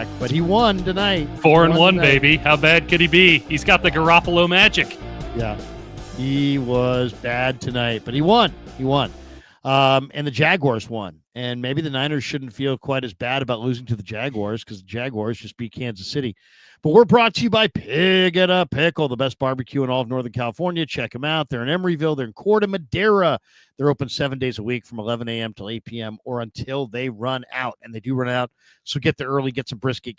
quarterback, but he won tonight. 4-1, baby. How bad could he be? He's got the Garoppolo magic. Yeah, he was bad tonight, but he won. And the Jaguars won. And maybe the Niners shouldn't feel quite as bad about losing to the Jaguars because the Jaguars just beat Kansas City. But we're brought to you by Pig and a Pickle, the best barbecue in all of Northern California. Check them out. They're in Emeryville. They're in Corte Madera. They're open 7 days a week from 11 a.m. till 8 p.m. or until they run out. And they do run out. So get there early, get some brisket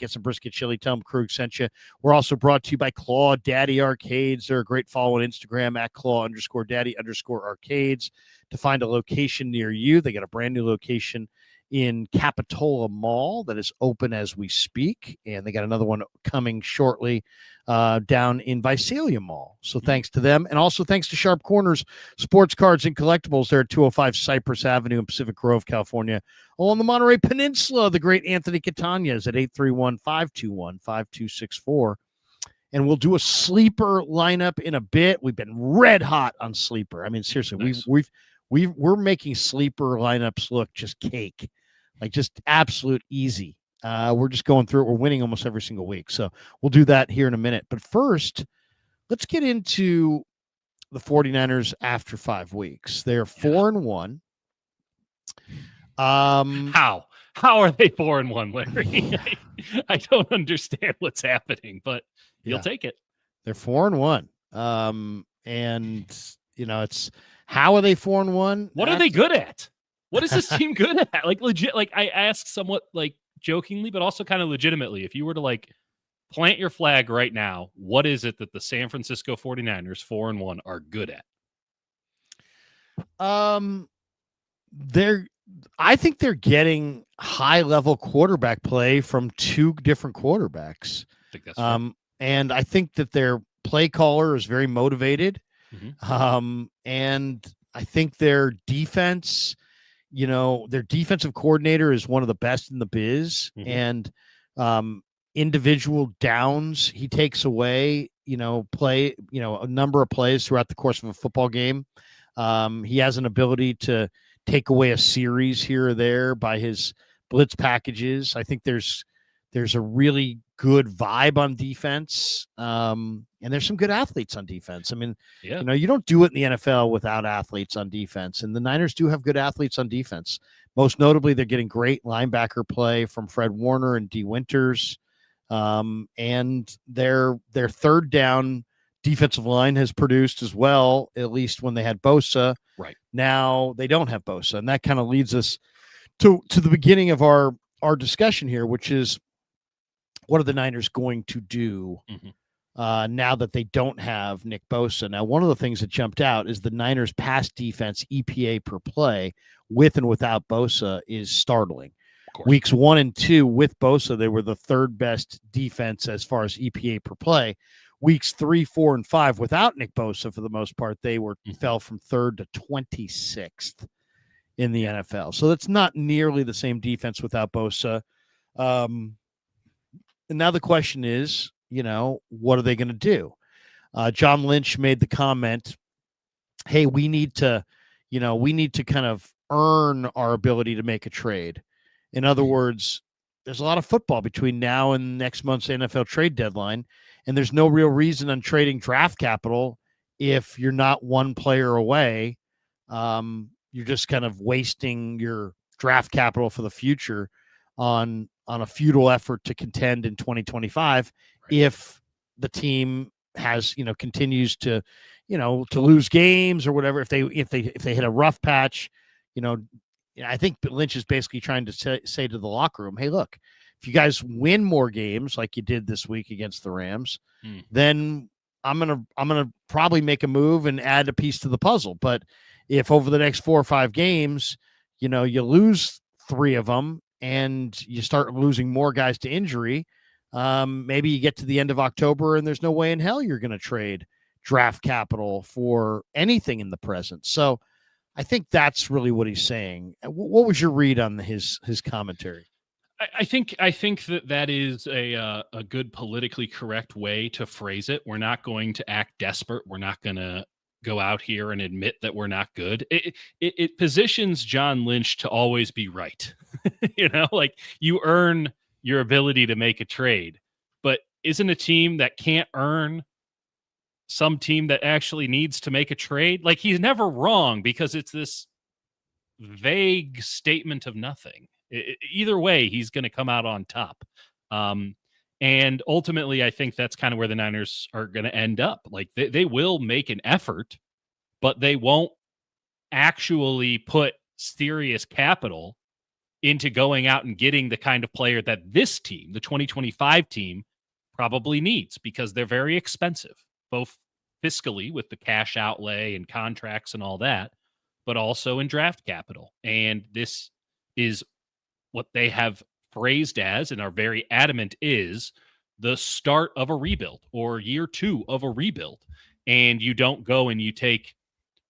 chili. Tell them Krug sent you. We're also brought to you by Claw Daddy Arcades. They're a great follow on Instagram at Claw_Daddy_Arcades to find a location near you. They got a brand new location in Capitola Mall that is open as we speak, and they got another one coming shortly down in Visalia Mall. So thanks to them, and also thanks to Sharp Corners Sports Cards and Collectibles. They're at 205 Cypress Avenue in Pacific Grove, California. Along the Monterey Peninsula, the great Anthony Catania is at 831-521-5264. And we'll do a sleeper lineup in a bit. We've been red hot on sleeper. I mean, seriously, nice. We're making sleeper lineups look just cake, like just absolute easy. We're just going through it. We're winning almost every single week. So we'll do that here in a minute. But first, let's get into the 49ers after 5 weeks. They're 4-1. How are they 4-1, Larry? I don't understand what's happening, but you'll take it. They're 4-1. And it's how are they 4-1? What are they good at? What is this team good at? Like legit, like I ask somewhat like jokingly, but also kind of legitimately, if you were to like plant your flag right now, what is it that the San Francisco 49ers 4-1 are good at? I think they're getting high level quarterback play from two different quarterbacks. I think that's fair. And I think that their play caller is very motivated. Mm-hmm. And I think their defense, their defensive coordinator is one of the best in the biz. Mm-hmm. And individual downs he takes away, a number of plays throughout the course of a football game. He has an ability to take away a series here or there by his blitz packages. I think there's a really good vibe on defense. And there's some good athletes on defense. I mean, you don't do it in the NFL without athletes on defense. And the Niners do have good athletes on defense. Most notably, they're getting great linebacker play from Fred Warner and D. Winters. And their third down defensive line has produced as well, at least when they had Bosa. Right. Now they don't have Bosa. And that kind of leads us to the beginning of our discussion here, which is, what are the Niners going to do now that they don't have Nick Bosa? Now, one of the things that jumped out is the Niners' pass defense EPA per play with and without Bosa is startling. Weeks 1 and 2 with Bosa, they were the third best defense as far as EPA per play. Weeks 3, 4, and 5 without Nick Bosa, for the most part, they fell from 3rd to 26th in the NFL. So that's not nearly the same defense without Bosa. And now the question is, what are they going to do? John Lynch made the comment, hey, we need to kind of earn our ability to make a trade. In other words, there's a lot of football between now and next month's NFL trade deadline, and there's no real reason on trading draft capital if you're not one player away. You're just kind of wasting your draft capital for the future on a futile effort to contend in 2025 if the team has, continues to lose games or whatever. If they hit a rough patch, I think Lynch is basically trying to say to the locker room, hey, look, if you guys win more games like you did this week against the Rams, then I'm gonna probably make a move and add a piece to the puzzle. But if over the next 4 or 5 games, you lose 3 of them, and you start losing more guys to injury, maybe you get to the end of October and there's no way in hell you're going to trade draft capital for anything in the present. So I think that's really what he's saying. What was your read on his commentary? I think that is a good politically correct way to phrase it. We're not going to act desperate. We're not going to go out here and admit that we're not good. It positions John Lynch to always be right. Like you earn your ability to make a trade. But isn't a team that can't earn some team that actually needs to make a trade? Like, he's never wrong because it's this vague statement of nothing. Either way, he's going to come out on top. And ultimately, I think that's kind of where the Niners are going to end up. Like, they will make an effort, but they won't actually put serious capital into going out and getting the kind of player that this team, the 2025 team, probably needs, because they're very expensive, both fiscally with the cash outlay and contracts and all that, but also in draft capital. And this is what they have phrased as and are very adamant is the start of a rebuild, or year 2 of a rebuild. And you don't go and you take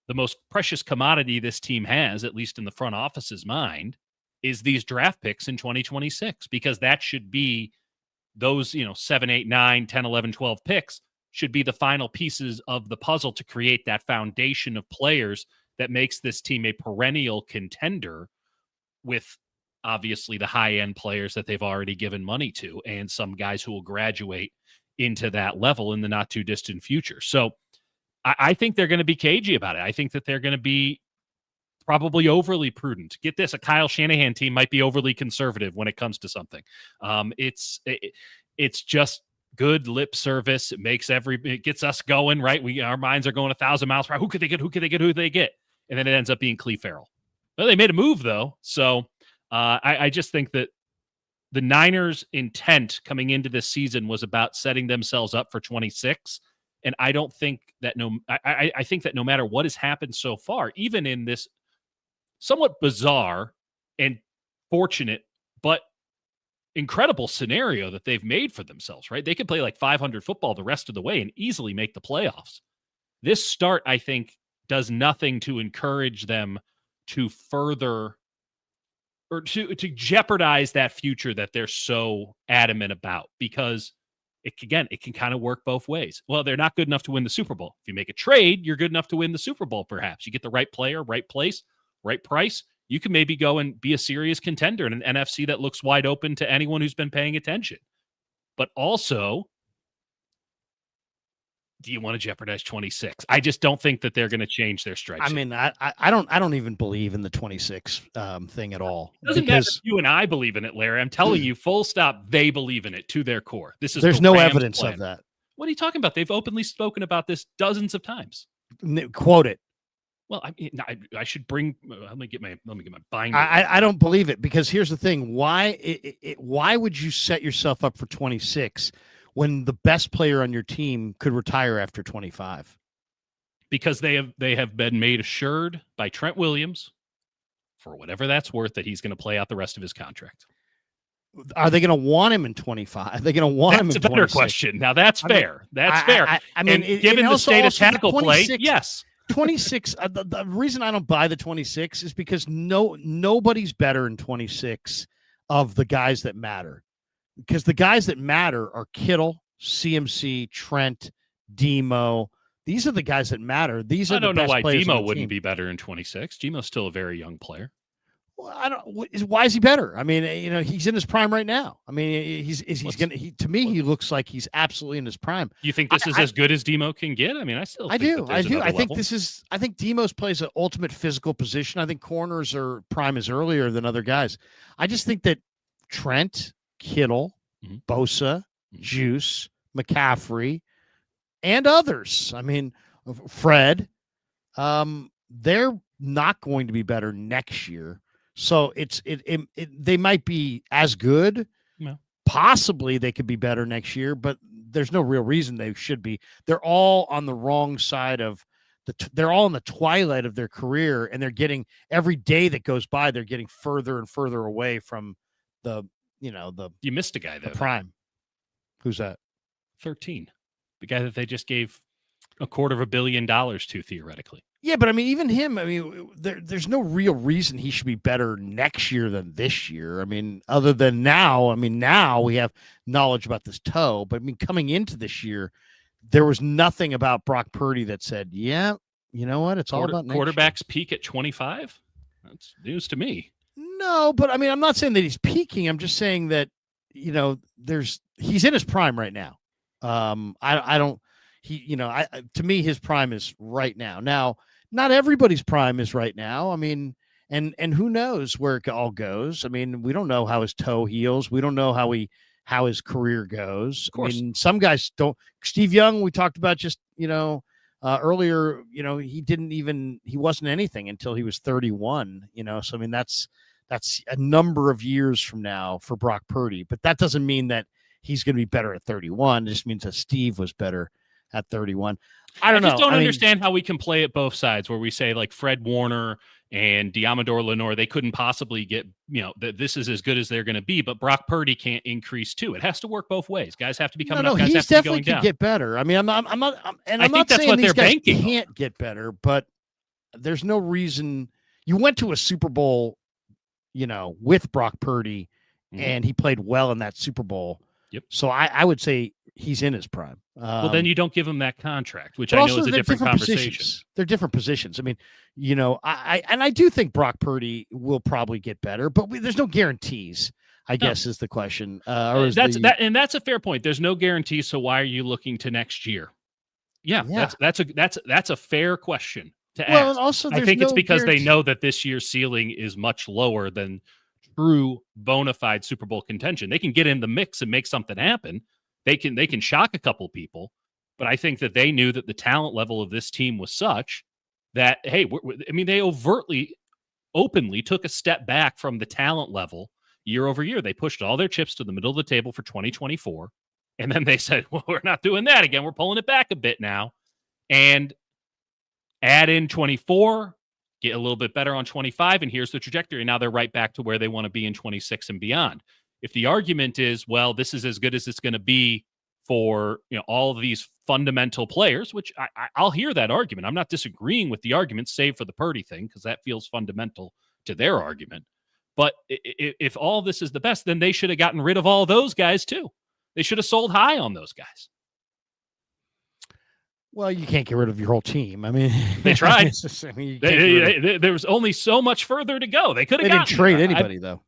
the most precious commodity this team has, at least in the front office's mind, is these draft picks in 2026, because that should be those, 7, 8, 9, 10, 11, 12 picks should be the final pieces of the puzzle to create that foundation of players that makes this team a perennial contender, with obviously the high-end players that they've already given money to and some guys who will graduate into that level in the not too distant future. So I think they're going to be cagey about it. I think that they're going to be probably overly prudent. Get this, a Kyle Shanahan team might be overly conservative when it comes to something. It's just good lip service. It gets us going, right? Our minds are going 1,000 miles per hour. Who could they get? Who could they get? And then it ends up being Cleve Farrell. Well, they made a move though. So I just think that the Niners' intent coming into this season was about setting themselves up for 26. And I don't think that I think that no matter what has happened so far, even in this somewhat bizarre and fortunate, but incredible scenario that they've made for themselves, right? They could play like 500 football the rest of the way and easily make the playoffs. This start, I think, does nothing to encourage them to further or to jeopardize that future that they're so adamant about, because it can kind of work both ways. Well, they're not good enough to win the Super Bowl. If you make a trade, you're good enough to win the Super Bowl, perhaps. You get the right player, right place, right price. You can maybe go and be a serious contender in an NFC that looks wide open to anyone who's been paying attention. But also, do you want to jeopardize 26? I just don't think that they're going to change their strike. I mean, I don't even believe in the 26 thing at all. It doesn't matter if you and I believe in it, Larry. I'm telling you, full stop, they believe in it to their core. There's no evidence of that. What are you talking about? They've openly spoken about this dozens of times. Quote it. Well, I should bring. Let me get my binder. I don't believe it, because here's the thing: why would you set yourself up for 26 when the best player on your team could retire after 25? Because they have been made assured by Trent Williams, for whatever that's worth, that he's going to play out the rest of his contract. Are they going to want him in 25? Are they going to want him in 26? That's a better question. Now, that's fair. That's fair. I mean, given the state of tackle play, yes. 26. The reason I don't buy the 26 is because nobody's better in 26 of the guys that matter. Because the guys that matter are Kittle, CMC, Trent, Demo. These are the guys that matter. These are the best players. I don't know why Demo wouldn't be better in 26. Demo's still a very young player. Well, why is he better? I mean, he's in his prime right now. I mean, to me, he looks like he's absolutely in his prime. You think this is as good as Demo can get? I mean, I do. I think Demos plays an ultimate physical position. I think corners are prime is earlier than other guys. I just think that Trent, Kittle, Bosa, Juice, McCaffrey, and others. I mean, Fred, they're not going to be better next year. So they might be as good. Yeah. Possibly they could be better next year, but there's no real reason they should be. They're all on the wrong side of they're all in the twilight of their career, and they're getting every day that goes by, they're getting further and further away from you missed a guy though. Prime. Who's that? 13. The guy that they just gave $250 million to, theoretically. Yeah, but I mean, even him, there's no real reason he should be better next year than this year. I mean, other than now we have knowledge about this toe, but I mean, coming into this year, there was nothing about Brock Purdy that said, yeah, you know what? It's all about next quarterbacks year. Peak at 25. That's news to me. No, but I mean, I'm not saying that he's peaking. I'm just saying that he's in his prime right now. I don't, to me, his prime is right now. Now, not everybody's prime is right now. I mean, and who knows where it all goes. I mean, we don't know how his toe heals. We don't know how his career goes. Of course. I mean, some guys don't. Steve Young, we talked about just, earlier, he wasn't anything until he was 31, so I mean, that's a number of years from now for Brock Purdy, but that doesn't mean that he's going to be better at 31. It just means that Steve was better at 31. I don't know. I just don't understand how we can play it both sides, where we say like Fred Warner and Diamador Lenore, they couldn't possibly get, that this is as good as they're going to be, but Brock Purdy can't increase too. It has to work both ways. Guys have to be coming up. Guys have to be going down. Get better. I mean, I'm not I think that's what they're banking. Can't get better, but there's no reason. You went to a Super Bowl, with Brock Purdy, and he played well in that Super Bowl. Yep. So I would say he's in his prime. Well, then you don't give him that contract, which I know is a different conversation. Positions. They're different positions. I mean, I do think Brock Purdy will probably get better, but there's no guarantees, I guess is the question. That's a fair point. There's no guarantees. So why are you looking to next year? Yeah. That's a fair question to ask. And also, I think it's because they know that this year's ceiling is much lower than true bona fide Super Bowl contention. They can get in the mix and make something happen. They can shock a couple people, but I think that they knew that the talent level of this team was such that, hey, they openly took a step back from the talent level year over year. They pushed all their chips to the middle of the table for 2024, and then they said, well, we're not doing that again. We're pulling it back a bit now, and add in 24, get a little bit better on 25, and here's the trajectory. Now they're right back to where they want to be in 26 and beyond. If the argument is, well, this is as good as it's going to be for all of these fundamental players, which I'll hear that argument. I'm not disagreeing with the argument, save for the Purdy thing, because that feels fundamental to their argument. But if all this is the best, then they should have gotten rid of all those guys too. They should have sold high on those guys. Well, you can't get rid of your whole team. I mean, they tried. There was only so much further to go. They could have. They didn't trade anybody though.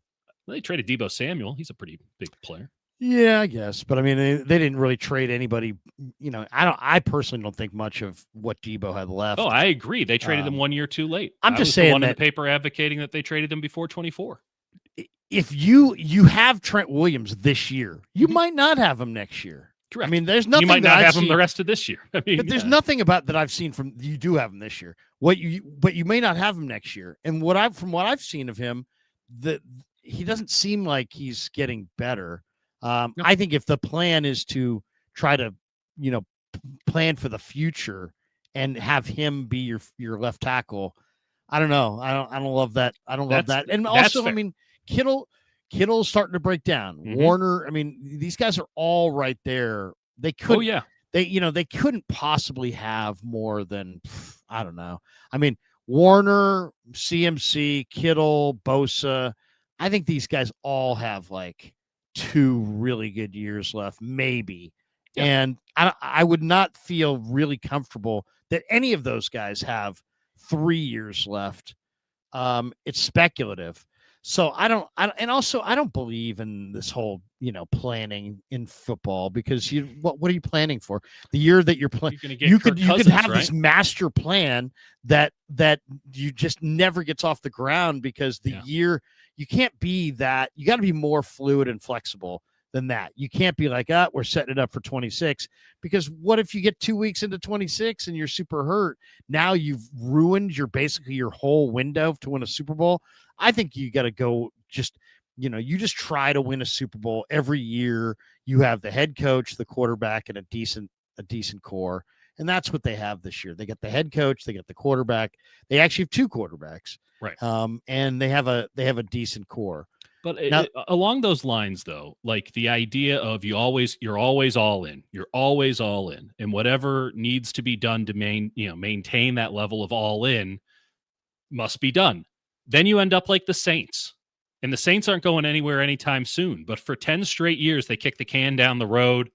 They traded Deebo Samuel. He's a pretty big player. Yeah, I guess. But I mean, they didn't really trade anybody. I personally don't think much of what Deebo had left. Oh, I agree. They traded him 1 year too late. I'm just saying the one in the paper advocating that they traded him before 24. If you have Trent Williams this year, you might not have him next year. Correct. I mean, there's nothing. You might not have him the rest of this year. But there's nothing about that I've seen from you do have him this year. But you may not have him next year. And from what I've seen of him, he doesn't seem like he's getting better. I think if the plan is to try to, plan for the future and have him be your left tackle, I don't know. I don't love that. I don't love that. And also, I mean, Kittle's starting to break down. Warner, I mean, these guys are all right there. They could, they couldn't possibly have more than, I don't know. I mean, Warner, CMC, Kittle, Bosa. I think these guys all have like 2 really good years left, maybe. Yeah. And I would not feel really comfortable that any of those guys have 3 years left. It's speculative. So I don't believe in this whole, planning in football, because what are you planning for? The year that you're playing, you could have this master plan that you just never gets off the ground, because the year you can't be that. You got to be more fluid and flexible than that. You can't be like, we're setting it up for 26, because what if you get 2 weeks into 26 and you're super hurt? Now you've ruined basically your whole window to win a Super Bowl. I think you got to go you just try to win a Super Bowl every year. You have the head coach, the quarterback, and a decent core. And that's what they have this year. They got the head coach, they got the quarterback. They actually have 2 quarterbacks. Right. And they have a decent core. But along those lines, though, like the idea of you're always all in. You're always all in. And whatever needs to be done to maintain that level of all in must be done. Then you end up like the Saints. And the Saints aren't going anywhere anytime soon. But for 10 straight years, they kicked the can down the road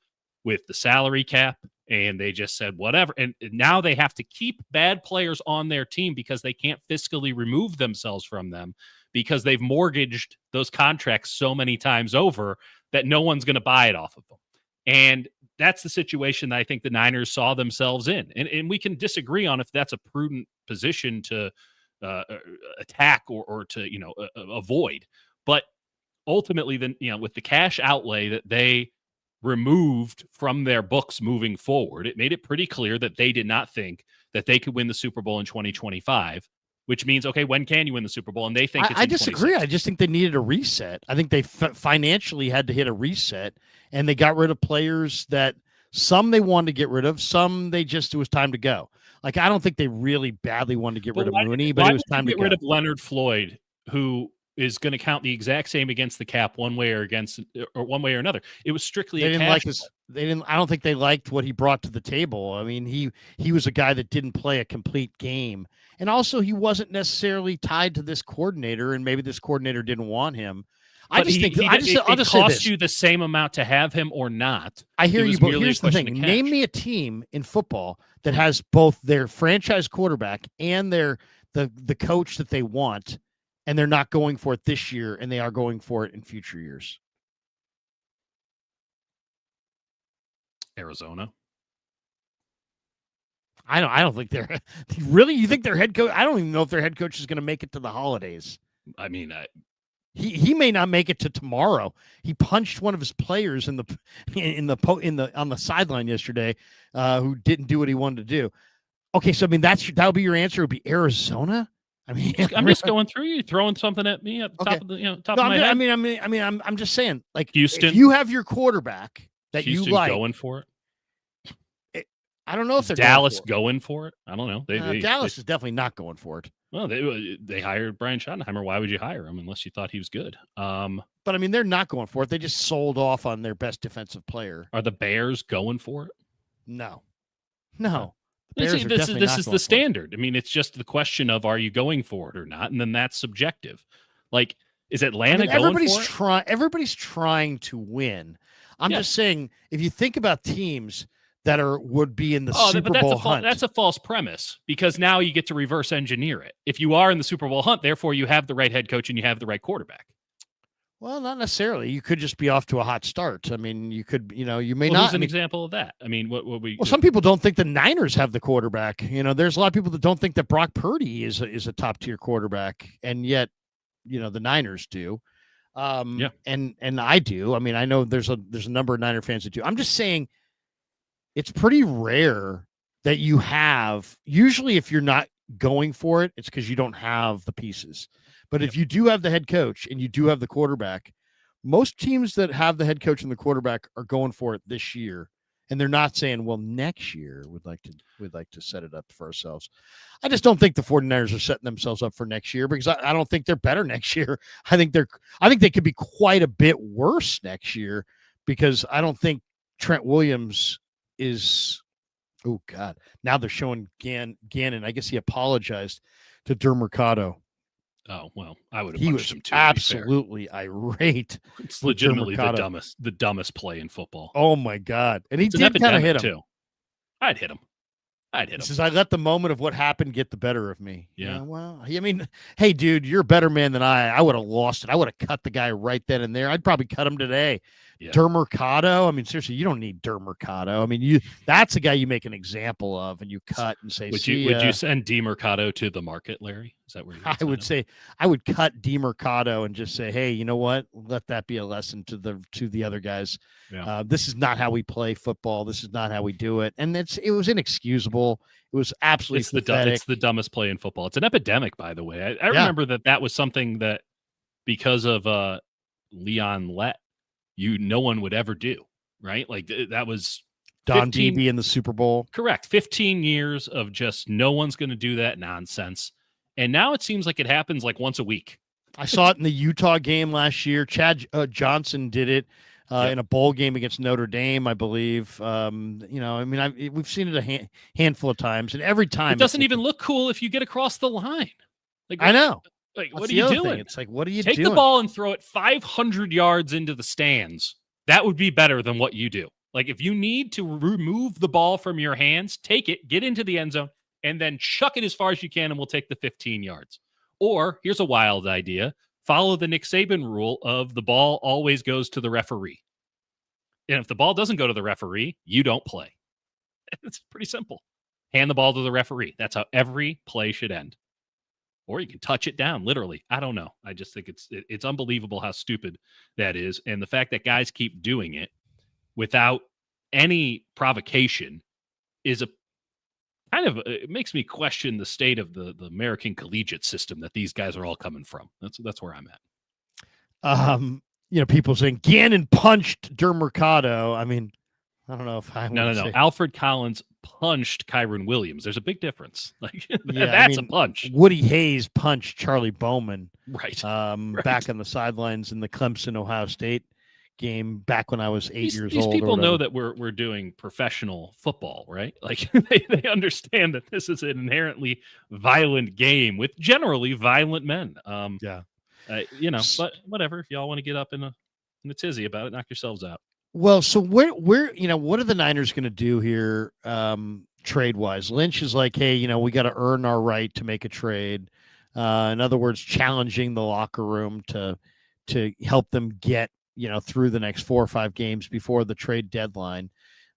with the salary cap. And they just said, whatever. And now they have to keep bad players on their team because they can't fiscally remove themselves from them, because they've mortgaged those contracts so many times over that no one's going to buy it off of them. And that's the situation that I think the Niners saw themselves in. And we can disagree on if that's a prudent position to attack or to, avoid. But ultimately, then, with the cash outlay that they removed from their books moving forward, it made it pretty clear that they did not think that they could win the Super Bowl in 2025, which means, okay, when can you win the Super Bowl? And they think I disagree. I just think they needed a reset. I think they financially had to hit a reset, and they got rid of players that some they wanted to get rid of, some it was time to go. Like, I don't think they really badly wanted to get rid of Mooney, but it was time to get rid of Leonard Floyd, who is going to count the exact same against the cap one way or one way or another. It was strictly I don't think they liked what he brought to the table. I mean, he was a guy that didn't play a complete game. And also he wasn't necessarily tied to this coordinator, and maybe this coordinator didn't want him. It cost you the same amount to have him or not. I hear you, but here's the thing. Name me a team in football that has both their franchise quarterback and the coach that they want, and they're not going for it this year, and they are going for it in future years. Arizona. I don't think they're really. You think their head coach? I don't even know if their head coach is going to make it to the holidays. I mean, he may not make it to tomorrow. He punched one of his players on the sideline yesterday, who didn't do what he wanted to do. Okay, so I mean that would be your answer. It would be Arizona. I mean, I'm just going through you, throwing something at me at the top of the top of my head. I'm just saying, like, Houston. If you have your quarterback that Houston you like, going for it. I don't know if they're Dallas going for it. I don't know. Dallas is definitely not going for it. Well, they hired Brian Schottenheimer. Why would you hire him unless you thought he was good? But I mean, they're not going for it. They just sold off on their best defensive player. Are the Bears going for it? No. This is the standard. I mean, it's just the question of, are you going for it or not? And then that's subjective. Like, is Atlanta going for it? Everybody's trying to win. I'm just saying, if you think about teams that would be in the Super Bowl hunt. That's a false premise, because now you get to reverse engineer it. If you are in the Super Bowl hunt, therefore you have the right head coach and you have the right quarterback. Well, not necessarily. You could just be off to a hot start. I mean, you could, you may not. Who's an example of that? I mean, some people don't think the Niners have the quarterback. There's a lot of people that don't think that Brock Purdy is a top tier quarterback, and yet, the Niners do. And I do. I mean, I know there's a number of Niner fans that do. I'm just saying, it's pretty rare that you have. Usually, if you're not going for it, it's because you don't have the pieces. But if you do have the head coach and you do have the quarterback, most teams that have the head coach and the quarterback are going for it this year, and they're not saying, well, next year we'd like to set it up for ourselves. I just don't think the 49ers are setting themselves up for next year, because I don't think they're better next year. I think they could be quite a bit worse next year, because I don't think Trent Williams is. Oh God! Now they're showing Gannon. I guess he apologized to Mercado. Oh, well, I would have punched him too. Absolutely irate. It's legitimately the dumbest play in football. Oh my God. And he did kind of hit him too. I'd hit him. He says, I let the moment of what happened get the better of me. Yeah. Well, I mean, hey, dude, you're a better man than I would have lost it. I would have cut the guy right then and there. I'd probably cut him today. Yeah. Mercado. I mean, seriously, you don't need Mercado. I mean, that's a guy you make an example of and you cut and say, would you send Mercado to the market, Larry? Is that where I would say I would cut Mercado and just say, hey, you know what? Let that be a lesson to the other guys. Yeah. This is not how we play football. This is not how we do it. And it was inexcusable. It was absolutely pathetic. It's the dumbest play in football. It's an epidemic, by the way. I remember that was something that, because of Leon Lett, no one would ever do, right? Like that was Don Beebe in the Super Bowl. Correct. 15 years of just no one's going to do that nonsense. And now it seems like it happens like once a week. I saw it in the Utah game last year. Chad Johnson did it in a bowl game against Notre Dame, I believe. We've seen it a handful of times, and every time it doesn't even look cool if you get across the line. Like, I know. Like, what are you doing? It's like, what are you doing? Take the ball and throw it 500 yards into the stands. That would be better than what you do. Like, if you need to remove the ball from your hands, take it, get into the end zone, and then chuck it as far as you can, and we'll take the 15 yards. Or here's a wild idea. Follow the Nick Saban rule of the ball always goes to the referee. And if the ball doesn't go to the referee, you don't play. It's pretty simple. Hand the ball to the referee. That's how every play should end. Or you can touch it down, literally. I don't know. I just think it's unbelievable how stupid that is. And the fact that guys keep doing it without any provocation is a kind of, it makes me question the state of the American collegiate system that these guys are all coming from. That's where I'm at. People saying Gannon punched Mercado. I mean, I don't know if I No. say. Alfred Collins punched Kyron Williams. There's a big difference. Like that's a punch. Woody Hayes punched Charlie Bowman. Right. Back on the sidelines in the Clemson Ohio State game back when I was 8 years old. These people know that we're doing professional football, right? Like they understand that this is an inherently violent game with generally violent men. But whatever. If y'all want to get up in a tizzy about it, knock yourselves out. Well, so where what are the Niners going to do here trade wise? Lynch is like, hey, we got to earn our right to make a trade. In other words, challenging the locker room to help them get through the next 4 or 5 games before the trade deadline.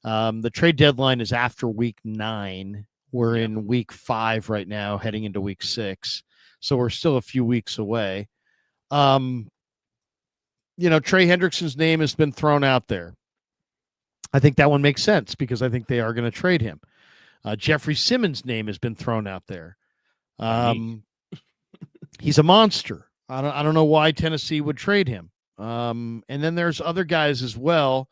The trade deadline is after week 9. We're in week 5 right now, heading into week 6, so we're still a few weeks away. Trey Hendrickson's name has been thrown out there. I think that one makes sense because I think they are going to trade him. Jeffrey Simmons' name has been thrown out there. He's a monster. I don't know why Tennessee would trade him. And then there's other guys as well.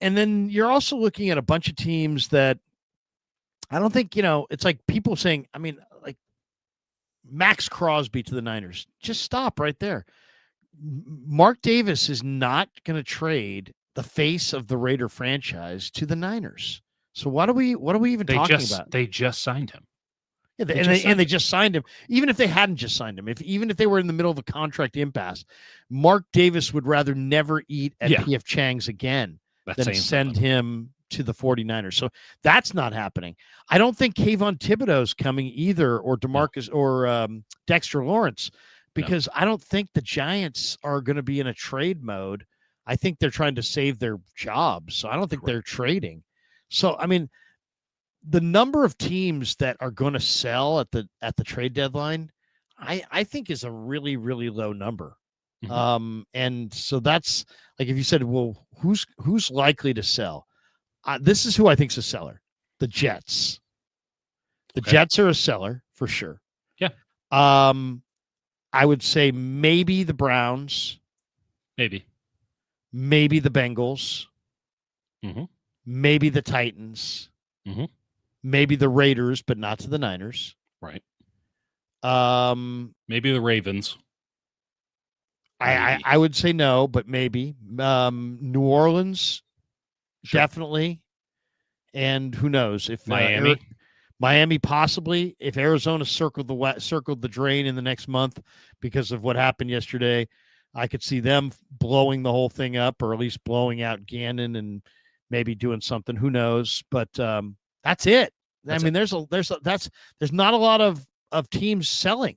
And then you're also looking at a bunch of teams that I don't think, it's like people saying, like Max Crosby to the Niners. Just stop right there. Mark Davis is not going to trade the face of the Raider franchise to the Niners. So what are we even talking about? They just signed him. Yeah, they just signed him. Even if they hadn't just signed him, even if they were in the middle of a contract impasse, Mark Davis would rather never eat at P.F. Chang's again than send him to the 49ers. So that's not happening. I don't think Kayvon Thibodeau's coming either, or DeMarcus or Dexter Lawrence, because I don't think the Giants are going to be in a trade mode. I think they're trying to save their jobs. So I don't think they're trading. So, the number of teams that are going to sell at the trade deadline, I think is a really, really low number. Mm-hmm. And so that's like, if you said, well, who's likely to sell? This is who I think is a seller. The Jets. The Jets are a seller for sure. Yeah. I would say maybe the Browns. Maybe the Bengals. Mm-hmm. Maybe the Titans. Mm-hmm. Maybe the Raiders, but not to the Niners. Right. Maybe the Ravens. I would say no, but maybe. New Orleans, sure. Definitely. And who knows if Miami. Miami possibly. If Arizona circled the drain in the next month because of what happened yesterday, I could see them blowing the whole thing up, or at least blowing out Gannon and maybe doing something. Who knows? But that's it. There's not a lot of teams selling,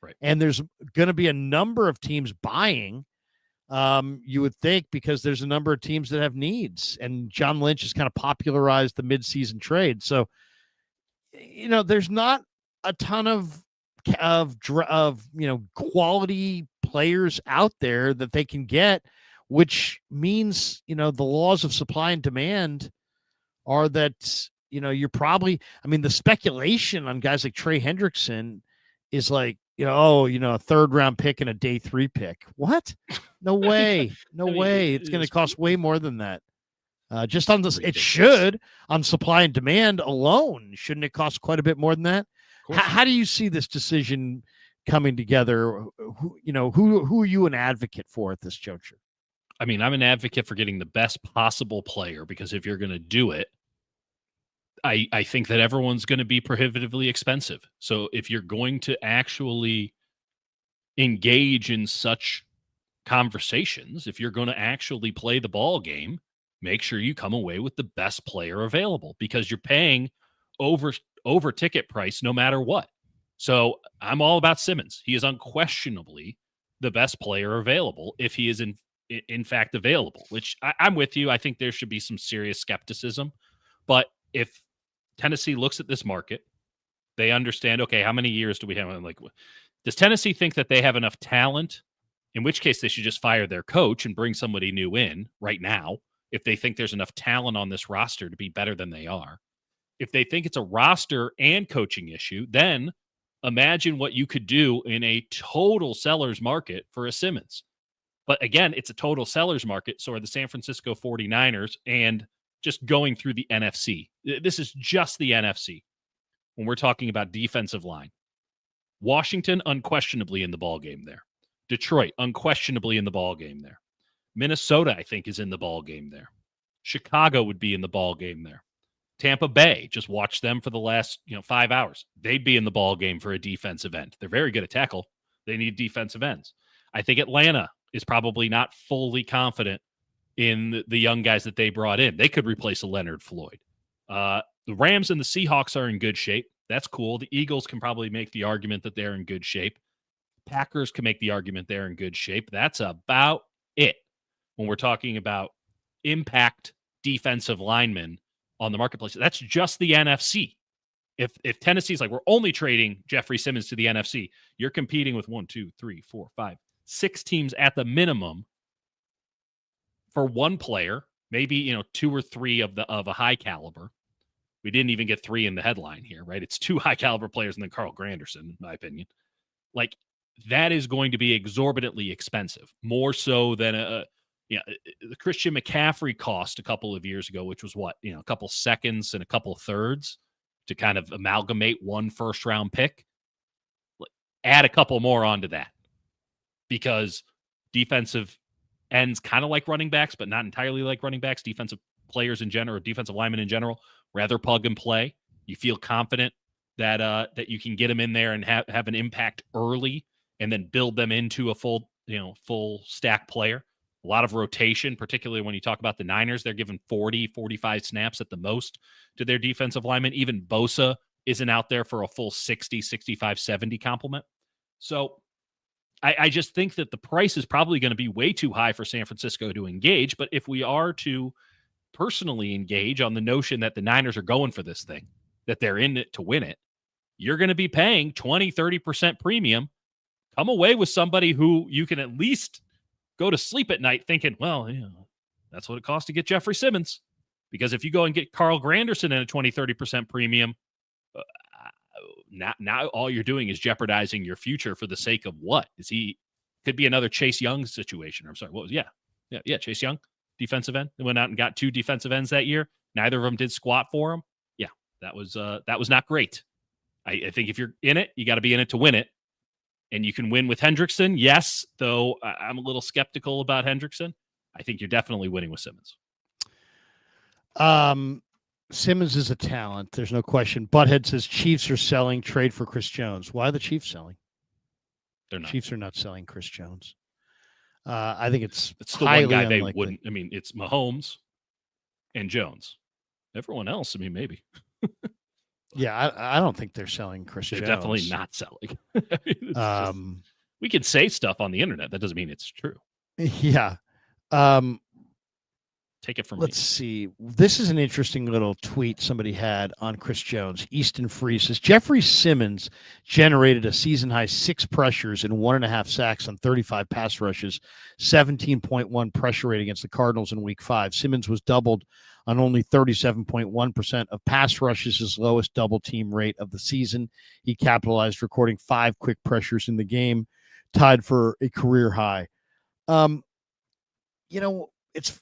right? And there's going to be a number of teams buying. You would think, because there's a number of teams that have needs, and John Lynch has kind of popularized the midseason trade. So, there's not a ton of quality players out there that they can get, which means, the laws of supply and demand are that, you're probably, the speculation on guys like Trey Hendrickson is like, a 3rd round pick and a day 3 pick. What? No way. No way. It's going to cost way more than that. Just on this, it should, on supply and demand alone. Shouldn't it cost quite a bit more than that? How do you see this decision coming together? Who are you an advocate for at this juncture? I'm an advocate for getting the best possible player, because if you're going to do it, I think that everyone's going to be prohibitively expensive. So if you're going to actually engage in such conversations, if you're going to actually play the ball game, make sure you come away with the best player available, because you're paying over ticket price no matter what. So I'm all about Simmons. He is unquestionably the best player available if he is in fact available, which I'm with you. I think there should be some serious skepticism. But if Tennessee looks at this market, they understand, okay, how many years do we have? Like, does Tennessee think that they have enough talent? In which case, they should just fire their coach and bring somebody new in right now if they think there's enough talent on this roster to be better than they are. If they think it's a roster and coaching issue, then imagine what you could do in a total seller's market for a Simmons. But again, it's a total seller's market. So are the San Francisco 49ers, and just going through the NFC. This is just the NFC when we're talking about defensive line. Washington, unquestionably in the ballgame there. Detroit, unquestionably in the ballgame there. Minnesota, I think, is in the ballgame there. Chicago would be in the ballgame there. Tampa Bay, just watch them for the last 5 hours. They'd be in the ballgame for a defensive end. They're very good at tackle. They need defensive ends. I think Atlanta is probably not fully confident in the young guys that they brought in. They could replace a Leonard Floyd. The Rams and the Seahawks are in good shape. That's cool. The Eagles can probably make the argument that they're in good shape. Packers can make the argument they're in good shape. That's about it when we're talking about impact defensive linemen on the marketplace. That's just the NFC. If Tennessee's like, we're only trading Jeffrey Simmons to the NFC, you're competing with 1, 2, 3, 4, 5, 6 teams at the minimum for one player, maybe 2 or 3 of a high caliber. We didn't even get 3 in the headline here, right? It's 2 high caliber players and then Carl Granderson, in my opinion. Like, that is going to be exorbitantly expensive, more so than the Christian McCaffrey cost a couple of years ago, which was what, a couple seconds and a couple thirds to kind of amalgamate one first-round pick. Add a couple more onto that, because defensive ends kind of like running backs, but not entirely like running backs. Defensive players in general, or defensive linemen in general, rather plug and play. You feel confident that you can get them in there and have an impact early, and then build them into a full stack player. A lot of rotation, particularly when you talk about the Niners. They're given 40, 45 snaps at the most to their defensive linemen. Even Bosa isn't out there for a full 60, 65, 70 complement. So I just think that the price is probably going to be way too high for San Francisco to engage. But if we are to personally engage on the notion that the Niners are going for this thing, that they're in it to win it, you're going to be paying 20, 30% premium. Come away with somebody who you can at least go to sleep at night thinking, well, that's what it costs to get Jeffrey Simmons. Because if you go and get Carl Granderson at a 20, 30% premium, now all you're doing is jeopardizing your future for the sake of what? Could be another Chase Young situation. I'm sorry, what was, yeah, Chase Young, defensive end. They went out and got 2 defensive ends that year. Neither of them did squat for him. Yeah, that was not great. I think if you're in it, you got to be in it to win it. And you can win with Hendrickson, yes, though I'm a little skeptical about Hendrickson. I think you're definitely winning with Simmons. Simmons is a talent. There's no question. Butthead says Chiefs are selling, trade for Chris Jones. Why are the Chiefs selling? They're not. Chiefs are not selling Chris Jones. I think it's the highly one guy unlikely. They wouldn't. I mean, it's Mahomes and Jones. Everyone else, I mean, maybe. Yeah, I don't think they're selling Chris They're Jones. definitely not selling. We can say stuff on the internet. That doesn't mean it's true. Yeah. Take it from Let's see. This is an interesting little tweet somebody had on Chris Jones. Easton Free says, Jeffrey Simmons generated a season-high 6 pressures and 1.5 sacks on 35 pass rushes, 17.1 pressure rate against the Cardinals in Week 5. Simmons was doubled on only 37.1% of pass rushes, his lowest double-team rate of the season. He capitalized, recording 5 quick pressures in the game, tied for a career high. It's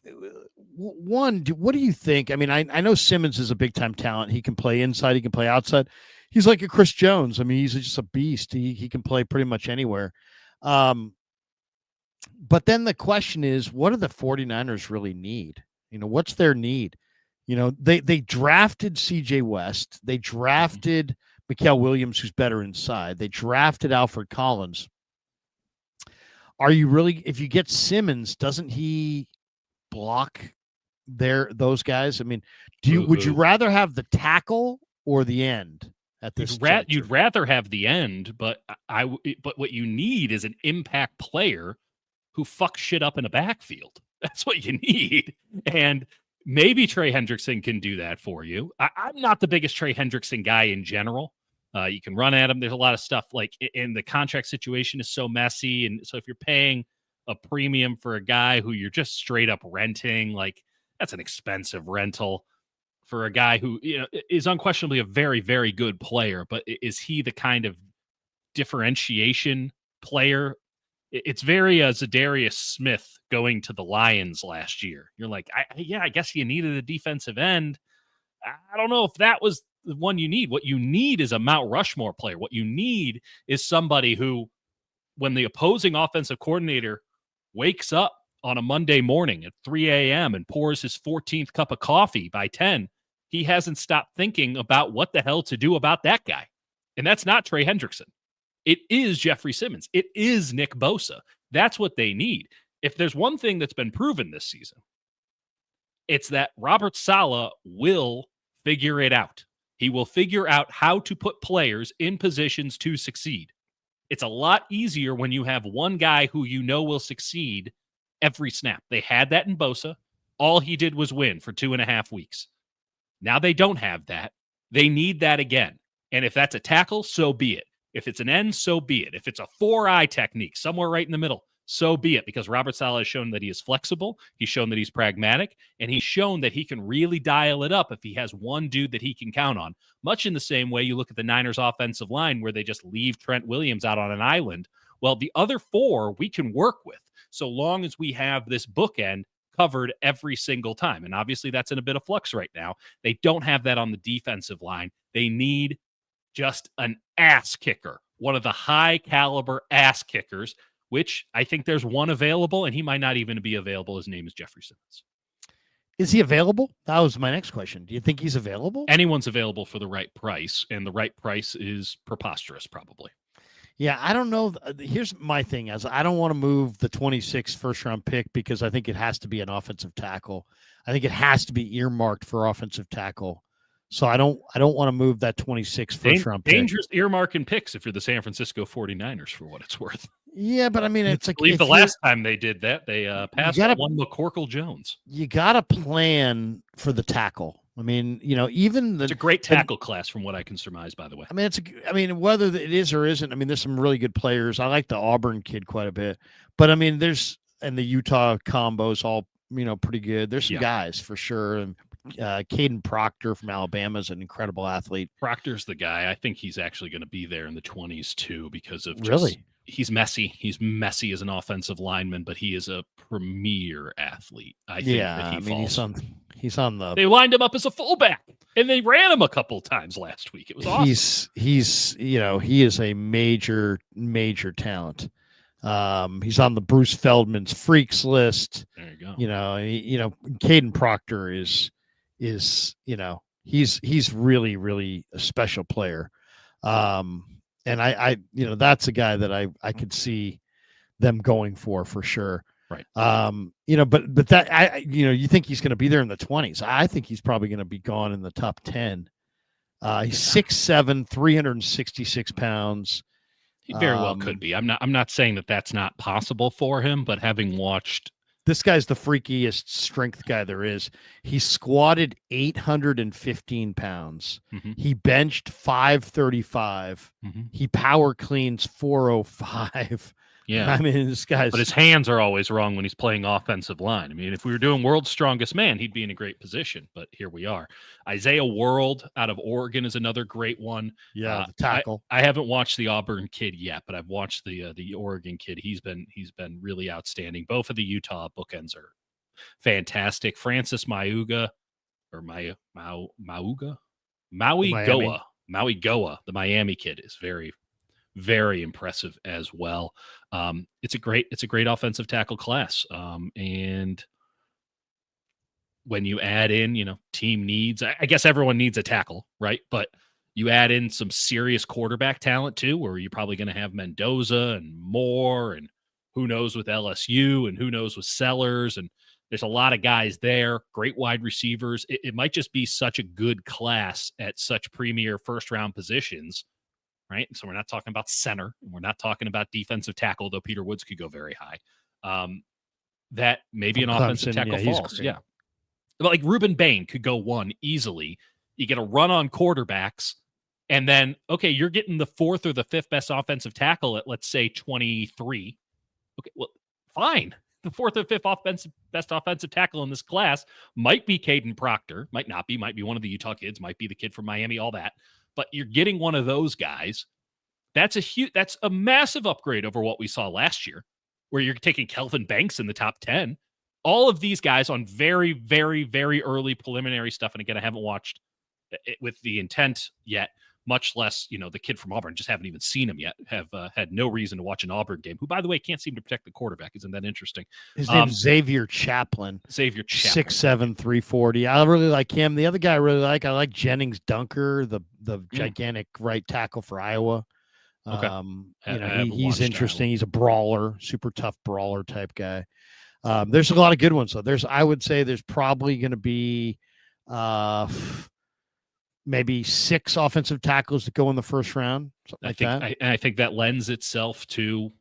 one. What do you think? I mean, I know Simmons is a big time talent. He can play inside. He can play outside. He's like a Chris Jones. I mean, he's just a beast. He can play pretty much anywhere. But then the question is, what do the 49ers really need? What's their need? They drafted CJ West. They drafted Mikael Williams, who's better inside. They drafted Alfred Collins. Are you really, if you get Simmons, doesn't he block those guys? I mean, would you rather have the tackle or the end? at this juncture. You'd rather have the end, but but what you need is an impact player who fucks shit up in a backfield. That's what you need. And maybe Trey Hendrickson can do that for you. I'm not the biggest Trey Hendrickson guy in general. You can run at him. There's a lot of stuff like in the contract situation is so messy. And so if you're paying a premium for a guy who you're just straight up renting, like that's an expensive rental for a guy who is unquestionably a very, very good player. But is he the kind of differentiation player? It's very Zadarius Smith going to the Lions last year. You're like, I guess you needed a defensive end. I don't know if that was the one you need. What you need is a Mount Rushmore player. What you need is somebody who, when the opposing offensive coordinator wakes up on a Monday morning at 3 a.m. and pours his 14th cup of coffee by 10, he hasn't stopped thinking about what the hell to do about that guy. And that's not Trey Hendrickson. It is Jeffrey Simmons. It is Nick Bosa. That's what they need. If there's one thing that's been proven this season, it's that Robert Saleh will figure it out. He will figure out how to put players in positions to succeed. It's a lot easier when you have one guy who you know will succeed every snap. They had that in Bosa. All he did was win for 2.5 weeks. Now they don't have that. They need that again. And if that's a tackle, so be it. If it's an end, so be it. If it's a 4-eye technique, somewhere right in the middle, so be it. Because Robert Saleh has shown that he is flexible. He's shown that he's pragmatic. And he's shown that he can really dial it up if he has one dude that he can count on. Much in the same way you look at the Niners offensive line where they just leave Trent Williams out on an island. Well, the other 4 we can work with so long as we have this bookend covered every single time. And obviously that's in a bit of flux right now. They don't have that on the defensive line. They need just an ass kicker, one of the high caliber ass kickers, which I think there's one available, and he might not even be available. His name is Jeffrey Simmons. Is he available? That was my next question. Do you think he's available? Anyone's available for the right price, and the right price is preposterous, probably. Yeah, I don't know. Here's my thing: as I don't want to move the 26th first-round pick because I think it has to be an offensive tackle. I think it has to be earmarked for offensive tackle. So I don't want to move that 26th first-round pick. Dangerous earmarking picks if you're the San Francisco 49ers, for what it's worth. Yeah, but I mean, it's like I believe the last time they did that, they passed one McCorkle Jones. You got to plan for the tackle. I mean, even it's a great tackle class from what I can surmise, by the way. I mean, whether it is or isn't, I mean, there's some really good players. I like the Auburn kid quite a bit, but I mean, and the Utah combo's all, pretty good. There's some guys for sure. And Caden Proctor from Alabama is an incredible athlete. Proctor's the guy. I think he's actually going to be there in the 20s too, because of he's messy. He's messy as an offensive lineman, but he is a premier athlete. I think that he's on the. They lined him up as a fullback, and they ran him a couple of times last week. It was awesome. He is a major talent. He's on the Bruce Feldman's freaks list. There you go. Caden Proctor is he's really, really a special player. And I that's a guy that I could see them going for sure. Right. But that you think he's going to be there in the 20s. I think he's probably going to be gone in the top 10. He's 6'7", 366 pounds. He very well could be. I'm not saying that that's not possible for him, but having watched, this guy's the freakiest strength guy there is. He squatted 815 pounds. Mm-hmm. He benched 535. Mm-hmm. He power cleans 405. Yeah. I mean, this guy's. But his hands are always wrong when he's playing offensive line. I mean, if we were doing World's Strongest Man, he'd be in a great position. But here we are. Isaiah World out of Oregon is another great one. Yeah, the tackle. I haven't watched the Auburn kid yet, but I've watched the Oregon kid. He's been really outstanding. Both of the Utah bookends are fantastic. Francis Mauigoa, the Miami kid, is very, very impressive as well. It's a great offensive tackle class. And when you add in, team needs, I guess everyone needs a tackle, right? But you add in some serious quarterback talent too, where you're probably going to have Mendoza and Moore, and who knows with LSU, and who knows with Sellers. And There's a lot of guys there, great wide receivers. It might just be such a good class at such premier first-round positions, right? So we're not talking about center. We're not talking about defensive tackle, though Peter Woods could go very high. That maybe From an offensive Clemson, tackle yeah, he's falls. great. Yeah. But like Reuben Bain could go one easily. You get a run on quarterbacks, and then, okay, you're getting the fourth or the fifth best offensive tackle at, let's say, 23. Okay, well, fine. The fourth or fifth best offensive tackle in this class might be Caden Proctor, might not be, might be one of the Utah kids, might be the kid from Miami, all that. But you're getting one of those guys. That's a massive upgrade over what we saw last year, where you're taking Kelvin Banks in the top 10. All of these guys on very, very, very early preliminary stuff. And again, I haven't watched it with the intent yet, much less, the kid from Auburn. Just haven't even seen him yet. Have had no reason to watch an Auburn game, who, by the way, can't seem to protect the quarterback. Isn't that interesting? His name's Xavier Chaplin. 6'7", 340. I really like him. The other guy I like Jennings Dunker, the gigantic right tackle for Iowa. Okay. He's interesting. Iowa. He's a brawler, super tough brawler type guy. There's a lot of good ones though. I would say there's probably going to be maybe 6 offensive tackles that go in the first round, something like that. I think that lends itself to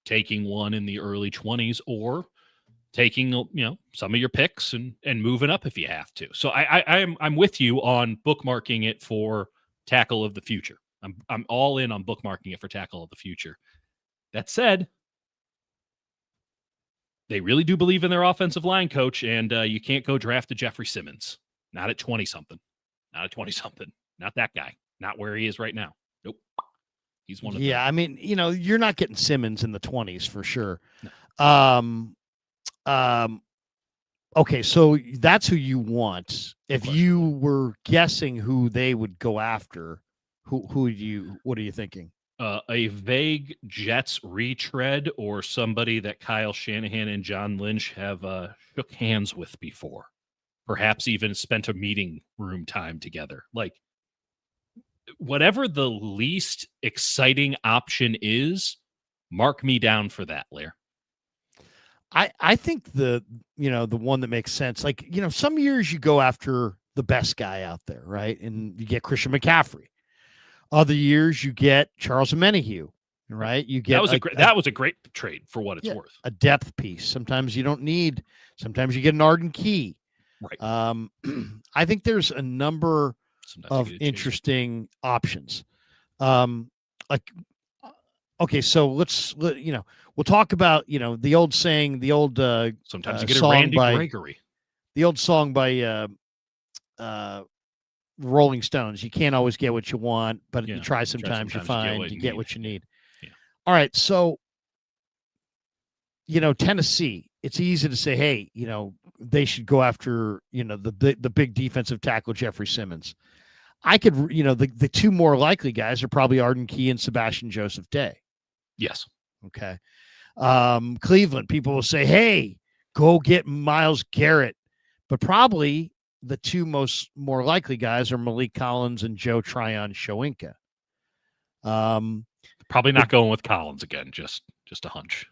taking one in the early 20s or taking some of your picks and moving up if you have to. So I'm with you on bookmarking it for tackle of the future. I'm all in on bookmarking it for tackle of the future. That said, they really do believe in their offensive line coach, and you can't go draft a Jeffrey Simmons. Not at 20-something. Not at 20-something. Not that guy. Not where he is right now. Nope. He's one of them. Yeah, I mean, you're not getting Simmons in the 20s for sure. No. Okay, so that's who you want. If you were guessing who they would go after, what are you thinking? A vague Jets retread or somebody that Kyle Shanahan and John Lynch have shook hands with before. Perhaps even spent a meeting room time together. Like, whatever the least exciting option is, mark me down for that, Lair. I think the one that makes sense, like, some years you go after the best guy out there, right? And you get Christian McCaffrey. Other years you get Charles Omenihu, right? You get that was a great trade for what it's worth. A depth piece. Sometimes you don't need. Sometimes you get an Arden Key. Right. I think there's a number of interesting options. Okay, so we'll talk about the old saying, the old sometimes you get a Randy Gregory. The old song by Rolling Stones. You can't always get what you want, but you try sometimes you find you get what you need. Yeah. All right, so Tennessee, it's easy to say, hey, they should go after the big defensive tackle Jeffrey Simmons. I could, the two more likely guys are probably Arden Key and Sebastian Joseph Day. Yes. Okay. Cleveland, people will say, hey, go get Myles Garrett, but probably the two more likely guys are Malik Collins and Joe Tryon-Shoyinka. Probably not going with Collins again. Just a hunch.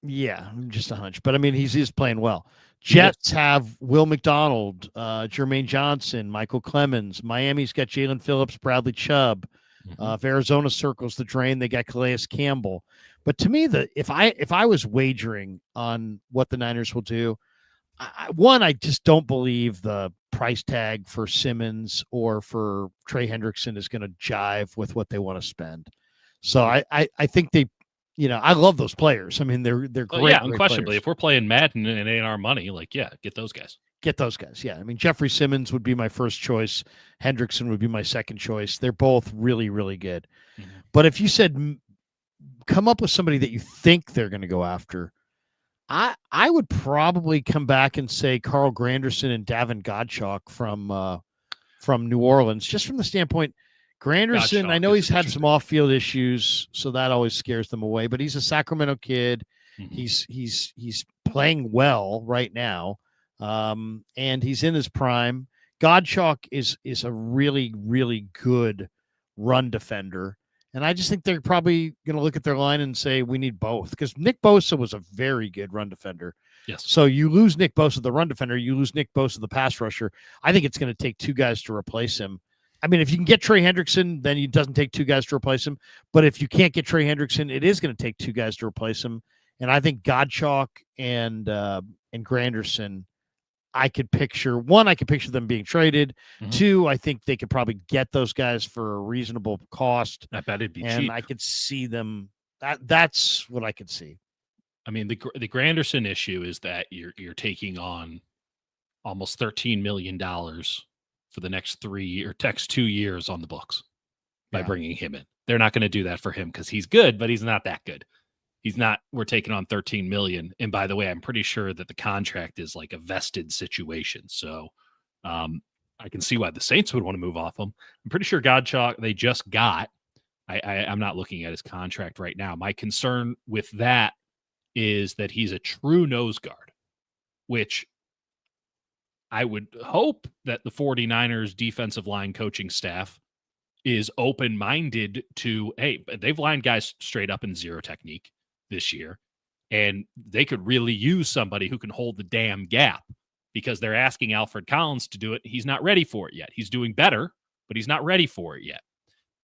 Yeah, just a hunch. But I mean, he's playing well. Jets have Will McDonald, Jermaine Johnson, Michael Clemens. Miami's got Jalen Phillips, Bradley Chubb. If Arizona circles the drain, they got Calais Campbell. But to me, if I was wagering on what the Niners will do, I just don't believe the price tag for Simmons or for Trey Hendrickson is going to jive with what they want to spend. So I think they, I love those players. I mean, they're great. Yeah, unquestionably. If we're playing Madden and it ain't our money, get those guys. Get those guys. Yeah. I mean, Jeffrey Simmons would be my first choice. Hendrickson would be my second choice. They're both really, really good. Mm-hmm. But if you said come up with somebody that you think they're going to go after, I would probably come back and say Carl Granderson and Davin Godchaux from New Orleans, just from the standpoint. Granderson, I know he's had some off-field issues, so that always scares them away. But he's a Sacramento kid. Mm-hmm. He's playing well right now, and he's in his prime. Godchaux is a really, really good run defender, and I just think they're probably going to look at their line and say we need both, because Nick Bosa was a very good run defender. Yes. So you lose Nick Bosa, the run defender. You lose Nick Bosa, the pass rusher. I think it's going to take 2 guys to replace him. I mean, if you can get Trey Hendrickson, then it doesn't take 2 guys to replace him. But if you can't get Trey Hendrickson, it is going to take 2 guys to replace him. And I think Godchalk and Granderson, I could picture them being traded. Mhm. 2, I think they could probably get those guys for a reasonable cost. I bet it'd be And cheap. I could see them. That's what I could see. I mean, the Granderson issue is that you're taking on almost $13 million for the next 2 years on the books by bringing him in. They're not going to do that for him because he's good, but he's not that good. He's not. We're taking on $13 million. And by the way, I'm pretty sure that the contract is like a vested situation. So I can see why the Saints would want to move off him. I'm pretty sure Godchalk they just got. I'm not looking at his contract right now. My concern with that is that he's a true nose guard, which I would hope that the 49ers defensive line coaching staff is open-minded to, hey, they've lined guys straight up in zero technique this year, and they could really use somebody who can hold the damn gap because they're asking Alfred Collins to do it. He's not ready for it yet. He's doing better, but he's not ready for it yet.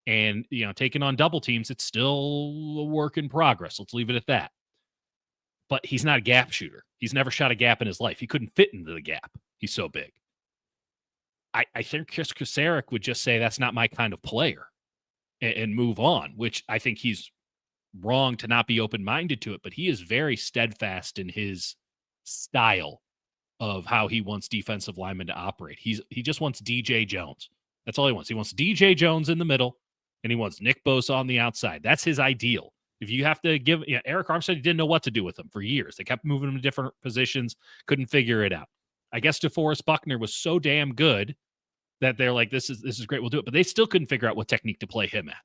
And, taking on double teams, it's still a work in progress. Let's leave it at that. But he's not a gap shooter. He's never shot a gap in his life. He couldn't fit into the gap. He's so big. I think Chris Kasarik would just say that's not my kind of player and move on, which I think he's wrong to not be open-minded to it, but he is very steadfast in his style of how he wants defensive linemen to operate. He just wants DJ Jones. That's all he wants. He wants DJ Jones in the middle, and he wants Nick Bosa on the outside. That's his ideal. If you have to give Eric Armstead, he didn't know what to do with him for years. They kept moving him to different positions, couldn't figure it out. I guess DeForest Buckner was so damn good that they're like, this is great, we'll do it. But they still couldn't figure out what technique to play him at.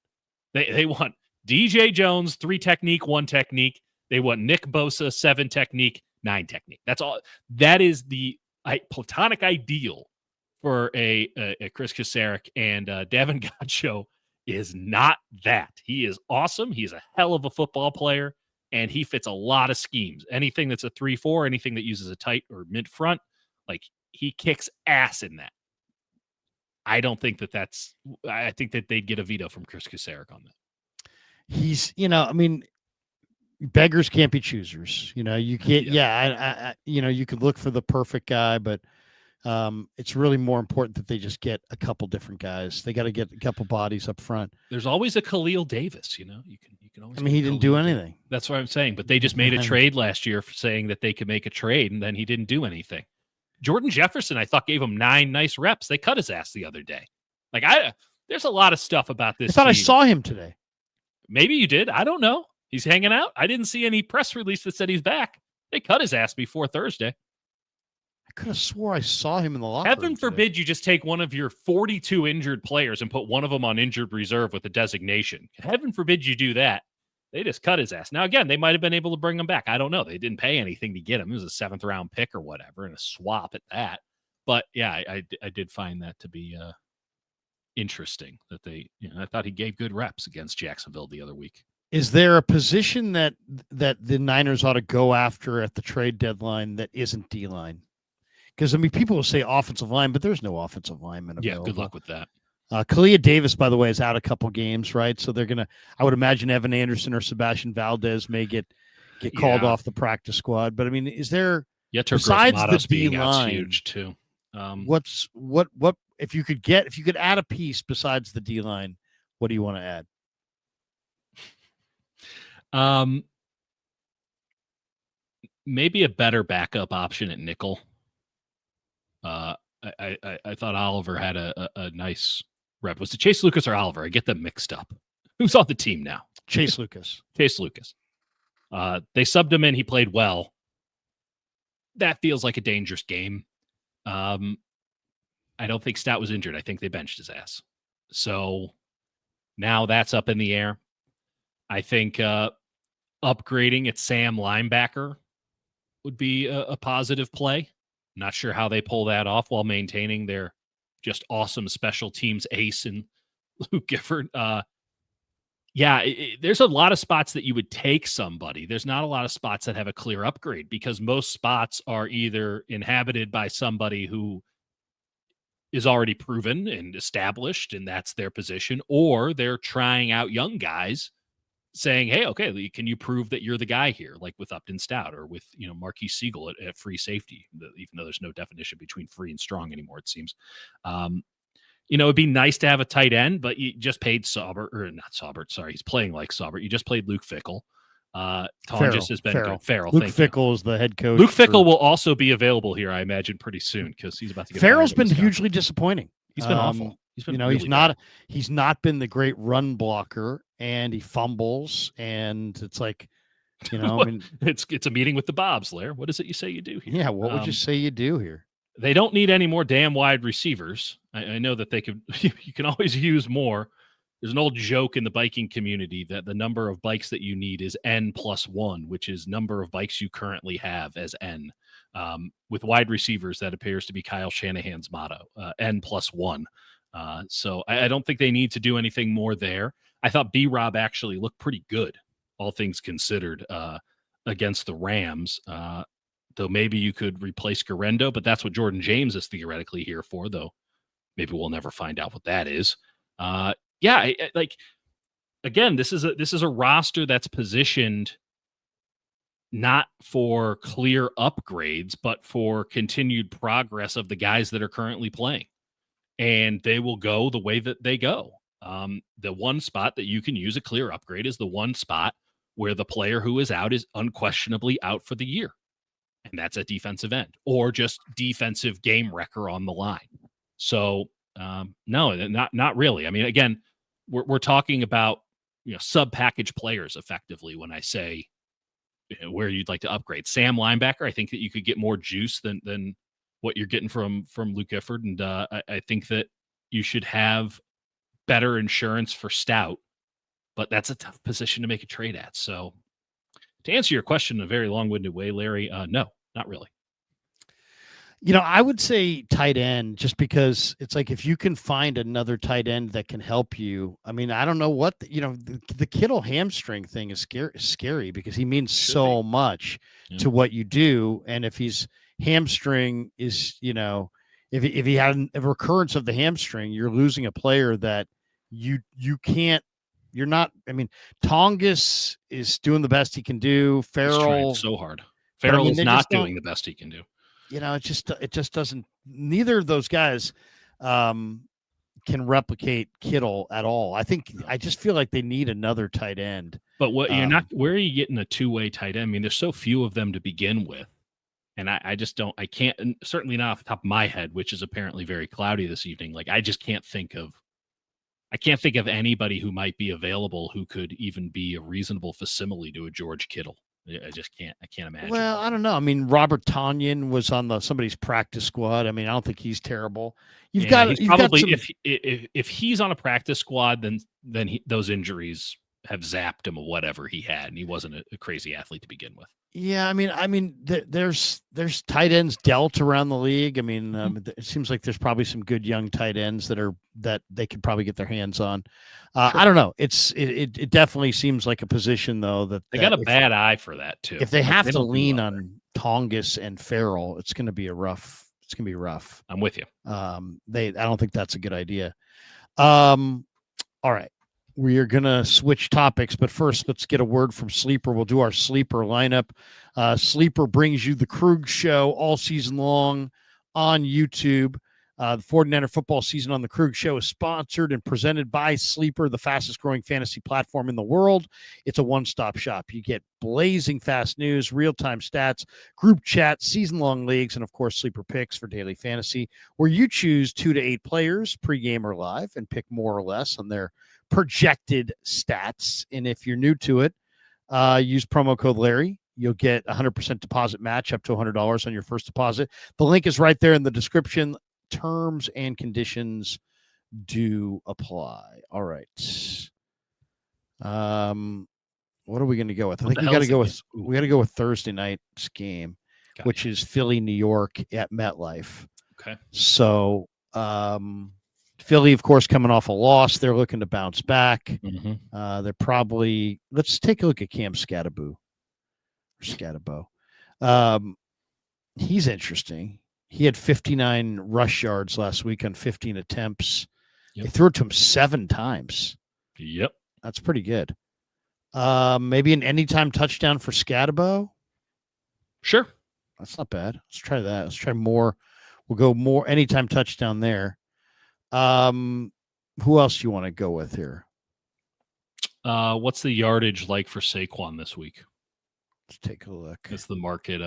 They want DJ Jones, 3 technique, 1 technique. They want Nick Bosa, 7 technique, 9 technique. That's all. That is the platonic ideal for a Chris Kasarik, and Davin Godchaux is not that. He is awesome. He's a hell of a football player, and he fits a lot of schemes. Anything that's a 3-4, anything that uses a tight or mid front, like he kicks ass in that. I don't think I think that they'd get a veto from Chris Kasarik on that. He's, I mean, beggars can't be choosers. You can't. You could look for the perfect guy, but it's really more important that they just get a couple different guys. They got to get a couple bodies up front. There's always a Khalil Davis. You can always. I mean, he didn't do anything. That's what I'm saying. But they just made a trade last year for saying that they could make a trade, and then he didn't do anything. Jordan Jefferson, I thought, gave him 9 nice reps. They cut his ass the other day. There's a lot of stuff about this. I thought team. I saw him today. Maybe you did. I don't know. He's hanging out. I didn't see any press release that said he's back. They cut his ass before Thursday. I could have swore I saw him in the locker room. Heaven forbid you just take one of your 42 injured players and put one of them on injured reserve with a designation. Heaven forbid you do that. They just cut his ass. Now, again, they might have been able to bring him back. I don't know. They didn't pay anything to get him. It was a 7th-round pick or whatever, and a swap at that. But, yeah, I did find that to be interesting that they, I thought he gave good reps against Jacksonville the other week. Is there a position that the Niners ought to go after at the trade deadline that isn't D-line? Because, I mean, people will say offensive line, but there's no offensive lineman available. Yeah, good luck with that. Kalia Davis, by the way, is out a couple games, right? So they're gonna. I would imagine Evan Anderson or Sebastian Valdez may get called off the practice squad. But I mean, is there besides the D line huge too? What if you could add a piece besides the D line? What do you want to add? Maybe a better backup option at nickel. I thought Oliver had a nice rep. Was it Chase Lucas or Oliver? I get them mixed up. Who's on the team now? Chase Lucas. Chase Lucas. They subbed him in. He played well. That feels like a dangerous game. I don't think Stout was injured. I think they benched his ass. So now that's up in the air. I think upgrading at Sam linebacker would be a positive play. Not sure how they pull that off while maintaining their just awesome special teams ace and Luke Gifford. Yeah, there's a lot of spots that you would take somebody. There's not a lot of spots that have a clear upgrade because most spots are either inhabited by somebody who is already proven and established, and that's their position, or they're trying out young guys saying, hey, okay, can you prove that you're the guy here, like with Upton Stout or with, Marquis Siegel at free safety, even though there's no definition between free and strong anymore, it seems. It'd be nice to have a tight end, but you just paid Saubert, or not Saubert, sorry, he's playing like Saubert. You just played Luke Fickell. Tonjes has been good. Farrell, Luke Fickell is the head coach. Luke Fickell will also be available here, I imagine, pretty soon because he's about to get. Farrell's been hugely disappointing. He's been awful. He's been he's not been the great run blocker, and he fumbles, and it's like, it's a meeting with the Bobs, Lair. What is it you say you do here? Yeah, what would you say you do here? They don't need any more damn wide receivers. I know that they could. You can always use more. There's an old joke in the biking community that the number of bikes that you need is N plus 1, which is number of bikes you currently have as N. With wide receivers, that appears to be Kyle Shanahan's motto, N plus 1. So I don't think they need to do anything more there. I thought B-Rob actually looked pretty good, all things considered, against the Rams. Though maybe you could replace Garendo, but that's what Jordan James is theoretically here for, though maybe we'll never find out what that is. Again, this is a roster that's positioned not for clear upgrades, but for continued progress of the guys that are currently playing. And they will go the way that they go. The one spot that you can use a clear upgrade is the one spot where the player who is out is unquestionably out for the year. And that's at defensive end or just defensive game wrecker on the line. So no, not really. I mean, again, we're talking about sub package players effectively when I say where you'd like to upgrade. Sam linebacker, I think that you could get more juice than what you're getting from Luke Gifford, and I think that you should have better insurance for Stout, but that's a tough position to make a trade at. So to answer your question in a very long-winded way, Larry, no, not really. I would say tight end just because it's like if you can find another tight end that can help you. I mean, I don't know what the Kittle hamstring thing is scary because he means so much to what you do, and if his hamstring is, if he had a recurrence of the hamstring, you're losing a player that you can't. You're not. I mean, Tongas is doing the best he can do. Farrell so hard. Farrell is not doing the best he can do. It just doesn't. Neither of those guys can replicate Kittle at all. I just feel like they need another tight end. But what you're not. Where are you getting a two-way tight end? I mean, there's so few of them to begin with, and I just don't. I can't. Certainly not off the top of my head, which is apparently very cloudy this evening. Like I just can't think of. I can't think of anybody who might be available who could even be a reasonable facsimile to a George Kittle. I just can't. I can't imagine. Well, I don't know. I mean, Robert Tonyan was on somebody's practice squad. I mean, I don't think he's terrible. You've got if he's on a practice squad, then those injuries have zapped him of whatever he had, and he wasn't a crazy athlete to begin with. Yeah, I mean, there's tight ends dealt around the league. I mean, it seems like there's probably some good young tight ends that they could probably get their hands on. Sure. I don't know. It definitely seems like a position though that they got a bad eye for that too. If they have to lean on Tongas and Farrell, it's going to be rough. I'm with you. I don't think that's a good idea. All right. We are going to switch topics, but first, let's get a word from Sleeper. We'll do our Sleeper lineup. Sleeper brings you the Krug Show all season long on YouTube. The 49er football season on the Krug Show is sponsored and presented by Sleeper, the fastest growing fantasy platform in the world. It's a one-stop shop. You get blazing fast news, real-time stats, group chat, season-long leagues, and, of course, Sleeper picks for daily fantasy, where you choose 2 to 8 players, pregame or live, and pick more or less on their projected stats. And if you're new to it, use promo code Larry. You'll get 100% deposit match up to $100 on your first deposit. The link is right there in the description. Terms and conditions do apply. All right. What are we going to go with? I think we got to go with Thursday night's game, which is Philly, New York at MetLife. Okay. So, Philly, of course, coming off a loss. They're looking to bounce back. Mm-hmm. They're probably – let's take a look at Cam Scatterbo. He's interesting. He had 59 rush yards last week on 15 attempts. They threw it to him 7 times. Yep. That's pretty good. Maybe an anytime touchdown for Scatterbo. Sure. That's not bad. Let's try that. Let's try more. We'll go more anytime touchdown there. Who else do you want to go with here? What's the yardage like for Saquon this week? Let's take a look. Is the market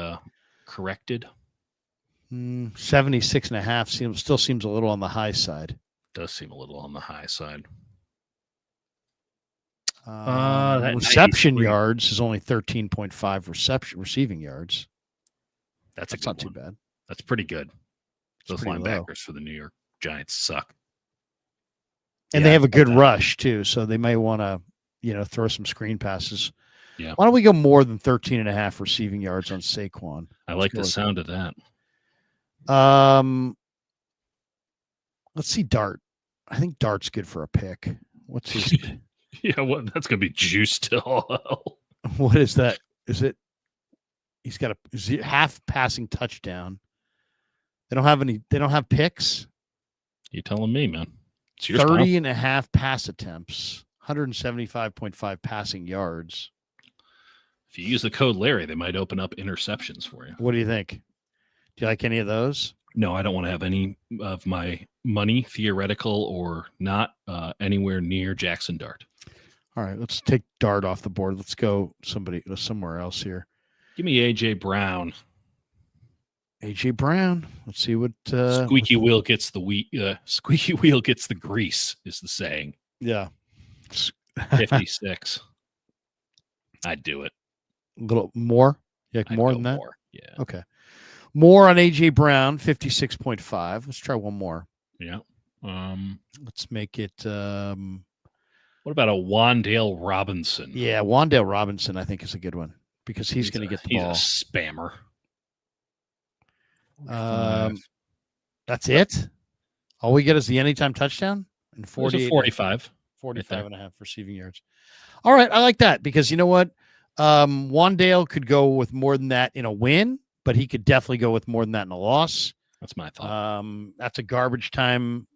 corrected? 76.5 still seems a little on the high side. Does seem a little on the high side. Reception yards is only 13.5 receiving yards. That's not too bad. That's pretty good. Those linebackers low. for the New York Giants suck. And they have a good rush too, so they may want to, throw some screen passes. Yeah. Why don't we go more than 13.5 receiving yards on Saquon? I like the sound of that. Let's see Dart. I think Dart's good for a pick. What's his? Yeah, that's going to be juice still. What is that? Is it? He's got a half passing touchdown. They don't have any. They don't have picks. You telling me, man? 30.5 pass attempts, 175.5 passing yards. If you use the code Larry, they might open up interceptions for you. What do you think? Do you like any of those? No, I don't want to have any of my money, theoretical or not, anywhere near Jackson Dart. All right, let's take Dart off the board. Let's go somewhere else here. Give me A.J. Brown. A.J. Brown. Let's see what squeaky wheel gets the wheat. Squeaky wheel gets the grease is the saying. Yeah. 56. I'd do it. A little more? Yeah, more than that? More. Yeah. Okay. More on A.J. Brown, 56.5. Let's try one more. Yeah. Let's make it what about a Wan'Dale Robinson? Yeah, Wan'Dale Robinson I think is a good one because he's going to get the ball. He's a spammer. That's it? All we get is the anytime touchdown and 45 and a half receiving yards. All right, I like that because you know what? Wan'Dale could go with more than that in a win, but he could definitely go with more than that in a loss. That's my thought. That's a garbage time.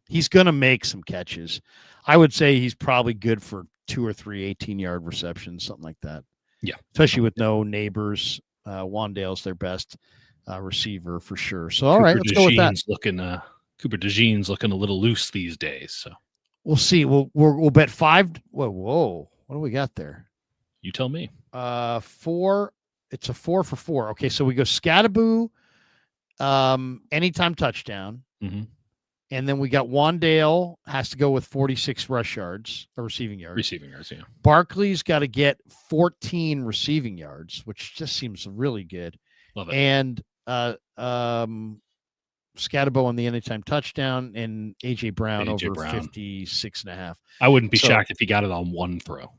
He's going to make some catches. I would say he's probably good for 2 or 3 18-yard receptions, something like that. Yeah. Especially with no neighbors. Wan'Dale's their best receiver for sure. So, all right, let's go with that. Cooper DeJean's looking a little loose these days. So we'll see. We'll bet 5. Whoa. What do we got there? You tell me. 4. It's a 4 for 4. Okay, so we go Scatterbo, anytime touchdown. Mm-hmm. And then we got Wan'Dale has to go with 46 rush yards or receiving yards. Receiving yards, yeah. Barkley's got to get 14 receiving yards, which just seems really good. Love it. And Scatterbo on the anytime touchdown and A.J. Brown over 56.5. I wouldn't be shocked if he got it on one throw.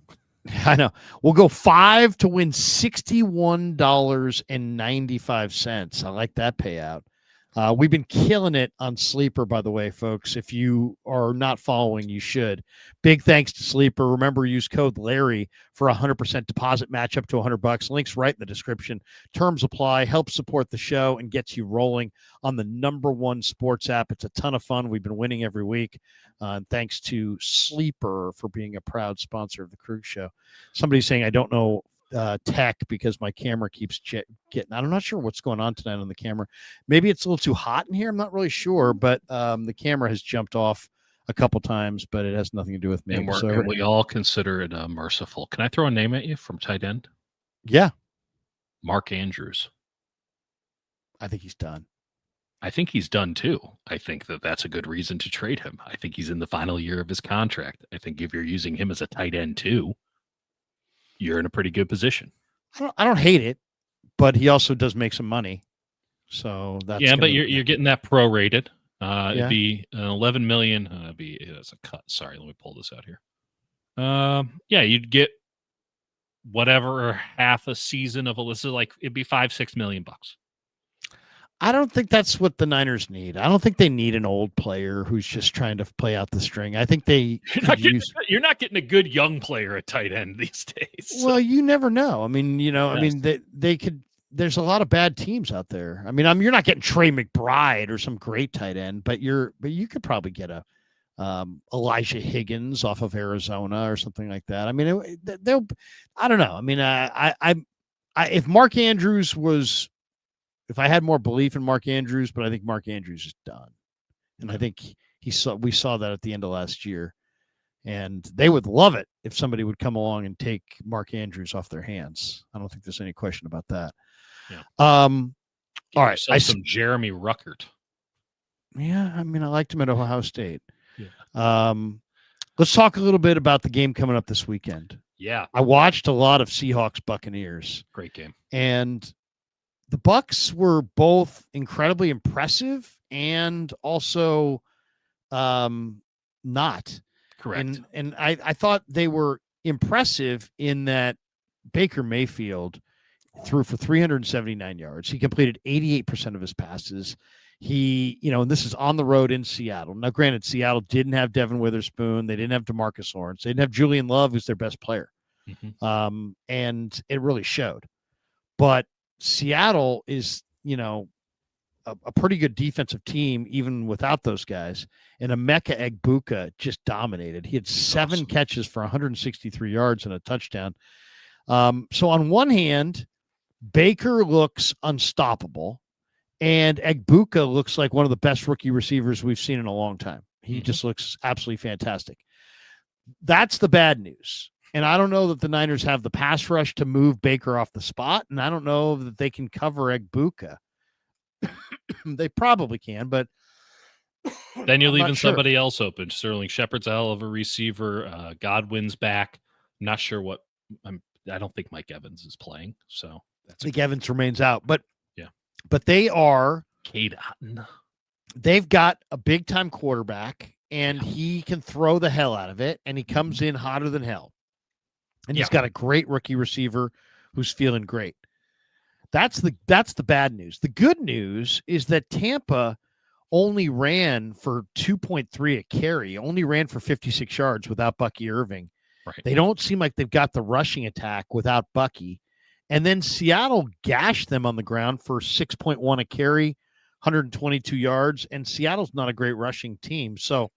I know. We'll go 5 to win $61.95. I like that payout. We've been killing it on Sleeper, by the way, folks. If you are not following, you should. Big thanks to Sleeper. Remember, use code Larry for 100% deposit match up to $100. Links right in the description. Terms apply. Help support the show and gets you rolling on the #1 sports app. It's a ton of fun. We've been winning every week. And thanks to Sleeper for being a proud sponsor of the Krug Show. Somebody's saying, I don't know tech because my camera keeps getting. I'm not sure what's going on tonight on the camera. Maybe it's a little too hot in here. I'm not really sure, but the camera has jumped off a couple times, but it has nothing to do with me. And we all consider it merciful. Can I throw a name at you from tight end? Yeah. Mark Andrews. I think he's done. I think he's done too. I think that's a good reason to trade him. I think he's in the final year of his contract. I think if you're using him as a tight end too, you're in a pretty good position. I don't hate it, but he also does make some money. So that's but you're getting that prorated. It'd be 11 million. That's a cut. Sorry, let me pull this out here. You'd get whatever half a season of a list. Like it'd be $5-6 million. I don't think that's what the Niners need. I don't think they need an old player who's just trying to play out the string. I think they You're not getting a good young player at tight end these days. Well, you never know. I mean, Yes. they could. There's a lot of bad teams out there. I mean, you're not getting Trey McBride or some great tight end, but you could probably get a Elijah Higgins off of Arizona or something like that. I mean, they'll. I don't know. I mean, if Mark Andrews was, if I had more belief in Mark Andrews, but I think Mark Andrews is done, and I think we saw that at the end of last year. And they would love it if somebody would come along and take Mark Andrews off their hands. I don't think there's any question about that. Yeah. All right. Some Jeremy Ruckert. Yeah. I mean, I liked him at Ohio State. Yeah. Let's talk a little bit about the game coming up this weekend. Yeah. I watched a lot of Seahawks Buccaneers. Great game. And the Bucs were both incredibly impressive and also not. Correct. And I thought they were impressive in that Baker Mayfield threw for 379 yards. He completed 88% of his passes. He, and this is on the road in Seattle. Now, granted, Seattle didn't have Devin Witherspoon. They didn't have DeMarcus Lawrence. They didn't have Julian Love, who's their best player. Mm-hmm. And it really showed. But Seattle is, a pretty good defensive team, even without those guys. And Emeka Egbuka just dominated. He had 7 catches for 163 yards and a touchdown. So on one hand, Baker looks unstoppable, and Egbuka looks like one of the best rookie receivers we've seen in a long time. He just looks absolutely fantastic. That's the bad news. And I don't know that the Niners have the pass rush to move Baker off the spot, and I don't know that they can cover Egbuka. They probably can, but then you're leaving somebody else open. Sterling Shepard's a hell of a receiver. Godwin's back. Not sure what. I don't think Mike Evans is playing, so I think Evans remains out. But yeah, but they are. Cade Otton. They've got a big time quarterback, and he can throw the hell out of it, and he comes in hotter than hell. And he's got a great rookie receiver who's feeling great. That's the bad news. The good news is that Tampa only ran for 2.3 a carry, only ran for 56 yards without Bucky Irving. Right. They don't seem like they've got the rushing attack without Bucky. And then Seattle gashed them on the ground for 6.1 a carry, 122 yards, and Seattle's not a great rushing team. So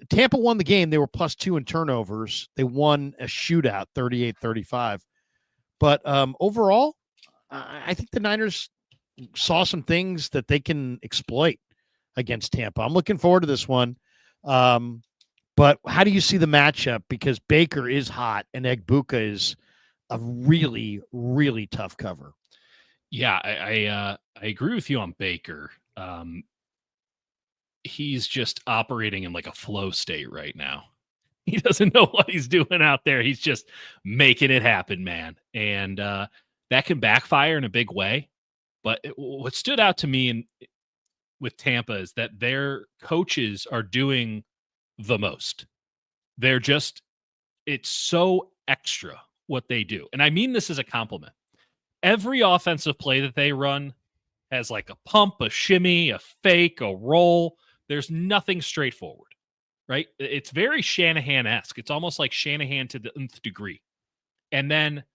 Tampa won the game. They were +2 in turnovers. They won a shootout, 38-35. But overall, I think the Niners saw some things that they can exploit against Tampa. I'm looking forward to this one. But how do you see the matchup? Because Baker is hot and Egbuka is a really, really tough cover. Yeah, I agree with you on Baker. He's just operating in like a flow state right now. He doesn't know what he's doing out there. He's just making it happen, man. And that can backfire in a big way. But what stood out to me with Tampa is that their coaches are doing the most. It's so extra what they do. And I mean this as a compliment. Every offensive play that they run has like a pump, a shimmy, a fake, a roll. There's nothing straightforward, right? It's very Shanahan-esque. It's almost like Shanahan to the nth degree. And then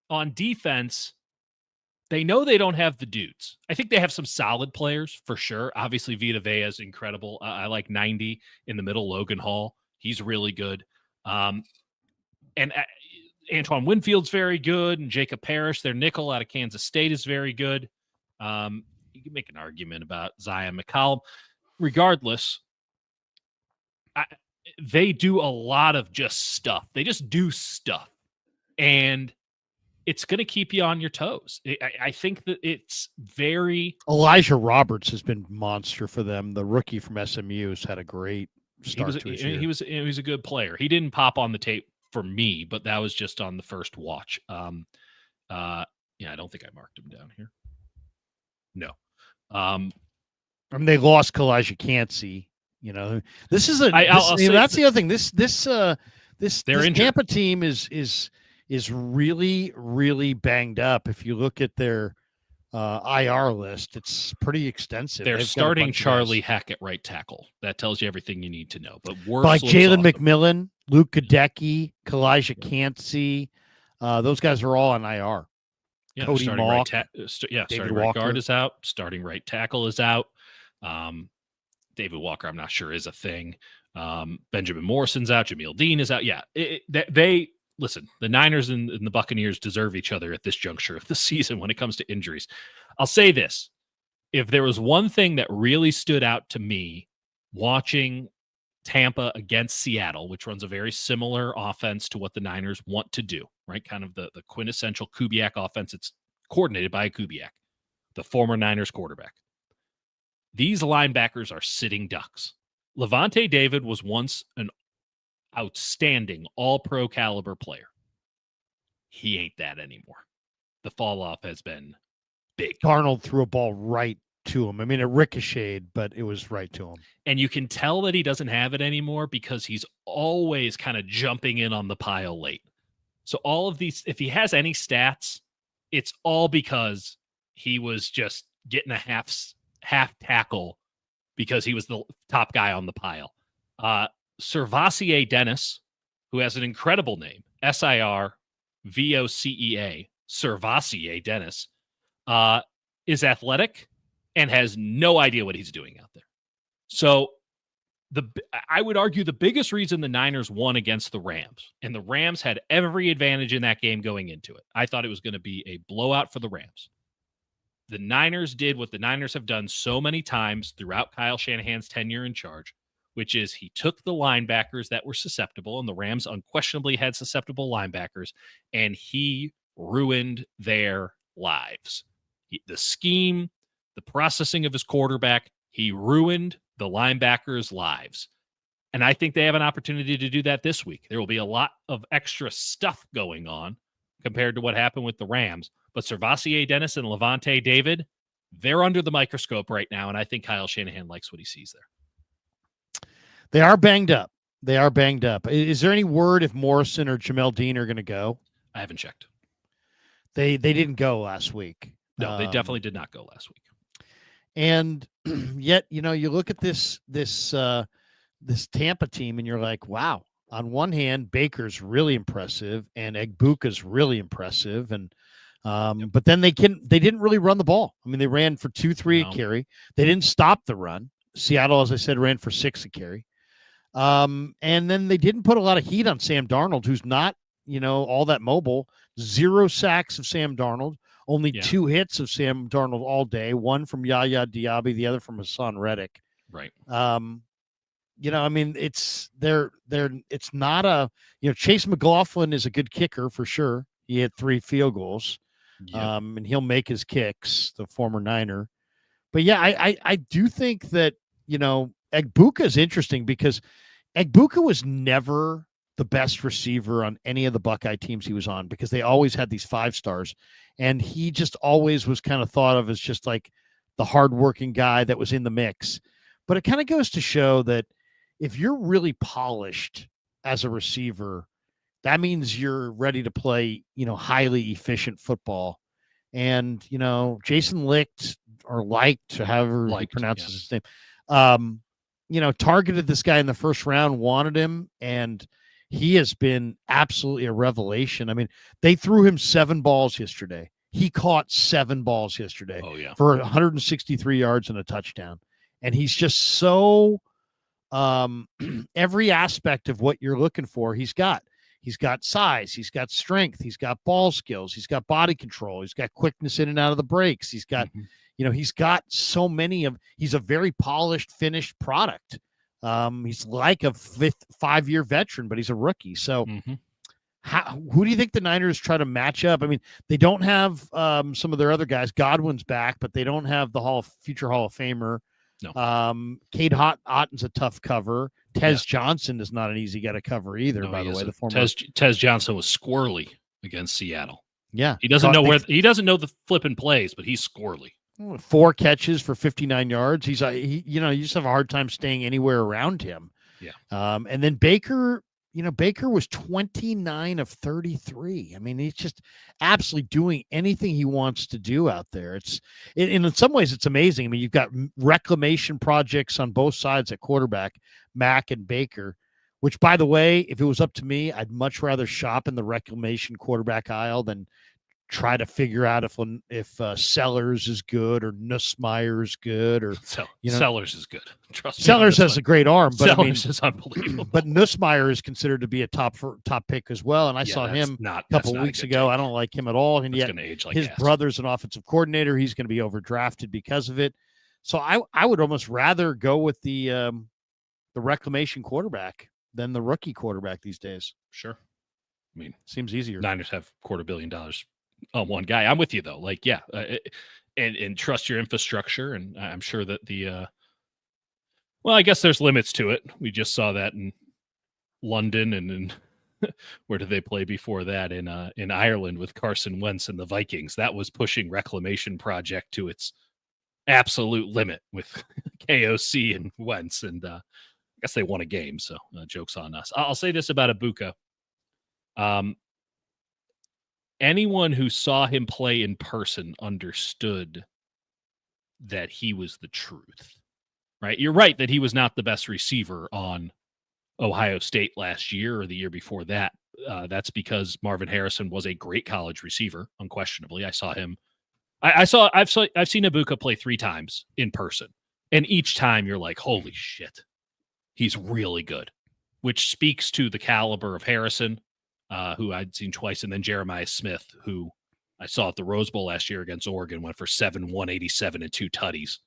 on defense, they know they don't have the dudes. I think they have some solid players for sure. Obviously, Vita Vea is incredible. I like 90 in the middle, Logan Hall. He's really good. And Antoine Winfield's very good. And Jacob Parrish, their nickel out of Kansas State, is very good. You can make an argument about Zion McCollum. Regardless, they do a lot of just stuff. They just do stuff. And it's going to keep you on your toes. I think that it's very... Elijah Roberts has been monster for them. The rookie from SMU has had a great start to his year. He was a good player. He didn't pop on the tape for me, but that was just on the first watch. I don't think I marked him down here. No. I mean, they lost Kalijah Cansey. This is that's the other thing. This Tampa team is really, really banged up. If you look at their IR list. It's pretty extensive. They're They've got a starting bunch of Charlie guys. Hackett right tackle. That tells you everything you need to know. But But like Wirfs looks Jalen awesome. McMillan, Luke Kadecki, Kalijah Yeah. Cansey, those guys are all on IR. Yeah, Cody starting Mock, starting right Walker. guard is out. Starting right tackle is out. David Walker, I'm not sure is a thing. Benjamin Morrison's out. Jameel Dean is out. Yeah, they listen. The Niners and the Buccaneers deserve each other at this juncture of the season when it comes to injuries. I'll say this: if there was one thing that really stood out to me watching Tampa against Seattle, which runs a very similar offense to what the Niners want to do, right? Kind of the quintessential Kubiak offense. It's coordinated by Kubiak, the former Niners quarterback. These linebackers are sitting ducks. Levante David was once an outstanding all-pro caliber player. He ain't that anymore. The fall off has been big. Darnold threw a ball right to him. I mean, it ricocheted, but it was right to him. And you can tell that he doesn't have it anymore because he's always kind of jumping in on the pile late. So all of these, if he has any stats, it's all because he was just getting a half tackle because he was the top guy on the pile. Servassier Dennis, who has an incredible name, Sirvocea, Servassier Dennis, is athletic and has no idea what he's doing out there. So I would argue the biggest reason the Niners won against the Rams, and the Rams had every advantage in that game going into it. I thought it was going to be a blowout for the Rams. The Niners did what the Niners have done so many times throughout Kyle Shanahan's tenure in charge, which is he took the linebackers that were susceptible, and the Rams unquestionably had susceptible linebackers, and he ruined their lives. The scheme, the processing of his quarterback, he ruined the linebackers' lives. And I think they have an opportunity to do that this week. There will be a lot of extra stuff going on compared to what happened with the Rams. But Servassier Dennis and Levante David, they're under the microscope right now, and I think Kyle Shanahan likes what he sees there. They are banged up. Is there any word if Morrison or Jamel Dean are going to go? I haven't checked. They didn't go last week. No, they definitely did not go last week. And yet, you look at this Tampa team, and you're like, wow. On one hand, Baker's really impressive, and Egbuka's really impressive, and but then they didn't really run the ball. I mean, they ran for 2-3 a carry. They didn't stop the run. Seattle, as I said, ran for 6 a carry. And then they didn't put a lot of heat on Sam Darnold, who's not, all that mobile. 0 sacks of Sam Darnold. Only 2 hits of Sam Darnold all day. One from Yaya Diaby, the other from Hassan Reddick. Right. I mean, it's not a, Chase McLaughlin is a good kicker for sure. He had 3 field goals. Yep. And he'll make his kicks, the former Niner. But yeah, I do think that, Egbuka is interesting because Egbuka was never the best receiver on any of the Buckeye teams he was on because they always had these 5 stars. And he just always was kind of thought of as just like the hardworking guy that was in the mix. But it kind of goes to show that if you're really polished as a receiver, that means you're ready to play, highly efficient football. And, Jason Licht or Liked, however he pronounces his name, targeted this guy in the first round, wanted him, and he has been absolutely a revelation. I mean, they threw him 7 balls yesterday. He caught 7 balls yesterday for 163 yards and a touchdown. And he's just so every aspect of what you're looking for, he's got. He's got size. He's got strength. He's got ball skills. He's got body control. He's got quickness in and out of the breaks. He's got, he's got so many of. He's a very polished, finished product. He's like a 5-year veteran, but he's a rookie. So, who do you think the Niners try to match up? I mean, they don't have some of their other guys. Godwin's back, but they don't have the future Hall of Famer. No. Cade Otton's a tough cover. Tez Johnson is not an easy guy to cover either, by the way. The former Tez Johnson was squirrely against Seattle. Yeah. He doesn't know he doesn't know the flipping plays, but he's squirrely. 4 catches for 59 yards. You just have a hard time staying anywhere around him. Yeah. And then Baker, Baker was 29 of 33. I mean, he's just absolutely doing anything he wants to do out there. And in some ways, it's amazing. I mean, you've got reclamation projects on both sides at quarterback, Mack and Baker, which, by the way, if it was up to me, I'd much rather shop in the reclamation quarterback aisle than try to figure out if Sellers is good or Nussmeier is good or Sellers is good. Trust me. Sellers has a great arm, but Sellers is unbelievable. But Nussmeier is considered to be a top pick as well. And I saw him a couple of weeks ago. Take. I don't like him at all. And yet his brother's an offensive coordinator. He's going to be overdrafted because of it. So I would almost rather go with the reclamation quarterback than the rookie quarterback these days. Sure. I mean, seems easier. Niners have $250 million on one guy. I'm with you though. Like, yeah, and trust your infrastructure. And I'm sure that well, I guess there's limits to it. We just saw that in London and where did they play before that? In Ireland with Carson Wentz and the Vikings. That was pushing reclamation project to its absolute limit with KOC and Wentz. And I guess they won a game. So joke's on us. I'll say this about Ibuka. Anyone who saw him play in person understood that he was the truth, right? You're right that he was not the best receiver on Ohio State last year or the year before that. That's because Marvin Harrison was a great college receiver, unquestionably. I saw him. I've seen Ibuka play 3 times in person, and each time you're like, holy shit, he's really good, which speaks to the caliber of Harrison, who I'd seen twice, and then Jeremiah Smith, who I saw at the Rose Bowl last year against Oregon, went for 187 and 2 tutties.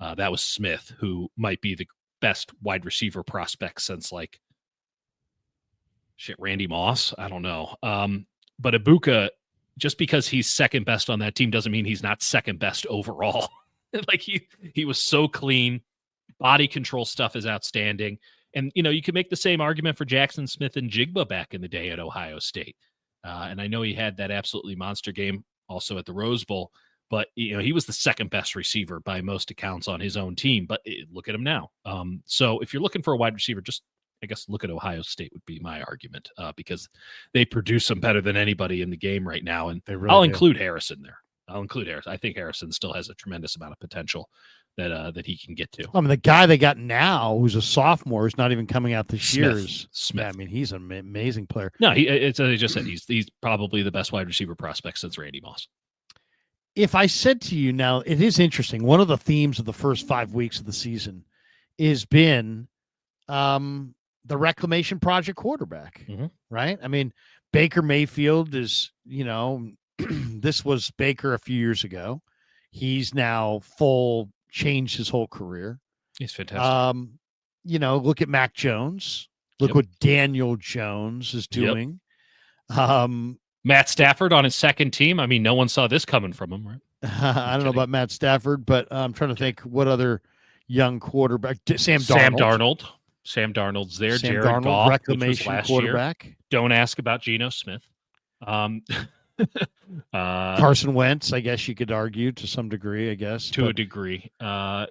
That was Smith, who might be the best wide receiver prospect since Randy Moss. I don't know. But Ibuka, just because he's second best on that team doesn't mean he's not second best overall. He was so clean. Body control stuff is outstanding. And, you can make the same argument for Jackson Smith and Jigba back in the day at Ohio State. And I know he had that absolutely monster game also at the Rose Bowl, but, he was the second best receiver by most accounts on his own team. But look at him now. So if you're looking for a wide receiver, just, I guess, look at Ohio State would be my argument, because they produce them better than anybody in the game right now. And I'll include Harrison there. I think Harrison still has a tremendous amount of potential that he can get to. I mean, the guy they got now, who's a sophomore, is not even coming out this year. Smith. Yeah, I mean, he's an amazing player. No, it's as I just said, he's probably the best wide receiver prospect since Randy Moss. If I said to you now, it is interesting. One of the themes of the first 5 weeks of the season has been the reclamation project quarterback, right? I mean, Baker Mayfield is, this was Baker a few years ago. He's now changed his whole career. He's fantastic. Look at Mac Jones. Look what Daniel Jones is doing. Matt Stafford on his second team. I mean, no one saw this coming from him, right? I don't know about Matt Stafford, but I'm trying to think what other young quarterback. Sam Darnold. Sam Darnold's there. Sam Jared Darnold, Goff, reclamation quarterback. Year. Don't ask about Geno Smith. Carson Wentz, I guess you could argue to some degree, to a degree. Yeah,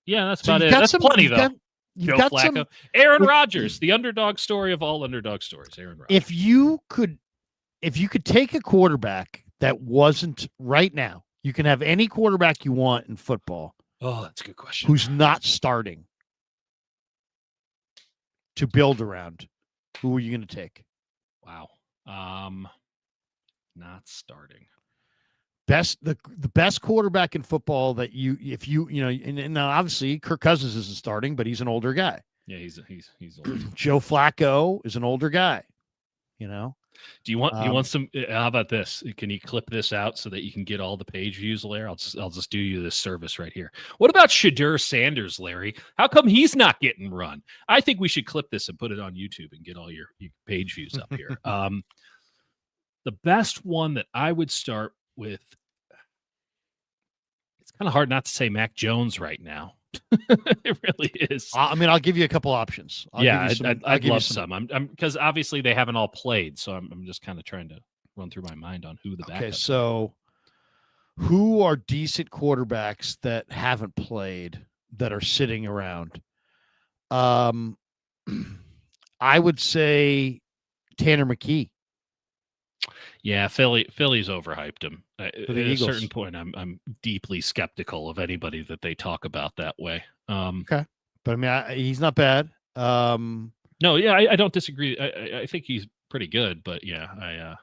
that's about it. That's plenty, though. Joe Flacco. Aaron Rodgers, the underdog story of all underdog stories. Aaron Rodgers. If you could take a quarterback that wasn't right now, you can have any quarterback you want in football. Oh, that's a good question. Who's not starting to build around? Who are you going to take? Wow. Not starting. The best quarterback in football that and obviously Kirk Cousins isn't starting, but he's an older guy. Yeah, he's old. Joe Flacco is an older guy. Do you want some? How about this? Can you clip this out so that you can get all the page views, Larry? I'll just do you this service right here. What about Shadur Sanders, Larry? How come he's not getting run? I think we should clip this and put it on YouTube and get all your page views up here. The best one that I would start with, it's kind of hard not to say Mac Jones right now. It really is. I mean, I'll give you a couple options. I'd love some. I'm because obviously they haven't all played, so I'm just kind of trying to run through my mind on who the backup. Okay, so who are decent quarterbacks that haven't played that are sitting around? I would say Tanner McKee Yeah, Philly's overhyped him. At for the a certain Eagles. point, I'm deeply skeptical of anybody that they talk about that way. Okay, but I mean, he's not bad. No, yeah, I don't disagree. I think he's pretty good, but yeah,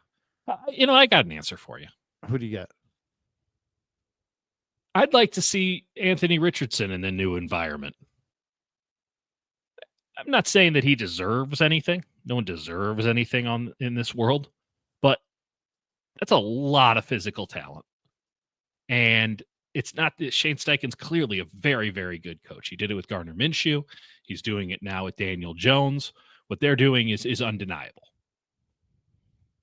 I got an answer for you. Who do you got? I'd like to see Anthony Richardson in the new environment. I'm not saying that he deserves anything. No one deserves anything in this world, but that's a lot of physical talent. And it's not that Shane Steichen's clearly a very, very good coach. He did it with Gardner Minshew. He's doing it now with Daniel Jones. What they're doing is undeniable.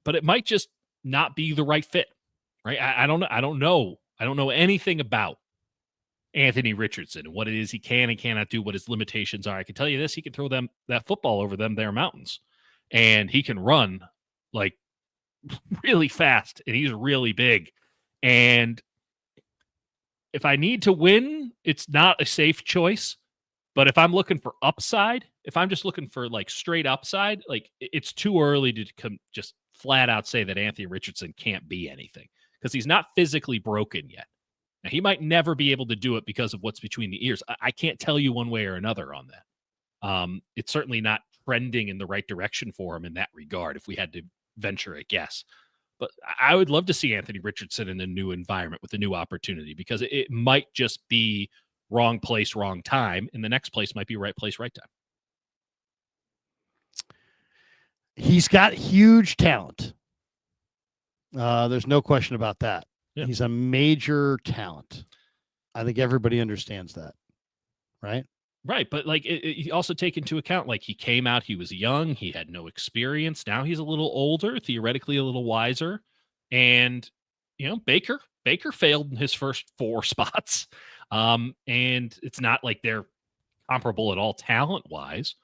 But it might just not be the right fit, right? I don't know. I don't know anything about Anthony Richardson and what it is he can and cannot do, what his limitations are. I can tell you this: he can throw them that football over them their mountains, and he can run like really fast, and he's really big. And if I need to win, it's not a safe choice. But if I'm looking for upside, if I'm just looking for like straight upside, like it's too early to just flat out say that Anthony Richardson can't be anything because he's not physically broken yet. Now, he might never be able to do it because of what's between the ears. I can't tell you one way or another on that. It's certainly not trending in the right direction for him in that regard, if we had to venture a guess. But I would love to see Anthony Richardson in a new environment with a new opportunity because it might just be wrong place, wrong time, and the next place might be right place, right time. He's got huge talent. There's no question about that. Yeah. He's a major talent. I think everybody understands that, right? Right, but like you also take into account, like he came out, he was young, he had no experience. Now he's a little older, theoretically a little wiser, and Baker failed in his first 4 spots, and it's not like they're comparable at all talent wise.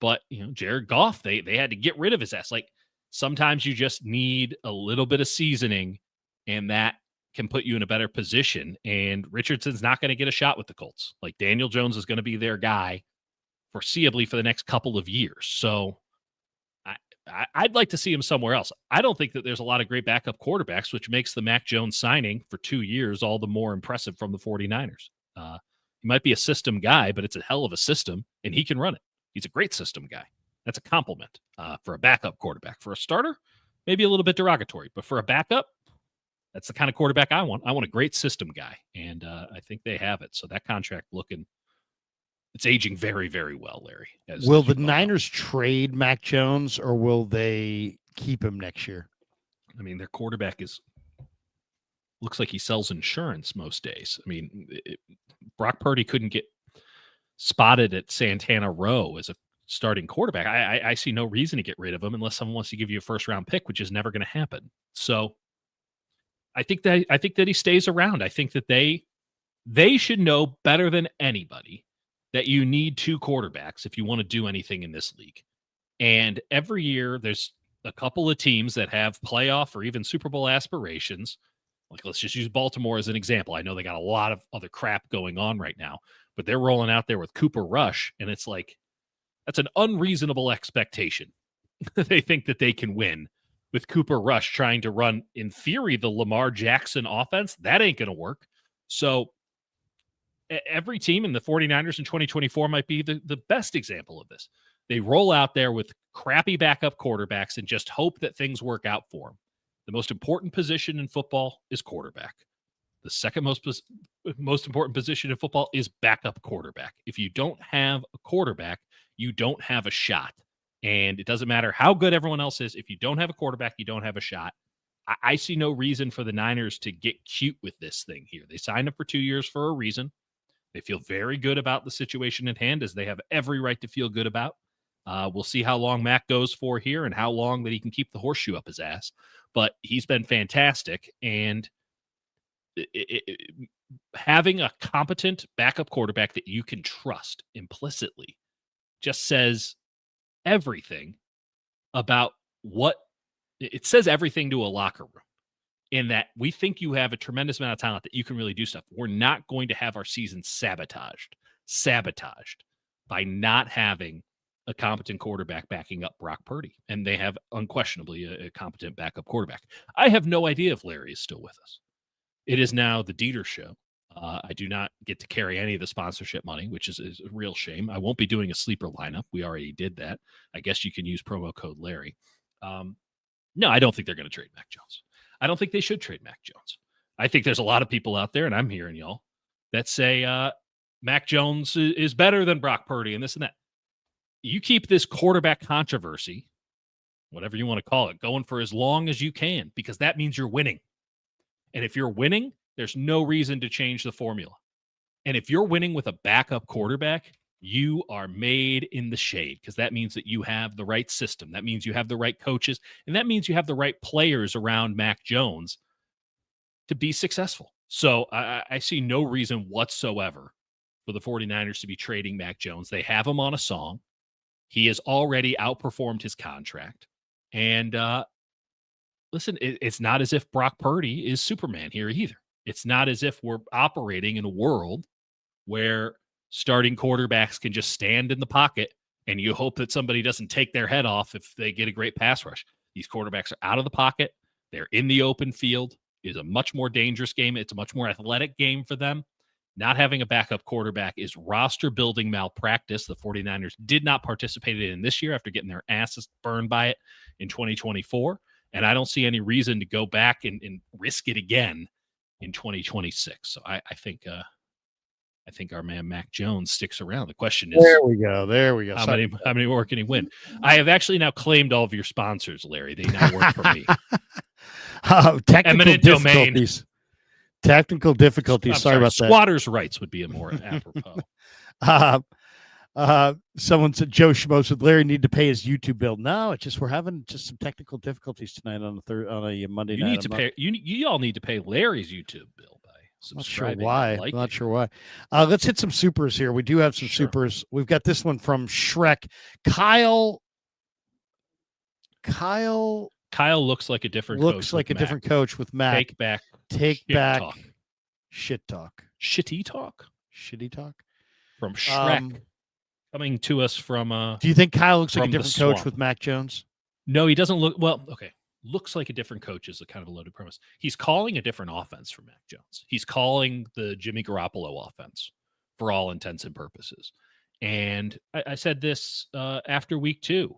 But Jared Goff, they had to get rid of his ass. Like sometimes you just need a little bit of seasoning, and that can put you in a better position. And Richardson's not going to get a shot with the Colts. Like Daniel Jones is going to be their guy foreseeably for the next couple of years. So I'd like to see him somewhere else. I don't think that there's a lot of great backup quarterbacks, which makes the Mac Jones signing for 2 years all the more impressive from the 49ers. He might be a system guy, but it's a hell of a system, and he can run it. He's a great system guy. That's a compliment for a backup quarterback. For a starter, maybe a little bit derogatory, but for a backup, that's the kind of quarterback I want. I want a great system guy, and I think they have it. So that contract it's aging very, very well, Larry. Will the Niners trade Mac Jones, or will they keep him next year? I mean, their quarterback looks like he sells insurance most days. I mean, Brock Purdy couldn't get spotted at Santana Row as a starting quarterback. I see no reason to get rid of him unless someone wants to give you a first-round pick, which is never going to happen. So I think that he stays around. I think that they should know better than anybody that you need 2 quarterbacks if you want to do anything in this league. And every year there's a couple of teams that have playoff or even Super Bowl aspirations. Like let's just use Baltimore as an example. I know they got a lot of other crap going on right now, but they're rolling out there with Cooper Rush, and it's like that's an unreasonable expectation. They think that they can win with Cooper Rush trying to run, in theory, the Lamar Jackson offense. That ain't going to work. So every team in the 49ers in 2024 might be the best example of this. They roll out there with crappy backup quarterbacks and just hope that things work out for them. The most important position in football is quarterback. The second most important position in football is backup quarterback. If you don't have a quarterback, you don't have a shot. And it doesn't matter how good everyone else is. If you don't have a quarterback, you don't have a shot. I see no reason for the Niners to get cute with this thing here. They signed up for 2 years for a reason. They feel very good about the situation at hand, as they have every right to feel good about. We'll see how long Mac goes for here and how long that he can keep the horseshoe up his ass. But he's been fantastic. And having a competent backup quarterback that you can trust implicitly just says everything about it says everything to a locker room, in that we think you have a tremendous amount of talent that you can really do stuff. We're not going to have our season sabotaged by not having a competent quarterback backing up Brock Purdy, and they have unquestionably a competent backup quarterback. I have no idea if Larry is still with us. It is now the Dieter show. I do not get to carry any of the sponsorship money, which is a real shame. I won't be doing a sleeper lineup. We already did that. I guess you can use promo code Larry. No, I don't think they're going to trade Mac Jones. I don't think they should trade Mac Jones. I think there's a lot of people out there, and I'm hearing y'all, that say Mac Jones is better than Brock Purdy and this and that. You keep this quarterback controversy, whatever you want to call it, going for as long as you can, because that means you're winning. And if you're winning, there's no reason to change the formula. And if you're winning with a backup quarterback, you are made in the shade, because that means that you have the right system. That means you have the right coaches, and that means you have the right players around Mac Jones to be successful. So I see no reason whatsoever for the 49ers to be trading Mac Jones. They have him on a song. He has already outperformed his contract. And listen, it's not as if Brock Purdy is Superman here either. It's not as if we're operating in a world where starting quarterbacks can just stand in the pocket and you hope that somebody doesn't take their head off if they get a great pass rush. These quarterbacks are out of the pocket. They're in the open field. It's a much more dangerous game. It's a much more athletic game for them. Not having a backup quarterback is roster building malpractice. The 49ers did not participate in this year after getting their asses burned by it in 2024. And I don't see any reason to go back and risk it again in 2026. So I think our man Mac Jones sticks around. The question is, there we go. How many more can he win? I have actually now claimed all of your sponsors, Larry. They now work for me. Technical difficulties. Technical difficulties. Sorry about that. Squatters' rights would be a more apropos. Someone said Joe Schmo said Larry need to pay his YouTube bill. No, it's just we're having just some technical difficulties tonight on a Monday night. You all need to pay Larry's YouTube bill by subscribing. I'm not sure why. Let's hit some supers here. We do have some supers. We've got this one from Shrek. Kyle looks like a different different coach with Mac. Take back talk. Shit talk. Shitty talk from Shrek. Coming to us from do you think Kyle looks like a different coach with Mac Jones? No, he doesn't look well. Okay. Looks like a different coach is a kind of a loaded premise. He's calling a different offense for Mac Jones. He's calling the Jimmy Garoppolo offense for all intents and purposes. And I said this after week 2.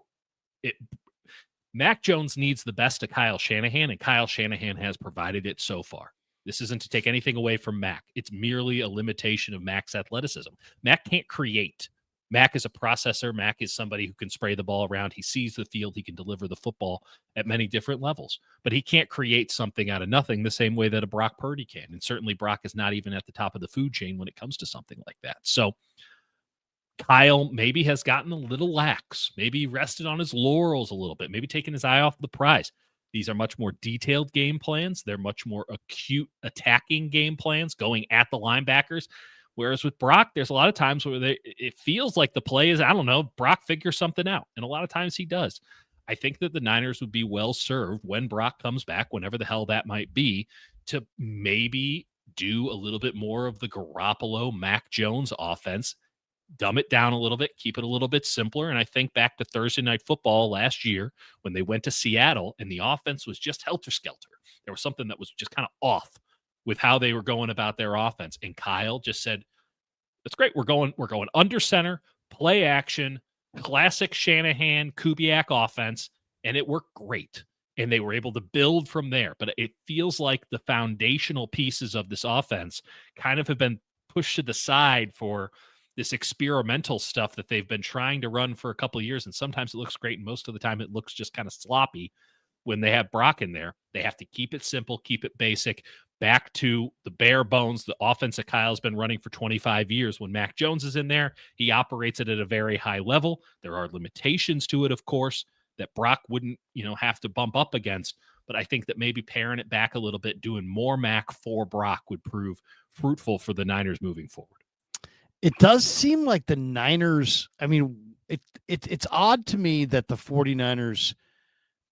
Mac Jones needs the best of Kyle Shanahan, and Kyle Shanahan has provided it so far. This isn't to take anything away from Mac. It's merely a limitation of Mac's athleticism. Mac can't create. Mac is a processor. Mac is somebody who can spray the ball around. He sees the field. He can deliver the football at many different levels. But he can't create something out of nothing the same way that a Brock Purdy can. And certainly Brock is not even at the top of the food chain when it comes to something like that. So Kyle maybe has gotten a little lax, maybe rested on his laurels a little bit, maybe taken his eye off the prize. These are much more detailed game plans. They're much more acute attacking game plans, going at the linebackers. Whereas with Brock, there's a lot of times where it feels like the play is, I don't know, Brock figures something out. And a lot of times he does. I think that the Niners would be well served when Brock comes back, whenever the hell that might be, to maybe do a little bit more of the Garoppolo, Mac Jones offense. Dumb it down a little bit, keep it a little bit simpler. And I think back to Thursday Night Football last year when they went to Seattle and the offense was just helter-skelter. There was something that was just kind of off with how they were going about their offense. And Kyle just said, that's great. We're going under center, play action, classic Shanahan, Kubiak offense, and it worked great. And they were able to build from there. But it feels like the foundational pieces of this offense kind of have been pushed to the side for this experimental stuff that they've been trying to run for a couple of years. And sometimes it looks great. And most of the time it looks just kind of sloppy when they have Brock in there. They have to keep it simple, keep it basic, back to the bare bones. The offense that Kyle's been running for 25 years. When Mac Jones is in there, he operates it at a very high level. There are limitations to it, of course, that Brock wouldn't, have to bump up against. But I think that maybe paring it back a little bit, doing more Mac for Brock would prove fruitful for the Niners moving forward. It does seem like the Niners, it's odd to me that the 49ers,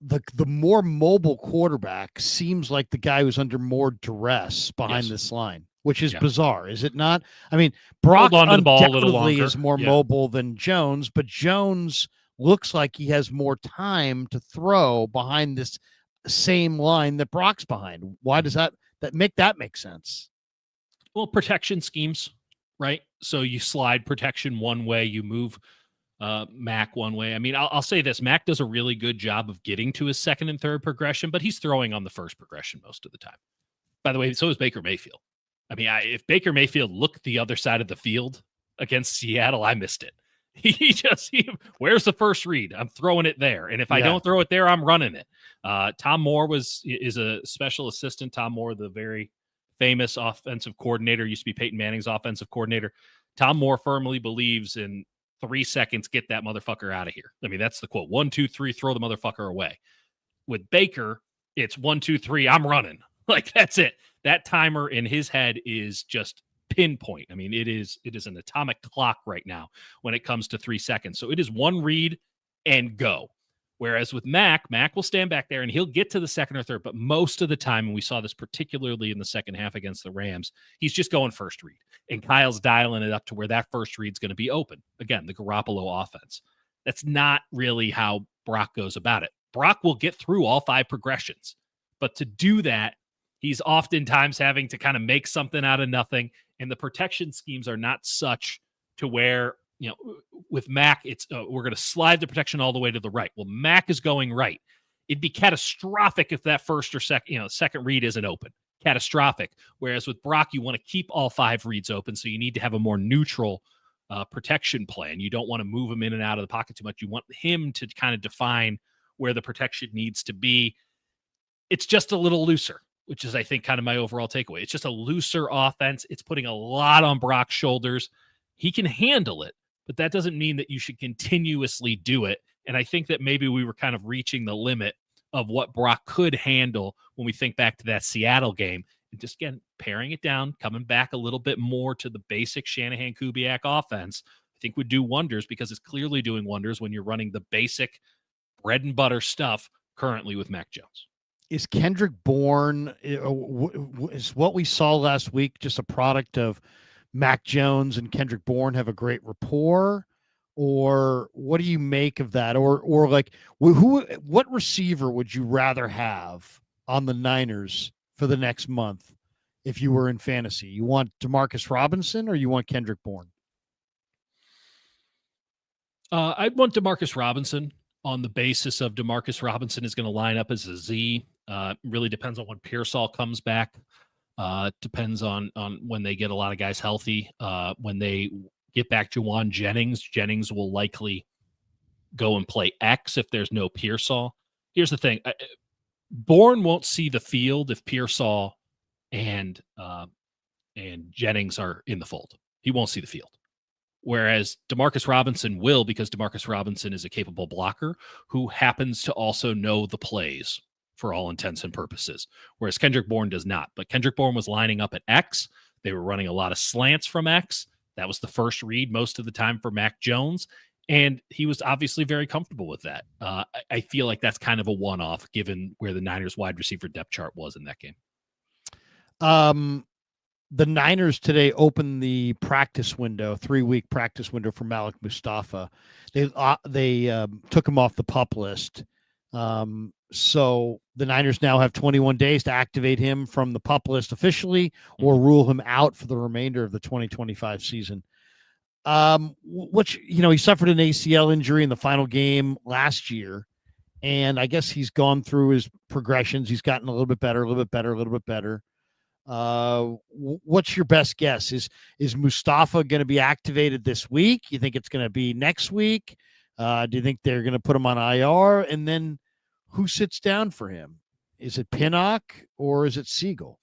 the more mobile quarterback seems like the guy who's under more duress behind this line. which is Yeah. bizarre, is it not? I mean, Brock Hold on to the ball a little undoubtedly longer. is more Yeah. mobile than Jones, but Jones looks like he has more time to throw behind this same line that Brock's behind. Why does that make sense? Well, protection schemes, right? So you slide protection one way, you move Mac one way. I mean, I'll say this: Mac does a really good job of getting to his second and third progression, but he's throwing on the first progression most of the time. By the way, so is Baker Mayfield. I mean, if Baker Mayfield looked the other side of the field against Seattle, I missed it. Where's the first read? I'm throwing it there, and if I don't throw it there, I'm running it. Tom Moore is a special assistant. Tom Moore, the very famous offensive coordinator, used to be Peyton Manning's offensive coordinator. Tom Moore firmly believes in 3 seconds, get that motherfucker out of here. I mean, that's the quote. 1, 2, 3, throw the motherfucker away. With Baker, it's 1, 2, 3, I'm running. Like, that's it. That timer in his head is just pinpoint. I mean, it is an atomic clock right now when it comes to 3 seconds. So it is one read and go. Whereas with Mac will stand back there and he'll get to the second or third, but most of the time, and we saw this particularly in the second half against the Rams, he's just going first read. And Kyle's dialing it up to where that first read's going to be open. Again, the Garoppolo offense. That's not really how Brock goes about it. Brock will get through all 5 progressions. But to do that, he's oftentimes having to kind of make something out of nothing. And the protection schemes are not such to where, with Mac, it's we're going to slide the protection all the way to the right. Well, Mac is going right. It'd be catastrophic if that first or second read isn't open. Catastrophic. Whereas with Brock, you want to keep all 5 reads open. So you need to have a more neutral protection plan. You don't want to move him in and out of the pocket too much. You want him to kind of define where the protection needs to be. It's just a little looser, which is, I think, kind of my overall takeaway. It's just a looser offense. It's putting a lot on Brock's shoulders. He can handle it, but that doesn't mean that you should continuously do it. And I think that maybe we were kind of reaching the limit of what Brock could handle when we think back to that Seattle game. And just, again, paring it down, coming back a little bit more to the basic Shanahan-Kubiak offense, I think would do wonders, because it's clearly doing wonders when you're running the basic bread and butter stuff currently with Mac Jones. Is Kendrick Bourne, is what we saw last week just a product of Mac Jones and Kendrick Bourne have a great rapport? Or what do you make of that? Or like, what receiver would you rather have on the Niners for the next month if you were in fantasy? You want Demarcus Robinson or you want Kendrick Bourne? I'd want Demarcus Robinson on the basis of Demarcus Robinson is going to line up as a Z. Really depends on when Pearsall comes back. Depends on when they get a lot of guys healthy. When they get back Juwan Jennings will likely go and play X if there's no Pearsall. Here's the thing. Bourne won't see the field if Pearsall and Jennings are in the fold. He won't see the field. Whereas Demarcus Robinson will, because Demarcus Robinson is a capable blocker who happens to also know the plays for all intents and purposes, whereas Kendrick Bourne does not. But Kendrick Bourne was lining up at X. They were running a lot of slants from X. That was the first read most of the time for Mac Jones, and he was obviously very comfortable with that. I feel like that's kind of a one-off given where the Niners wide receiver depth chart was in that game. The Niners today opened the practice window, 3-week practice window for Malik Mustafa. They took him off the PUP list. So the Niners now have 21 days to activate him from the PUP list officially or rule him out for the remainder of the 2025 season. Which, he suffered an ACL injury in the final game last year. And I guess he's gone through his progressions. He's gotten a little bit better, a little bit better, a little bit better. What's your best guess? Is Mustafa going to be activated this week? You think it's going to be next week? Do you think they're going to put him on IR? And then who sits down for him? Is it Pinnock or is it Siegel?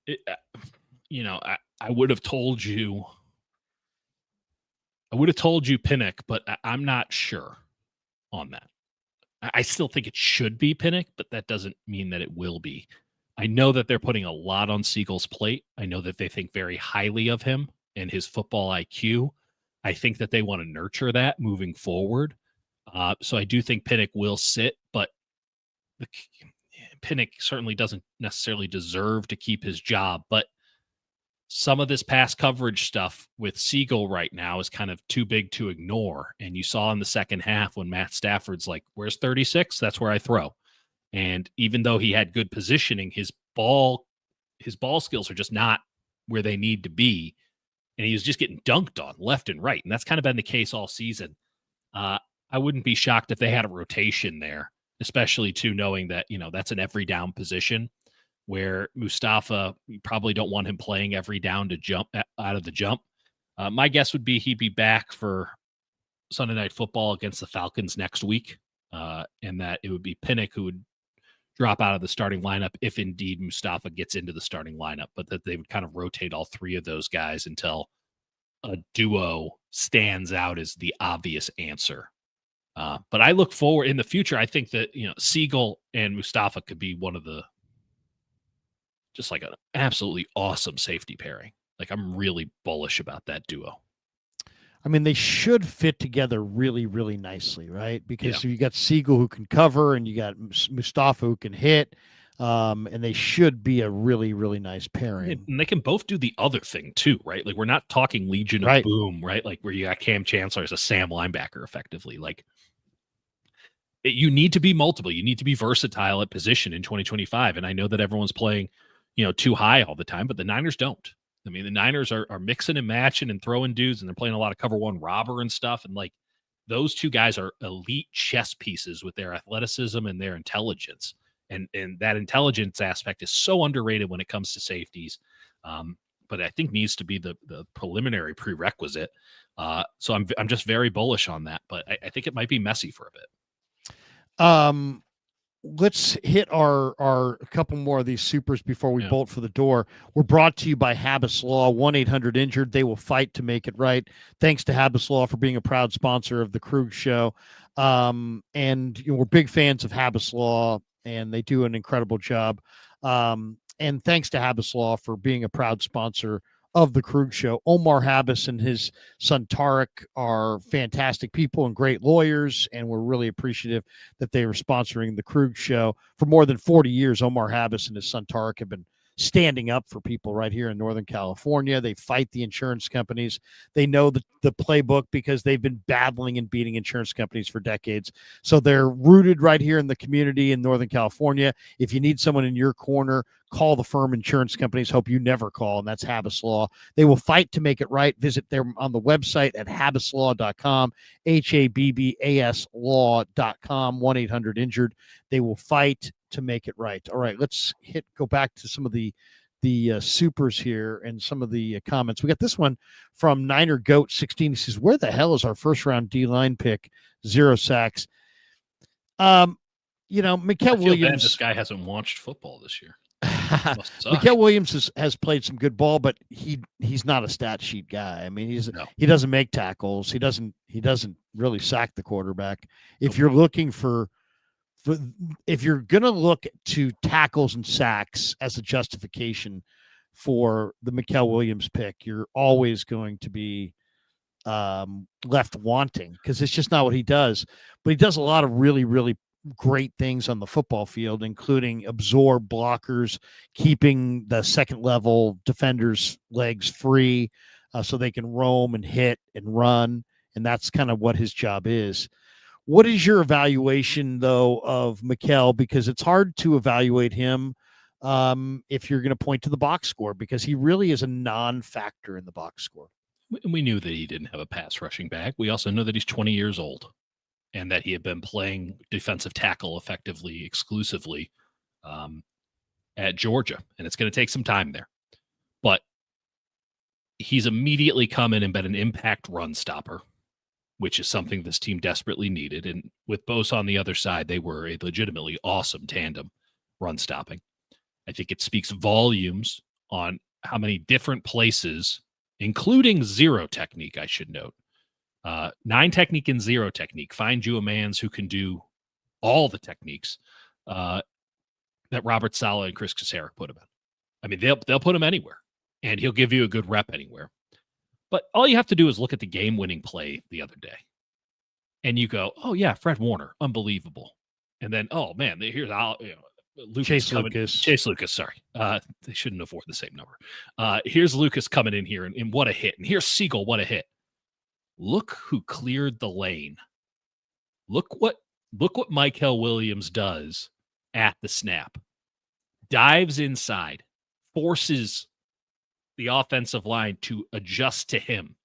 I would have told you. I would have told you Pinnock, but I'm not sure on that. I still think it should be Pinnock, but that doesn't mean that it will be. I know that they're putting a lot on Siegel's plate. I know that they think very highly of him and his football IQ. I think that they want to nurture that moving forward. So I do think Pinnock will sit, but Pinnock certainly doesn't necessarily deserve to keep his job. But some of this pass coverage stuff with Siegel right now is kind of too big to ignore. And you saw in the second half when Matt Stafford's like, where's 36? That's where I throw. And even though he had good positioning, his ball skills are just not where they need to be. And he was just getting dunked on left and right. And that's kind of been the case all season. I wouldn't be shocked if they had a rotation there, especially too knowing that, that's an every down position where Mustafa, you probably don't want him playing every down to jump out of the jump. My guess would be he'd be back for Sunday Night Football against the Falcons next week, and that it would be Pinnock who would drop out of the starting lineup if indeed Mustafa gets into the starting lineup, but that they would kind of rotate all three of those guys until a duo stands out as the obvious answer. But I look forward in the future. I think that, Siegel and Mustafa could be one of the just like an absolutely awesome safety pairing. Like I'm really bullish about that duo. I mean, they should fit together really, really nicely, right? Because you got Siegel who can cover, and you got Mustafa who can hit, and they should be a really, really nice pairing. And they can both do the other thing too, right? Like we're not talking Legion of Boom, right? Like where you got Cam Chancellor as a Sam linebacker, effectively. Like you need to be multiple. You need to be versatile at position in 2025. And I know that everyone's playing, too high all the time, but the Niners don't. I mean, the Niners are mixing and matching and throwing dudes, and they're playing a lot of cover one robber and stuff. And like those two guys are elite chess pieces with their athleticism and their intelligence. And that intelligence aspect is so underrated when it comes to safeties. But I think needs to be the preliminary prerequisite. So I'm just very bullish on that, but I think it might be messy for a bit. Let's hit our couple more of these supers before we bolt for the door. We're brought to you by Habas Law, 1-800-INJURED. They will fight to make it right. Thanks to Habas Law for being a proud sponsor of the Krug Show. And we're big fans of Habas Law, and they do an incredible job. And thanks to Habas Law for being a proud sponsor of the Krug Show. Omar Habas and his son Tarek are fantastic people and great lawyers, and we're really appreciative that they are sponsoring the Krug Show. For more than 40 years, Omar Habas and his son Tarek have been standing up for people right here in Northern California. They fight the insurance companies. They know the playbook because they've been battling and beating insurance companies for decades. So they're rooted right here in the community in Northern California. If you need someone in your corner, call the firm insurance companies hope you never call, and that's Habas Law. They will fight to make it right. Visit them on the website at habaslaw.com, HABBAS law.com, 1-800-INJURED. They will fight to make it right. All right, let's go back to some of the supers here and some of the comments. We got this one from Niner Goat 16. He says, where the hell is our first round D-line pick? 0 sacks. Mikael Williams. This guy hasn't watched football this year. Mikael Williams has played some good ball, but he's not a stat sheet guy. I mean, he doesn't make tackles. He doesn't really sack the quarterback. If you're looking if you're going to look to tackles and sacks as a justification for the Mikael Williams pick, you're always going to be left wanting because it's just not what he does. But he does a lot of really, really great things on the football field, including absorb blockers, keeping the second level defenders' legs free so they can roam and hit and run. And that's kind of what his job is. What is your evaluation, though, of Mikael? Because it's hard to evaluate him if you're going to point to the box score, because he really is a non-factor in the box score. We knew that he didn't have a pass rushing back. We also know that he's 20 years old and that he had been playing defensive tackle effectively, exclusively at Georgia. And it's going to take some time there. But he's immediately come in and been an impact run stopper, which is something this team desperately needed. And with Bosa on the other side, they were a legitimately awesome tandem run stopping. I think it speaks volumes on how many different places, including zero technique, I should note. 9 technique and 0 technique. Find you a man's who can do all the techniques that Robert Saleh and Chris Kaczmarek put him in. I mean, they'll put him anywhere, and he'll give you a good rep anywhere. But all you have to do is look at the game-winning play the other day, and you go, "Oh yeah, Fred Warner, unbelievable." And then, "Oh man, here's Chase Lucas. Chase Lucas, sorry. They shouldn't afford the same number. Here's Lucas coming in here, and what a hit. And here's Siegel, what a hit. Look who cleared the lane. Look what Mykel Williams does at the snap. Dives inside, forces the offensive line to adjust to him,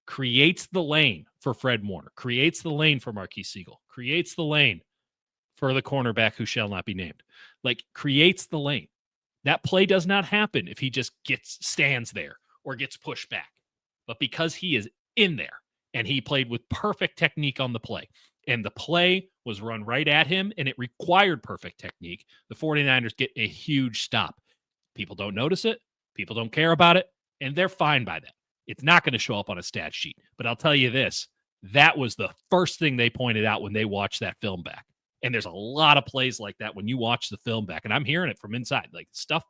creates the lane for Fred Warner, creates the lane for Marquise Siegel, creates the lane for the cornerback who shall not be named. Like, creates the lane. That play does not happen if he just stands there or gets pushed back. But because he is in there and he played with perfect technique on the play, and the play was run right at him and it required perfect technique, the 49ers get a huge stop. People don't notice it. People don't care about it. And they're fine by that. It's not going to show up on a stat sheet. But I'll tell you this, that was the first thing they pointed out when they watched that film back. And there's a lot of plays like that when you watch the film back. And I'm hearing it from inside. Like, stuff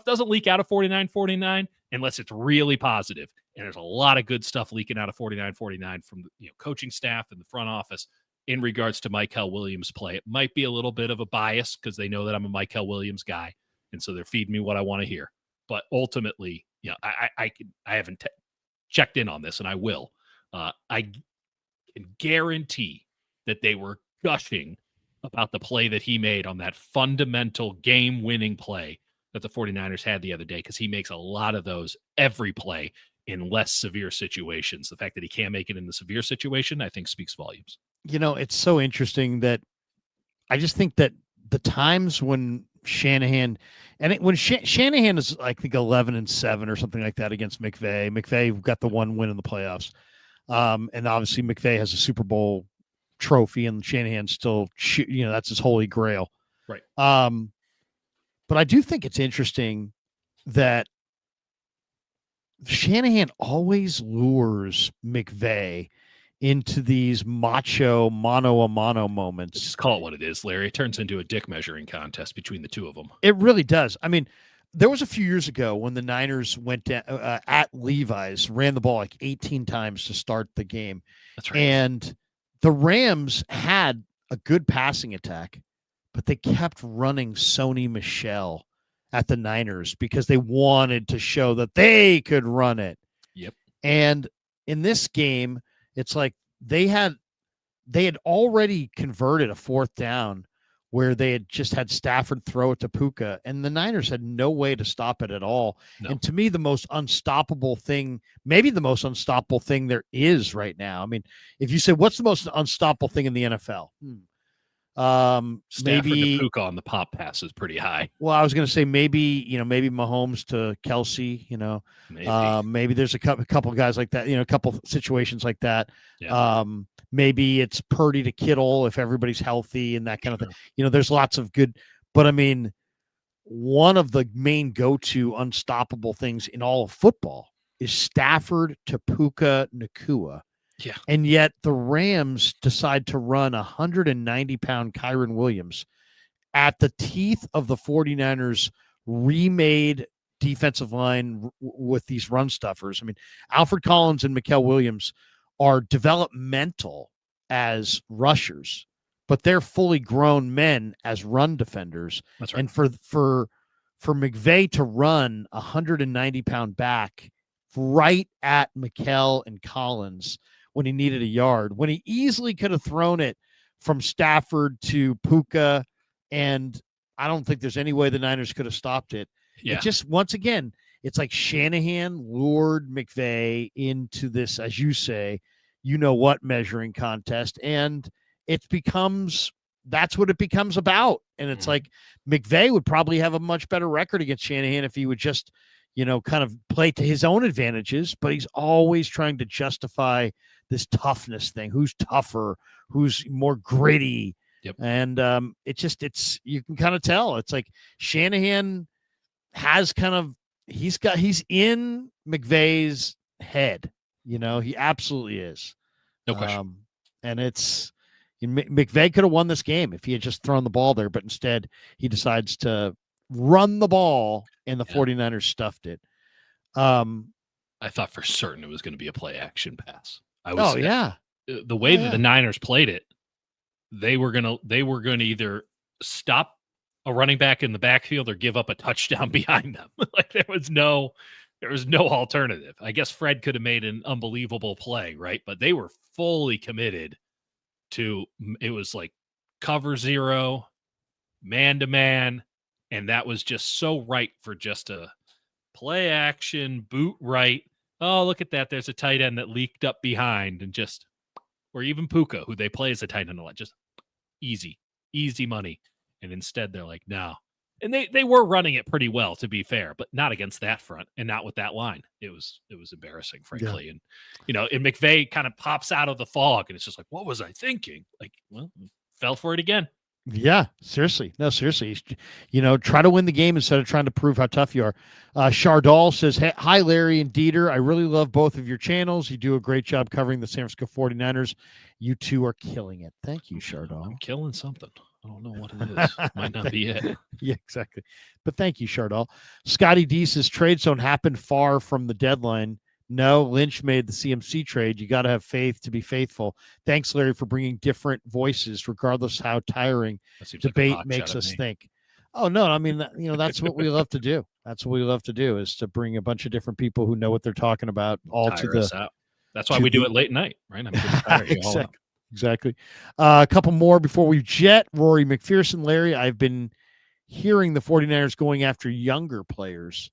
doesn't leak out of 49-49 unless it's really positive. And there's a lot of good stuff leaking out of 49-49 from the coaching staff and the front office in regards to Mykel Williams' play. It might be a little bit of a bias because they know that I'm a Mykel Williams guy. And so they're feeding me what I want to hear. But ultimately, I haven't checked in on this, and I will. I can guarantee that they were gushing about the play that he made on that fundamental game-winning play that the 49ers had the other day, because he makes a lot of those every play in less severe situations. The fact that he can't make it in the severe situation, I think, speaks volumes. It's so interesting that I just think that the times when Shanahan, Shanahan is, I think, 11-7 or something like that against McVay. McVay got the one win in the playoffs. And obviously McVay has a Super Bowl trophy and Shanahan still, that's his holy grail. Right. But I do think it's interesting that Shanahan always lures McVay into these macho mano-a-mano moments. Just call it what it is, Larry. It turns into a dick measuring contest between the two of them. It really does. I mean, there was a few years ago when the Niners went down, at Levi's, ran the ball like 18 times to start the game. That's right. And the Rams had a good passing attack, but they kept running Sony Michel at the Niners because they wanted to show that they could run it. Yep. And in this game, it's like they had already converted a fourth down where they had just had Stafford throw it to Puka, and the Niners had no way to stop it at all. No. And to me, the most unstoppable thing, maybe the most unstoppable thing there is right now. I mean, if you say, what's the most unstoppable thing in the NFL? Stafford to Puka on the pop pass is pretty high. Well, I was going to say maybe Mahomes to Kelsey, maybe there's a couple guys like that, a couple situations like that. Yeah. Maybe it's Purdy to Kittle if everybody's healthy and that kind of thing. There's lots of good, but I mean, one of the main go-to unstoppable things in all of football is Stafford to Puka Nacua. Yeah. And yet the Rams decide to run 190-pound Kyren Williams at the teeth of the 49ers remade defensive line with these run stuffers. I mean, Alfred Collins and Mykel Williams are developmental as rushers, but they're fully grown men as run defenders. That's right. And for McVay to run 190-pound back right at Mykel and Collins when he needed a yard, when he easily could have thrown it from Stafford to Puka, and I don't think there's any way the Niners could have stopped it. Yeah. It just, once again, it's like Shanahan lured McVay into this, as you say, measuring contest, and that's what it becomes about. And it's like McVay would probably have a much better record against Shanahan if he would just, kind of play to his own advantages, but he's always trying to justify this toughness thing. Who's tougher? Who's more gritty? Yep. And you can kind of tell. It's like Shanahan has he's in McVay's head. He absolutely is. No question. And McVay could have won this game if he had just thrown the ball there, but instead he decides to run the ball, and the 49ers stuffed it. I thought for certain it was going to be a play action pass. The way that the Niners played it, they were going to either stop a running back in the backfield or give up a touchdown behind them. Like there was no alternative. I guess Fred could have made an unbelievable play, right? But they were fully committed to it was like cover zero, man to man, and that was just so right for just a play action, boot right. Oh, look at that. There's a tight end that leaked up behind and just, or even Puka, who they play as a tight end a lot, just easy money. And instead they're like, no. And they were running it pretty well, to be fair, but not against that front and not with that line. It was embarrassing, frankly. Yeah. And, and McVay kind of pops out of the fog and it's just like, what was I thinking? Like, well, fell for it again. Yeah, seriously. No, seriously. Try to win the game instead of trying to prove how tough you are. Chardal says, hey, hi, Larry and Dieter. I really love both of your channels. You do a great job covering the San Francisco 49ers. You two are killing it. Thank you, Chardal. I'm killing something. I don't know what it is. Might not be it. Yeah, exactly. But thank you, Chardal. Scotty D says, trades don't happen far from the deadline. No, Lynch made the CMC trade. You got to have faith to be faithful. Thanks, Larry, for bringing different voices, regardless how tiring debate makes us think. Oh, no, I mean, that's what we love to do. That's what we love to do, is to bring a bunch of different people who know what they're talking about all to the out. That's why we do it late night, right? I mean, exactly. A couple more before we jet. Rory McPherson, Larry, I've been hearing the 49ers going after younger players.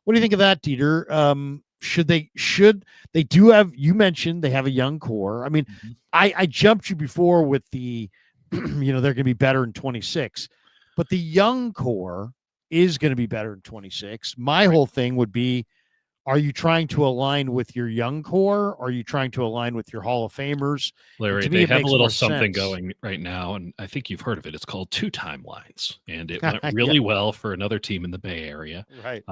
What do you think of that, Dieter? Should they do have, you mentioned they have a young core. I mean, I jumped you before with the, they're going to be better in 26, but the young core is going to be better in 26. My whole thing would be, are you trying to align with your young core? Or are you trying to align with your Hall of Famers? Larry, they have a little something going right now, and I think you've heard of it. It's called 2 timelines, and it went really well for another team in the Bay Area. Right.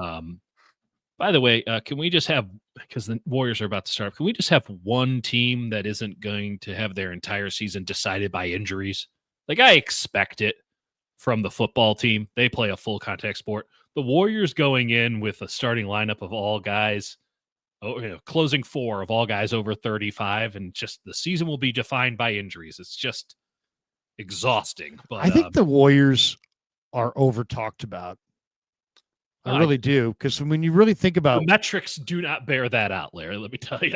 By the way, can we just have, because the Warriors are about to start, can we just have one team that isn't going to have their entire season decided by injuries? Like, I expect it from the football team. They play a full contact sport. The Warriors going in with a starting lineup of all guys, closing 4 of all guys over 35, and just the season will be defined by injuries. It's just exhausting. But I think the Warriors are over talked about. I really do, because when you really think about the metrics, do not bear that out, Larry. Let me tell you.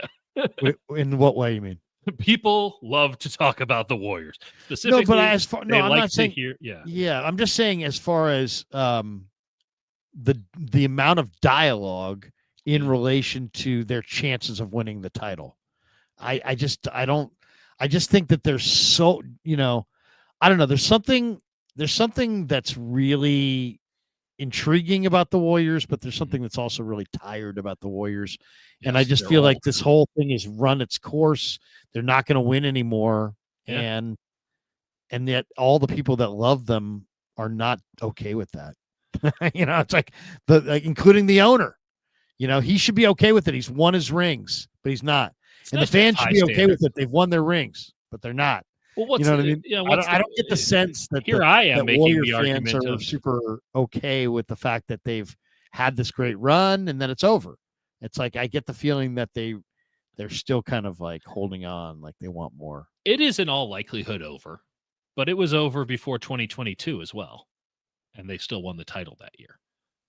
In what way you mean? People love to talk about the Warriors specifically. No, but I'm not saying. Yeah. I'm just saying, as far as the amount of dialogue in relation to their chances of winning the title, I just think that there's so I don't know. There's something that's really intriguing about the Warriors, but there's something that's also really tired about the Warriors. And I just feel like this whole thing has run its course. They're not going to win anymore. Yeah. And yet all the people that love them are not okay with that. It's like including the owner. He should be okay with it. He's won his rings, but he's not. And the fans should be okay with it. They've won their rings, but they're not. Well, what I mean? I don't get the sense that I am making Warrior the fans argument are super okay with the fact that they've had this great run and then it's over. It's like I get the feeling that they're still kind of like holding on, like they want more. It is in all likelihood over, but it was over before 2022 as well, and they still won the title that year.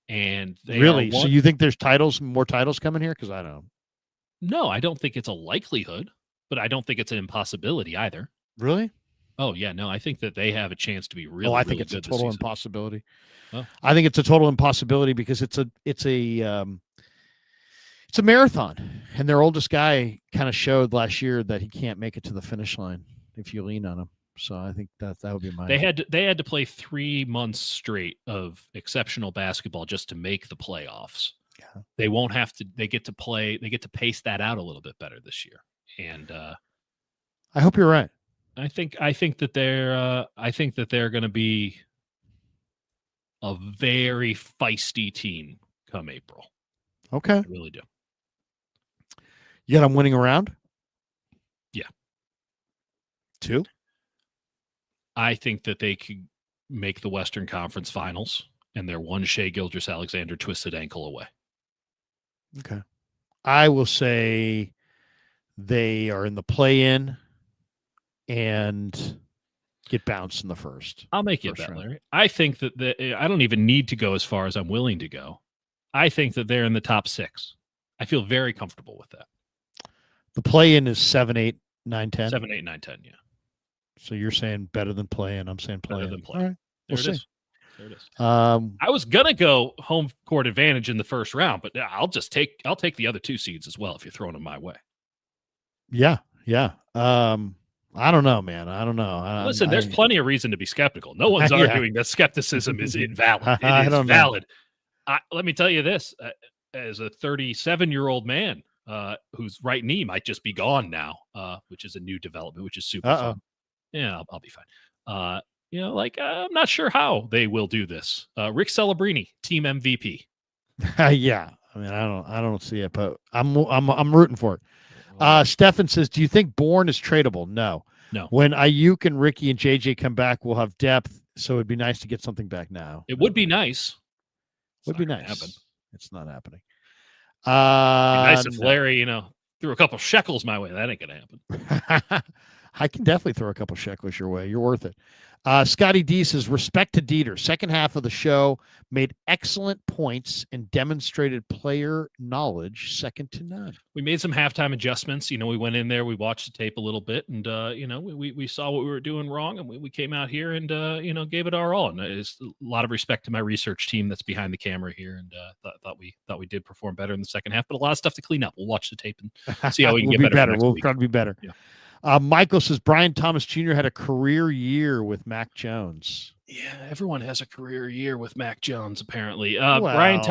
And they really, so you think there's more titles coming here? Because I don't know. No, I don't think it's a likelihood, but I don't think it's an impossibility either. Really? Oh yeah, no. I think that they have a chance to be really. I think really it's good a total impossibility. Oh. I think it's a total impossibility because it's a marathon, and their oldest guy kind of showed last year that he can't make it to the finish line if you lean on him. So I think that would be my. They had to play 3 months straight of exceptional basketball just to make the playoffs. Yeah. They won't have to. They get to play. They get to pace that out a little bit better this year, and I hope you're right. I think that they're going to be a very feisty team come April. Okay, I really do. Yet I'm winning around. Yeah. 2. I think that they could make the Western Conference Finals, and they're one Shai Gilgeous-Alexander twisted ankle away. Okay, I will say they are in the play-in. And get bounced in the first. I'll make you a first bet, round. Larry. I think that I don't even need to go as far as I'm willing to go. I think that they're in the top 6. I feel very comfortable with that. The play-in is 7, 8, 9, 10. 7, 8, 9, 10, yeah. So you're saying better than play-in. I'm saying play-in. Better than play. All right. There We'll it see. is. There it is. I was gonna go home court advantage in the first round, but I'll take the other 2 seeds as well if you're throwing them my way. Yeah. I don't know, man. I don't know. Listen, there's plenty of reason to be skeptical. No one's arguing that skepticism is invalid. It is valid. Let me tell you this: as a 37-year-old man whose right knee might just be gone now, which is a new development, which is super fun. Yeah, I'll be fine. I'm not sure how they will do this. Rick Celebrini, team MVP. Yeah, I mean, I don't see it, but I'm rooting for it. Stefan says, "Do you think Bourne is tradable?" No. When Ayuk and Ricky and JJ come back, we'll have depth. So it'd be nice to get something back now. It would be nice. Would be nice. It's not happening. Nice if Larry, threw a couple shekels my way. That ain't gonna happen. I can definitely throw a couple shekels your way. You're worth it. Scotty D says, respect to Dieter. Second half of the show made excellent points and demonstrated player knowledge second to none. We made some halftime adjustments. We went in there, we watched the tape a little bit, and we saw what we were doing wrong, and we came out here and gave it our all. And it's a lot of respect to my research team that's behind the camera here, and thought we did perform better in the second half, but a lot of stuff to clean up. We'll watch the tape and see how we can get better. We'll try to be better. Yeah. Michael says Brian Thomas Jr. had a career year with Jones. Yeah, everyone has a career year with Mac Jones, apparently. Brian,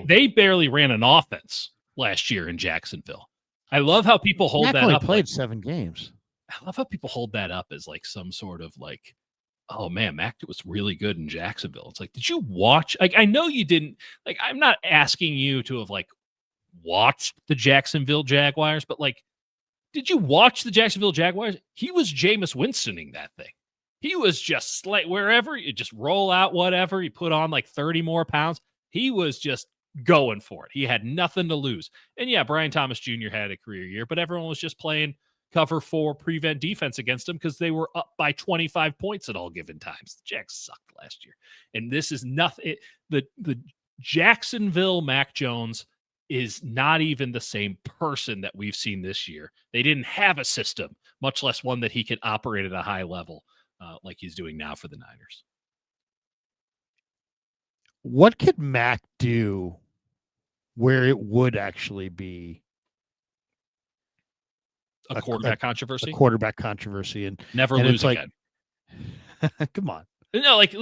they barely ran an offense last year in Jacksonville. I love how people hold that up. Played 7 games. I love how people hold that up as like some sort of like, oh man, Mac was really good in Jacksonville. It's like, did you watch? Like, I know you didn't. Like, I'm not asking you to have like watched the Jacksonville Jaguars, but like, did you watch the Jacksonville Jaguars? He was Jameis Winstoning that thing. He was just like wherever you just roll out whatever. He put on like 30 more pounds. He was just going for it. He had nothing to lose. And yeah, Brian Thomas Jr. had a career year, but everyone was just playing cover 4 prevent defense against him because they were up by 25 points at all given times. The Jacks sucked last year. And this is nothing. The Jacksonville Mac Jones is not even the same person that we've seen this year. They didn't have a system, much less one that he can operate at a high level like he's doing now for the Niners. What could Mac do where it would actually be a quarterback controversy? A quarterback controversy and never lose again. Come on. No, like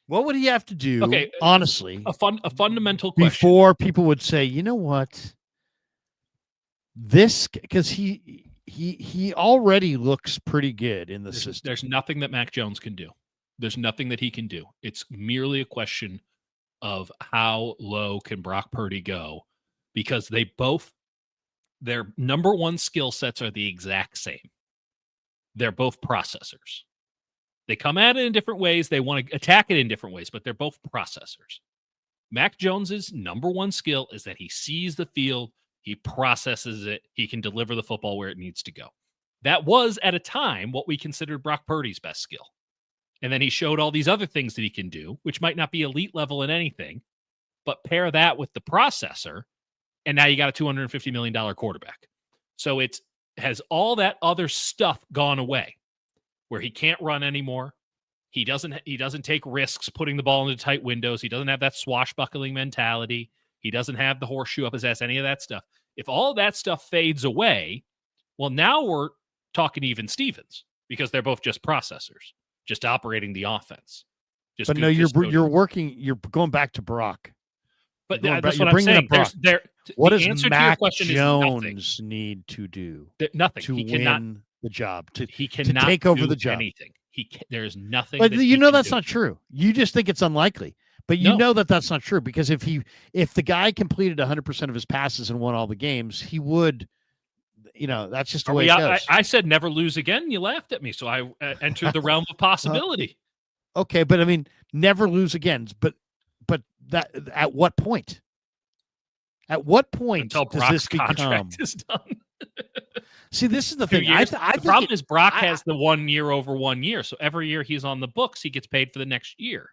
what would he have to do? Okay, honestly, a fundamental question before people would say, you know what, this because he already looks pretty good in the system. There's nothing that Mac Jones can do. There's nothing that he can do. It's merely a question of how low can Brock Purdy go, because their number one skill sets are the exact same. They're both processors. They come at it in different ways. They want to attack it in different ways, but they're both processors. Mac Jones's number one skill is that he sees the field, he processes it, he can deliver the football where it needs to go. That was, at a time, what we considered Brock Purdy's best skill. And then he showed all these other things that he can do, which might not be elite level in anything, but pair that with the processor, and now you got a $250 million quarterback. So has all that other stuff gone away, where he can't run anymore. He doesn't take risks putting the ball into tight windows. He doesn't have that swashbuckling mentality. He doesn't have the horseshoe up his ass, any of that stuff. If all that stuff fades away, well, now we're talking even Stevens, because they're both just processors, just operating the offense. But no, you're going back to Brock. But that's what I'm saying. What does Mac Jones need to do? Nothing. To win the job. He cannot take over the job. Anything. There's nothing. But that's not true. You just think it's unlikely. But you know that that's not true, because if the guy completed 100% of his passes and won all the games, he would. That's just the way it goes. I said never lose again. You laughed at me, so I entered the realm of possibility. Okay, but I mean, never lose again. But that at what point? At what point until does Brock's this become? Contract is done. See, this is the 2 thing. years. I The think problem is Brock has the 1 year over 1 year. So every year he's on the books, he gets paid for the next year.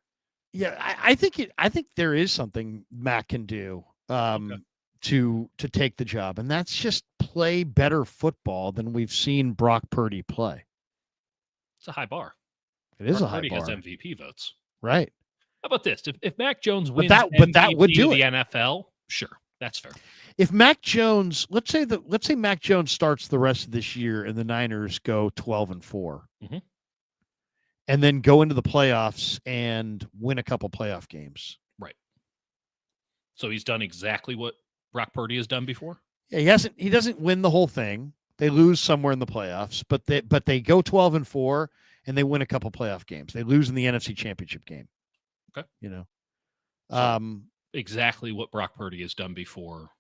Yeah, I think there is something Matt can do to take the job, and that's just play better football than we've seen Brock Purdy play. It's a high bar. It is Brock a high Purdy bar, has MVP votes. right? How about this? If Mac Jones wins that MVP would do of the it. NFL, sure, that's fair. If Mac Jones, let's say Mac Jones starts the rest of this year, and the Niners go 12-4, and then go into the playoffs and win a couple playoff games. Right. So he's done exactly what Brock Purdy has done before. Yeah, he doesn't win the whole thing. They lose somewhere in the playoffs, but they go 12-4 and they win a couple playoff games. They lose in the NFC Championship game. Okay. So, exactly what Brock Purdy has done before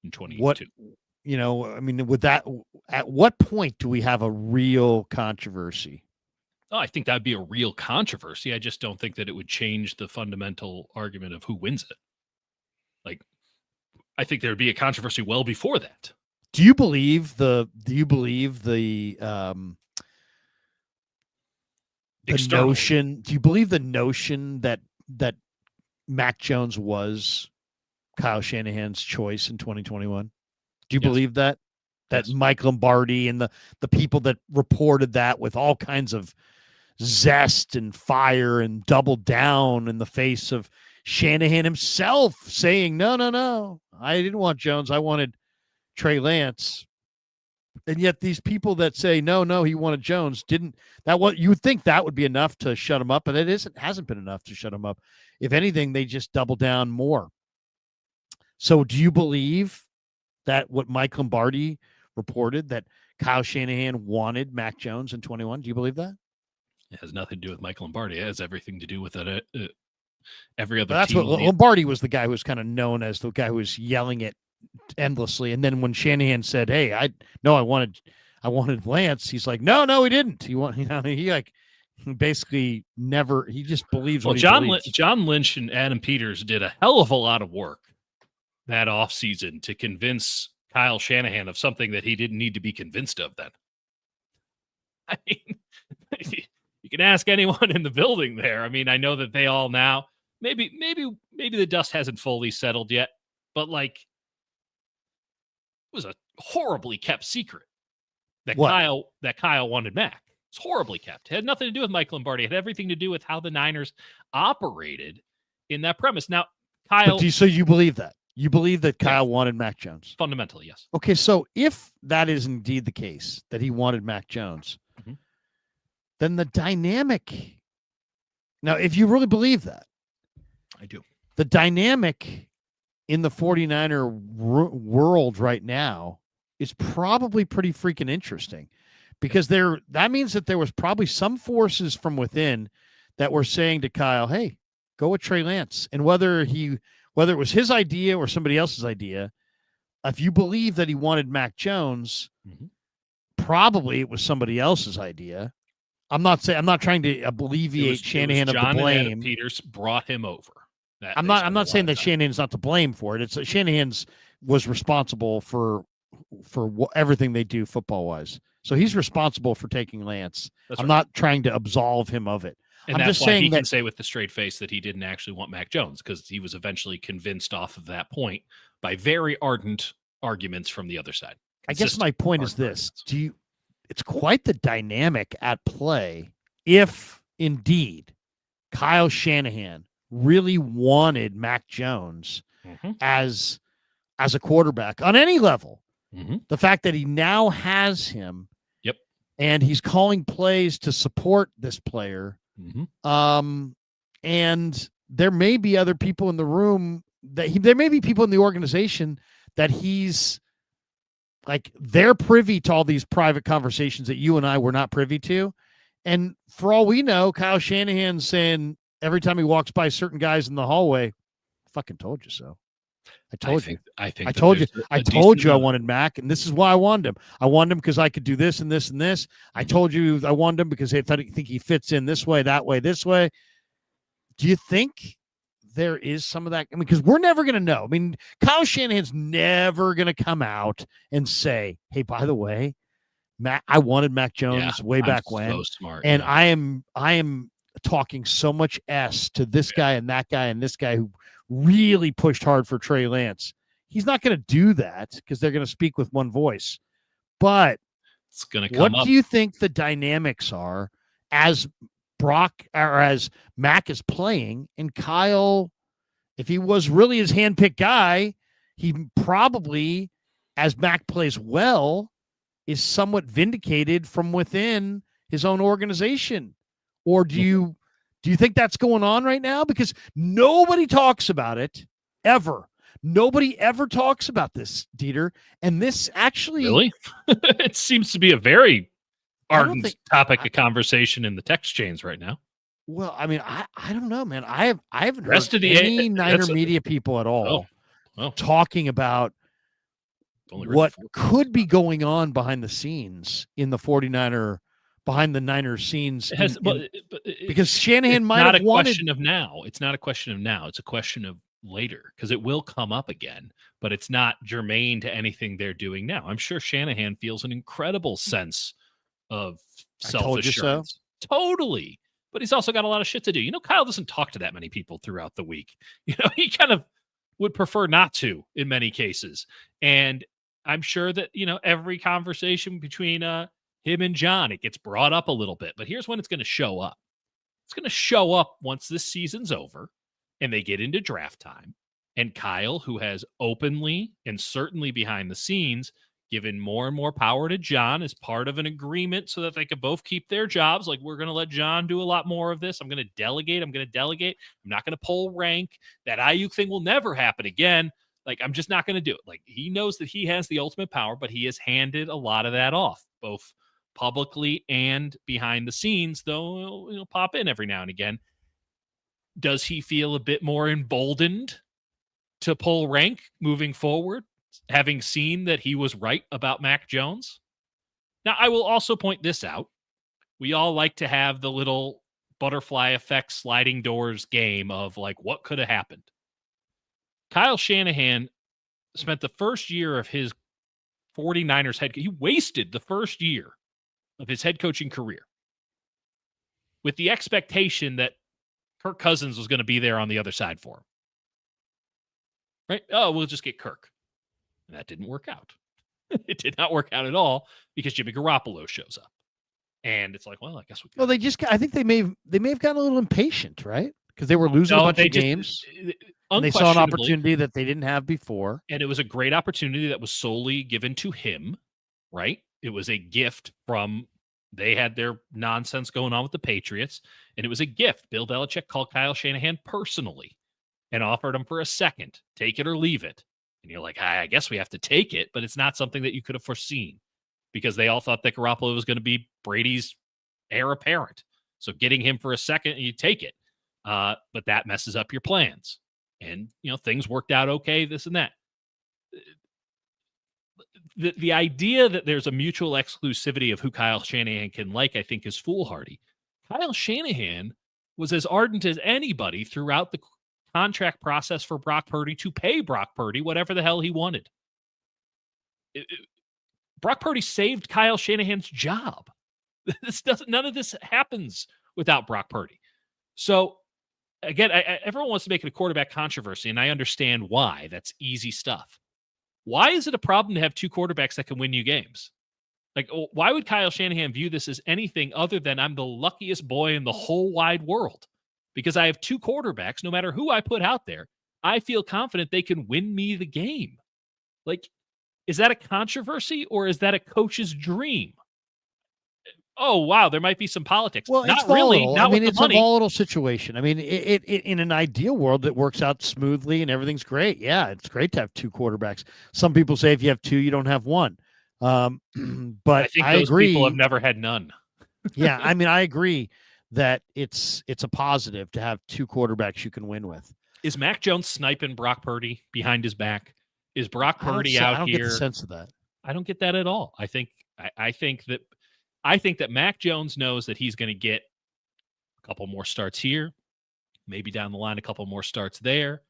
in 2022. What, I mean, with that, at what point do we have a real controversy? Oh, I think that'd be a real controversy. I just don't think that it would change the fundamental argument of who wins it. Like, I think there would be a controversy well before that. Do you believe the notion? Do you believe the notion that Mac Jones was Kyle Shanahan's choice in 2021? Do you believe that? That Mike Lombardi and the people that reported that with all kinds of zest and fire and doubled down in the face of Shanahan himself saying, no, I didn't want Jones. I wanted Trey Lance. And yet these people that say, no, he wanted Jones didn't. You would think that would be enough to shut him up, but it hasn't been enough to shut him up. If anything, they just double down more. So do you believe that what Mike Lombardi reported, that Kyle Shanahan wanted Mac Jones in 21? Do you believe that? It has nothing to do with Mike Lombardi. It has everything to do with it. Every other That's team. what Lombardi was, the guy who was kind of known as the guy who was yelling it endlessly. And then when Shanahan said, "Hey, I wanted Lance," he's like, "No, he didn't. He basically never. He just believes." Well, what John Lynch and Adam Peters did a hell of a lot of work that offseason to convince Kyle Shanahan of something that he didn't need to be convinced of. Then, I mean, you can ask anyone in the building there. I mean, I know that they all now maybe the dust hasn't fully settled yet, but like, it was a horribly kept secret that Kyle wanted Mac. It's horribly kept. It had nothing to do with Mike Lombardi. It had everything to do with how the Niners operated in that premise. Now, Kyle. So you believe that? You believe that Kyle wanted Mac Jones? Fundamentally, yes. Okay, so if that is indeed the case, that he wanted Mac Jones, then the dynamic. Now, if you really believe that, I do. The dynamic in the 49er world right now is probably pretty freaking interesting, because that means that there was probably some forces from within that were saying to Kyle, "Hey, go with Trey Lance." And whether it was his idea or somebody else's idea, if you believe that he wanted Mac Jones, probably it was somebody else's idea. I'm not trying to alleviate Shanahan of the blame. And Adam Peters brought him over. I'm not saying that Shanahan's not to blame for it. It's Shanahan's was responsible for everything they do football wise. So he's responsible for taking Lance. I'm not trying to absolve him of it. And I'm that's just why saying he can say with the straight face that he didn't actually want Mac Jones, because he was eventually convinced off of that point by very ardent arguments from the other side. I guess my point is this: it's quite the dynamic at play if indeed Kyle Shanahan really wanted Mac Jones as a quarterback on any level. The fact that he now has him, and he's calling plays to support this player. And there may be other people in the room there may be people in the organization that he's like, they're privy to all these private conversations that you and I were not privy to. And for all we know, Kyle Shanahan's saying every time he walks by certain guys in the hallway, "Fucking told you so. I told you. I told you I wanted Mac, and this is why I wanted him. I wanted him because I could do this and this and this. I told you I wanted him because I think he fits in this way, that way, this way." Do you think there is some of that. I mean, because we're never going to know. I mean, Kyle Shanahan's never going to come out and say, "Hey, by the way, I wanted Mac Jones way I'm back so when, smart. and Yeah. I am talking so much S to this guy and that guy and this guy who really pushed hard for Trey Lance." He's not going to do that because they're going to speak with one voice. But It's going to what come up. do you think the dynamics are as Brock or as Mac is playing and Kyle? If he was really his handpicked guy, he probably, as Mac plays well, is somewhat vindicated from within his own organization. Or do you think that's going on right now? Because nobody talks about it ever. Nobody ever talks about this, Dieter. And this actually Really? It seems to be a very I don't ardent think topic of conversation in the text chains right now. well, I mean, I don't know, man. I haven't heard Rest of the any Niner media people at all well, talking about only what could be going on behind the scenes in the 49er, behind the Niner scenes. Because Shanahan might have wanted. Question of now. It's not a question of now. It's a question of later because it will come up again, but it's not germane to anything they're doing now. I'm sure Shanahan feels an incredible sense of self-assurance. Totally. But he's also got a lot of shit to do. You know, Kyle doesn't talk to that many people throughout the week. You know, he kind of would prefer not to in many cases. And I'm sure that, you know, every conversation between him and John, it gets brought up a little bit. But here's when it's going to show up. It's going to show up once this season's over and they get into draft time. And Kyle, who has openly and certainly behind the scenes given more and more power to John as part of an agreement so that they could both keep their jobs. Like, we're going to let John do a lot more of this. I'm going to delegate. I'm not going to pull rank. That Ayuk thing will never happen again. Like, I'm just not going to do it. Like, he knows that he has the ultimate power, but he has handed a lot of that off, both publicly and behind the scenes, though he'll pop in every now and again. Does he feel a bit more emboldened to pull rank moving forward, having seen that he was right about Mac Jones? Now, I will also point this out. We all like to have the little butterfly effect sliding doors game of like, what could have happened? Kyle Shanahan spent the first year of his 49ers head. He wasted the first year of his head coaching career with the expectation that Kirk Cousins was going to be there on the other side for him. Right? Oh, we'll just get Kirk. And that didn't work out. It did not work out at all because Jimmy Garoppolo shows up. And it's like, well, I guess Well, I think they may have gotten a little impatient, right? Because they were losing a bunch of games. And they saw an opportunity that they didn't have before. And it was a great opportunity that was solely given to him, right? It was a gift from, they had their nonsense going on with the Patriots, and it was a gift. Bill Belichick called Kyle Shanahan personally and offered him for a second, take it or leave it. And you're like, I guess we have to take it, but it's not something that you could have foreseen because they all thought that Garoppolo was going to be Brady's heir apparent. So getting him for a second, you take it. But that messes up your plans. And, you know, things worked out okay, this and that. The idea that there's a mutual exclusivity of who Kyle Shanahan can like, I think, is foolhardy. Kyle Shanahan was as ardent as anybody throughout the contract process for Brock Purdy to pay Brock Purdy whatever the hell he wanted. Brock Purdy saved Kyle Shanahan's job. None of this happens without Brock Purdy. So again, everyone wants to make it a quarterback controversy, and I understand why. That's easy stuff. Why is it a problem to have two quarterbacks that can win you games? Like, why would Kyle Shanahan view this as anything other than I'm the luckiest boy in the whole wide world? Because I have two quarterbacks, no matter who I put out there, I feel confident they can win me the game. Like, is that a controversy or is that a coach's dream? Oh, wow, there might be some politics. Well, not it's volatile. really. Not with the it's money. A volatile situation. I mean, it in an ideal world, it works out smoothly and everything's great. Yeah, it's great to have two quarterbacks. Some people say if you have two, you don't have one. But I think those agree. People have never had none. Yeah, I mean, I agree that it's a positive to have two quarterbacks you can win with. Is Mac Jones sniping Brock Purdy behind his back? Is Brock Purdy out here? I don't get the sense of that. I don't get that at all. I think that Mac Jones knows that he's going to get a couple more starts here, maybe down the line a couple more starts there,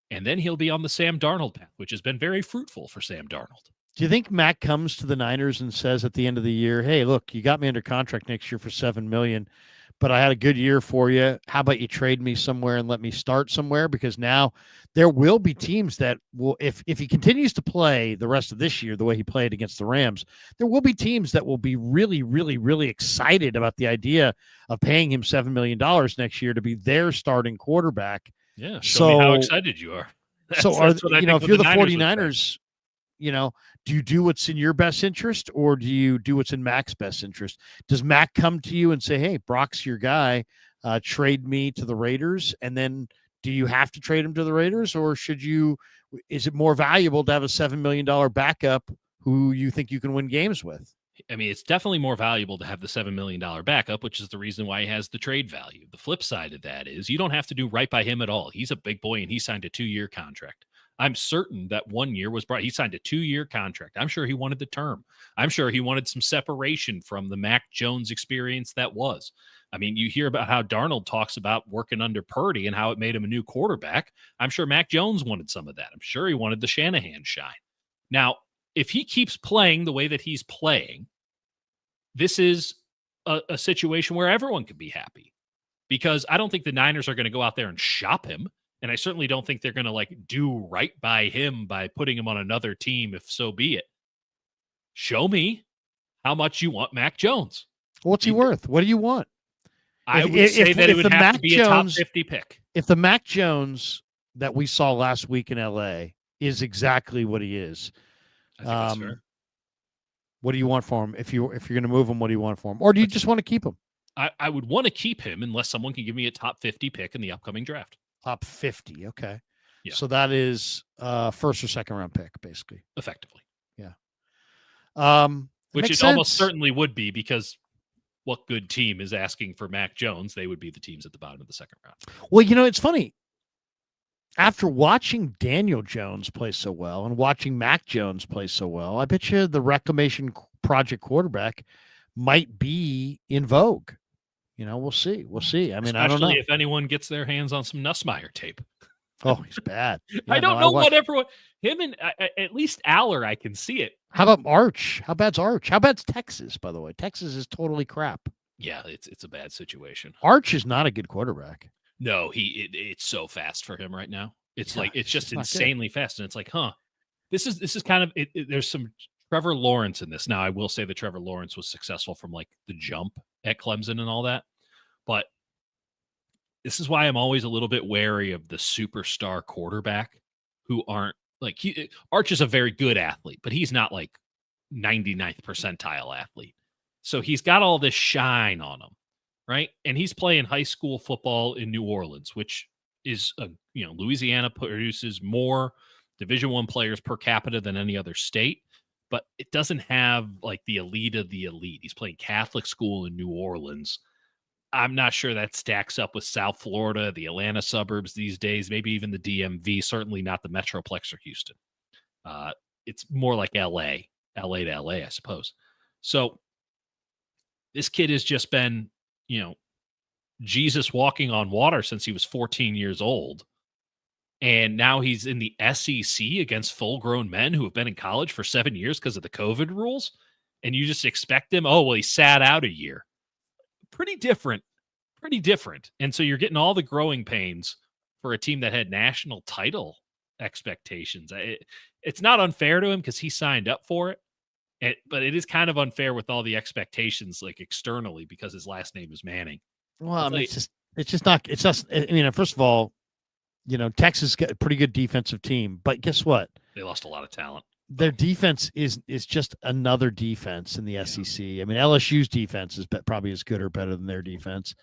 and then he'll be on the Sam Darnold path, which has been very fruitful for Sam Darnold. Do you think Mac comes to the Niners and says at the end of the year, "Hey, look, you got me under contract next year for $7 million, but I had a good year for you. How about you trade me somewhere and let me start somewhere?" Because now there will be teams that will, if he continues to play the rest of this year the way he played against the Rams, there will be teams that will be really, really, really excited about the idea of paying him $7 million next year to be their starting quarterback. Yeah, show me how excited you are. That's what I think if you're the 49ers, do you do what's in your best interest or do you do what's in Mac's best interest? Does Mac come to you and say, "Hey, Brock's your guy, trade me to the Raiders"? And then do you have to trade him to the Raiders, or is it more valuable to have a $7 million backup who you think you can win games with? I mean, it's definitely more valuable to have the $7 million backup, which is the reason why he has the trade value. The flip side of that is you don't have to do right by him at all. He's a big boy and he signed a 2-year contract. I'm certain that 1 year was brought. He signed a 2-year contract. I'm sure he wanted the term. I'm sure he wanted some separation from the Mac Jones experience that was. I mean, you hear about how Darnold talks about working under Purdy and how it made him a new quarterback. I'm sure Mac Jones wanted some of that. I'm sure he wanted the Shanahan shine. Now, if he keeps playing the way that he's playing, this is a situation where everyone could be happy, because I don't think the Niners are going to go out there and shop him. And I certainly don't think they're going to do right by him by putting him on another team, if so be it. Show me how much you want Mac Jones. What's he worth? What do you want? I would say that it would have to be a top 50 pick. If the Mac Jones that we saw last week in LA is exactly what he is, I think that's fair. What do you want for him? If you're going to move him, what do you want for him? Or do you just want to keep him? I would want to keep him unless someone can give me a top 50 pick in the upcoming draft. Top 50. Okay. Yeah. So that is first or second round pick, basically. Effectively. Yeah. Which it almost certainly would be, because what good team is asking for Mac Jones? They would be the teams at the bottom of the second round. Well, it's funny. After watching Daniel Jones play so well and watching Mac Jones play so well, I bet you the Reclamation Project quarterback might be in vogue. We'll see. I mean, especially I don't know if anyone gets their hands on some Nussmeier tape. Oh, he's bad. Yeah, I don't know what everyone. Him and at least Aller, I can see it. How about Arch? How bad's Arch? How bad's Texas? By the way, Texas is totally crap. Yeah, it's a bad situation. Arch is not a good quarterback. No, it's so fast for him right now. It's it's just insanely fast, and it's this is kind of there's some Trevor Lawrence in this. Now, I will say that Trevor Lawrence was successful from the jump at Clemson and all that, but this is why I'm always a little bit wary of the superstar quarterback who aren't Arch is a very good athlete, but he's not 99th percentile athlete. So he's got all this shine on him, right? And he's playing high school football in New Orleans, which is Louisiana produces more Division I players per capita than any other state, but it doesn't have the elite of the elite. He's playing Catholic school in New Orleans. I'm not sure that stacks up with South Florida, the Atlanta suburbs these days, maybe even the DMV, certainly not the Metroplex or Houston. It's more like LA to LA, I suppose. So this kid has just been, Jesus walking on water since he was 14 years old. And now he's in the SEC against full-grown men who have been in college for 7 years because of the COVID rules. And you just expect him, he sat out a year. Pretty different. And so you're getting all the growing pains for a team that had national title expectations. It's not unfair to him because he signed up for it. But it is kind of unfair with all the expectations externally because his last name is Manning. Well, it's just, first of all, Texas got a pretty good defensive team, but guess what? They lost a lot of talent. Their defense is just another defense in the SEC. I mean, LSU's defense is probably as good or better than their defense.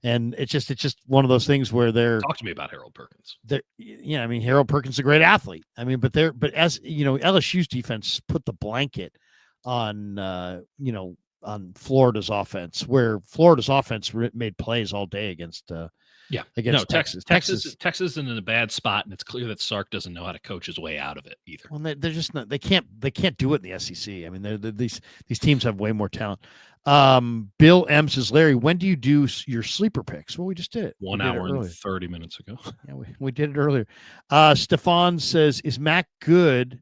And it's just one of those things where talk to me about Harold Perkins. Harold Perkins is a great athlete. I mean, but as LSU's defense put the blanket on Florida's offense, where Florida's offense made plays all day against Texas. Texas is in a bad spot, and it's clear that Sark doesn't know how to coach his way out of it either. Well, they're just not. They can't do it in the SEC. I mean, these teams have way more talent. Bill M says, Larry, when do you do your sleeper picks? Well, we just did it. 1 hour and 30 minutes ago. Yeah, we did it earlier. Stefan says, is Mac good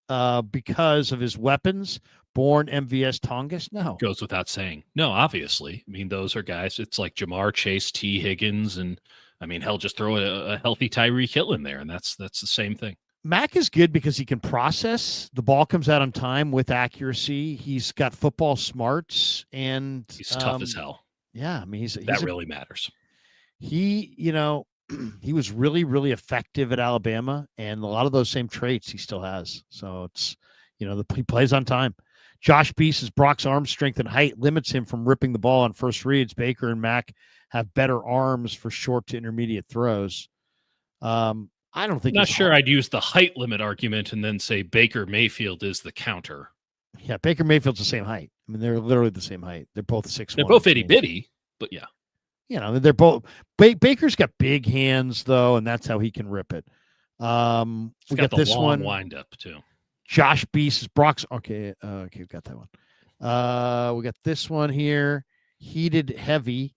because of his weapons? Born MVS Tongas? No. Goes without saying. No, obviously. I mean, those are guys. It's like Jamar Chase, T. Higgins, and I mean, hell, just throw a healthy Tyreek Hill in there, and that's the same thing. Mac is good because he can process. The ball comes out on time with accuracy. He's got football smarts, and he's tough as hell. Yeah, I mean, that really matters. He, he was really, really effective at Alabama, and a lot of those same traits he still has. So it's, he plays on time. Josh B says Brock's arm strength and height limits him from ripping the ball on first reads. Baker and Mac have better arms for short to intermediate throws. I don't think. Not sure I'd use the height limit argument and then say Baker Mayfield is the counter. Yeah, Baker Mayfield's the same height. I mean, they're literally the same height. They're both 6'1". They're both itty bitty, but yeah. They're both. Baker's got big hands though, and that's how he can rip it. We got the this long one wind up too. Josh Beast is Brock's. Okay, we got that one. We got this one here. Heated heavy.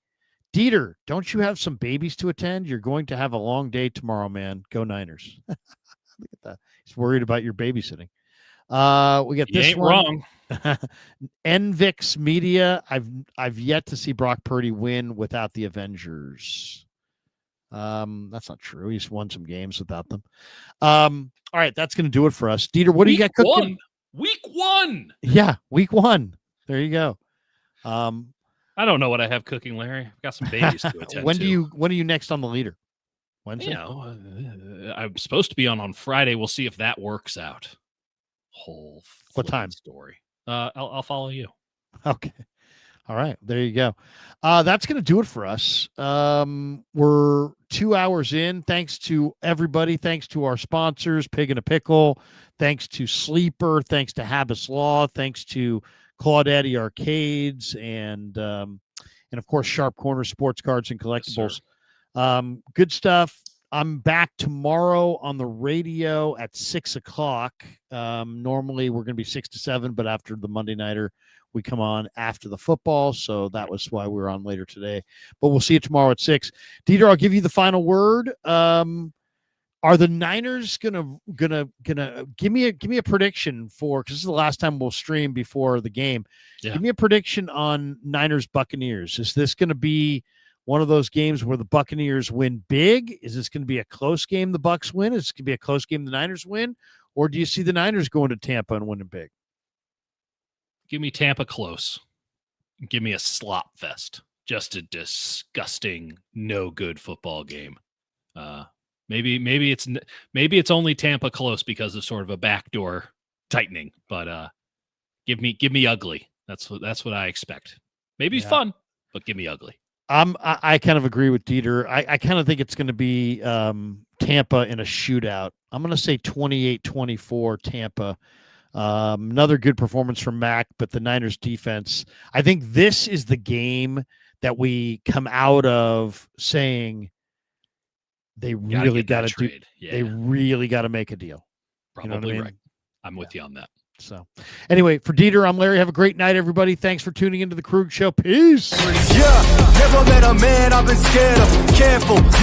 Dieter, don't you have some babies to attend? You're going to have a long day tomorrow, man. Go Niners. Look at that. He's worried about your babysitting. We got this ain't one. Wrong. NVIX Media. I've yet to see Brock Purdy win without the Avengers. That's not true. He's won some games without them. All right, that's going to do it for us. Dieter, what do you got cooking? Week 1. Yeah, week 1. There you go. I don't know what I have cooking, Larry. I've got some babies to attend when are you next on the leader? Wednesday? I'm supposed to be on Friday. We'll see if that works out. Whole what time story. I'll follow you. Okay. All right. There you go. That's going to do it for us. We're 2 hours in. Thanks to everybody. Thanks to our sponsors, Pig and a Pickle. Thanks to Sleeper. Thanks to Habas Law. Thanks to Claudaddy Arcades and of course Sharp Corner Sports Cards and Collectibles. Yes, good stuff. I'm back tomorrow on the radio at 6:00. Normally we're going to be 6 to 7, but after the Monday nighter, we come on after the football. So that was why we're on later today. But we'll see you tomorrow at 6. Dieter, I'll give you the final word. Are the Niners gonna give me a prediction for, because this is the last time we'll stream before the game. Yeah. Give me a prediction on Niners Buccaneers. Is this going to be one of those games where the Buccaneers win big? Is this going to be a close game the Bucs win? Is this going to be a close game the Niners win? Or do you see the Niners going to Tampa and winning big? Give me Tampa close. Give me a slop fest. Just a disgusting, no good football game. Maybe it's only Tampa close because of sort of a backdoor tightening, but give me ugly. That's what I expect. Maybe fun, but give me ugly. I kind of agree with Dieter. I kind of think it's going to be Tampa in a shootout. I'm going to say 28-24 Tampa. Another good performance from Mac, but the Niners defense. I think this is the game that we come out of saying they really got to do. Yeah. They really got to make a deal. Probably right. I'm with you on that. So, anyway, for Dieter, I'm Larry. Have a great night, everybody. Thanks for tuning into the Krug Show. Peace. Yeah, never met a man I've been scared of. Careful.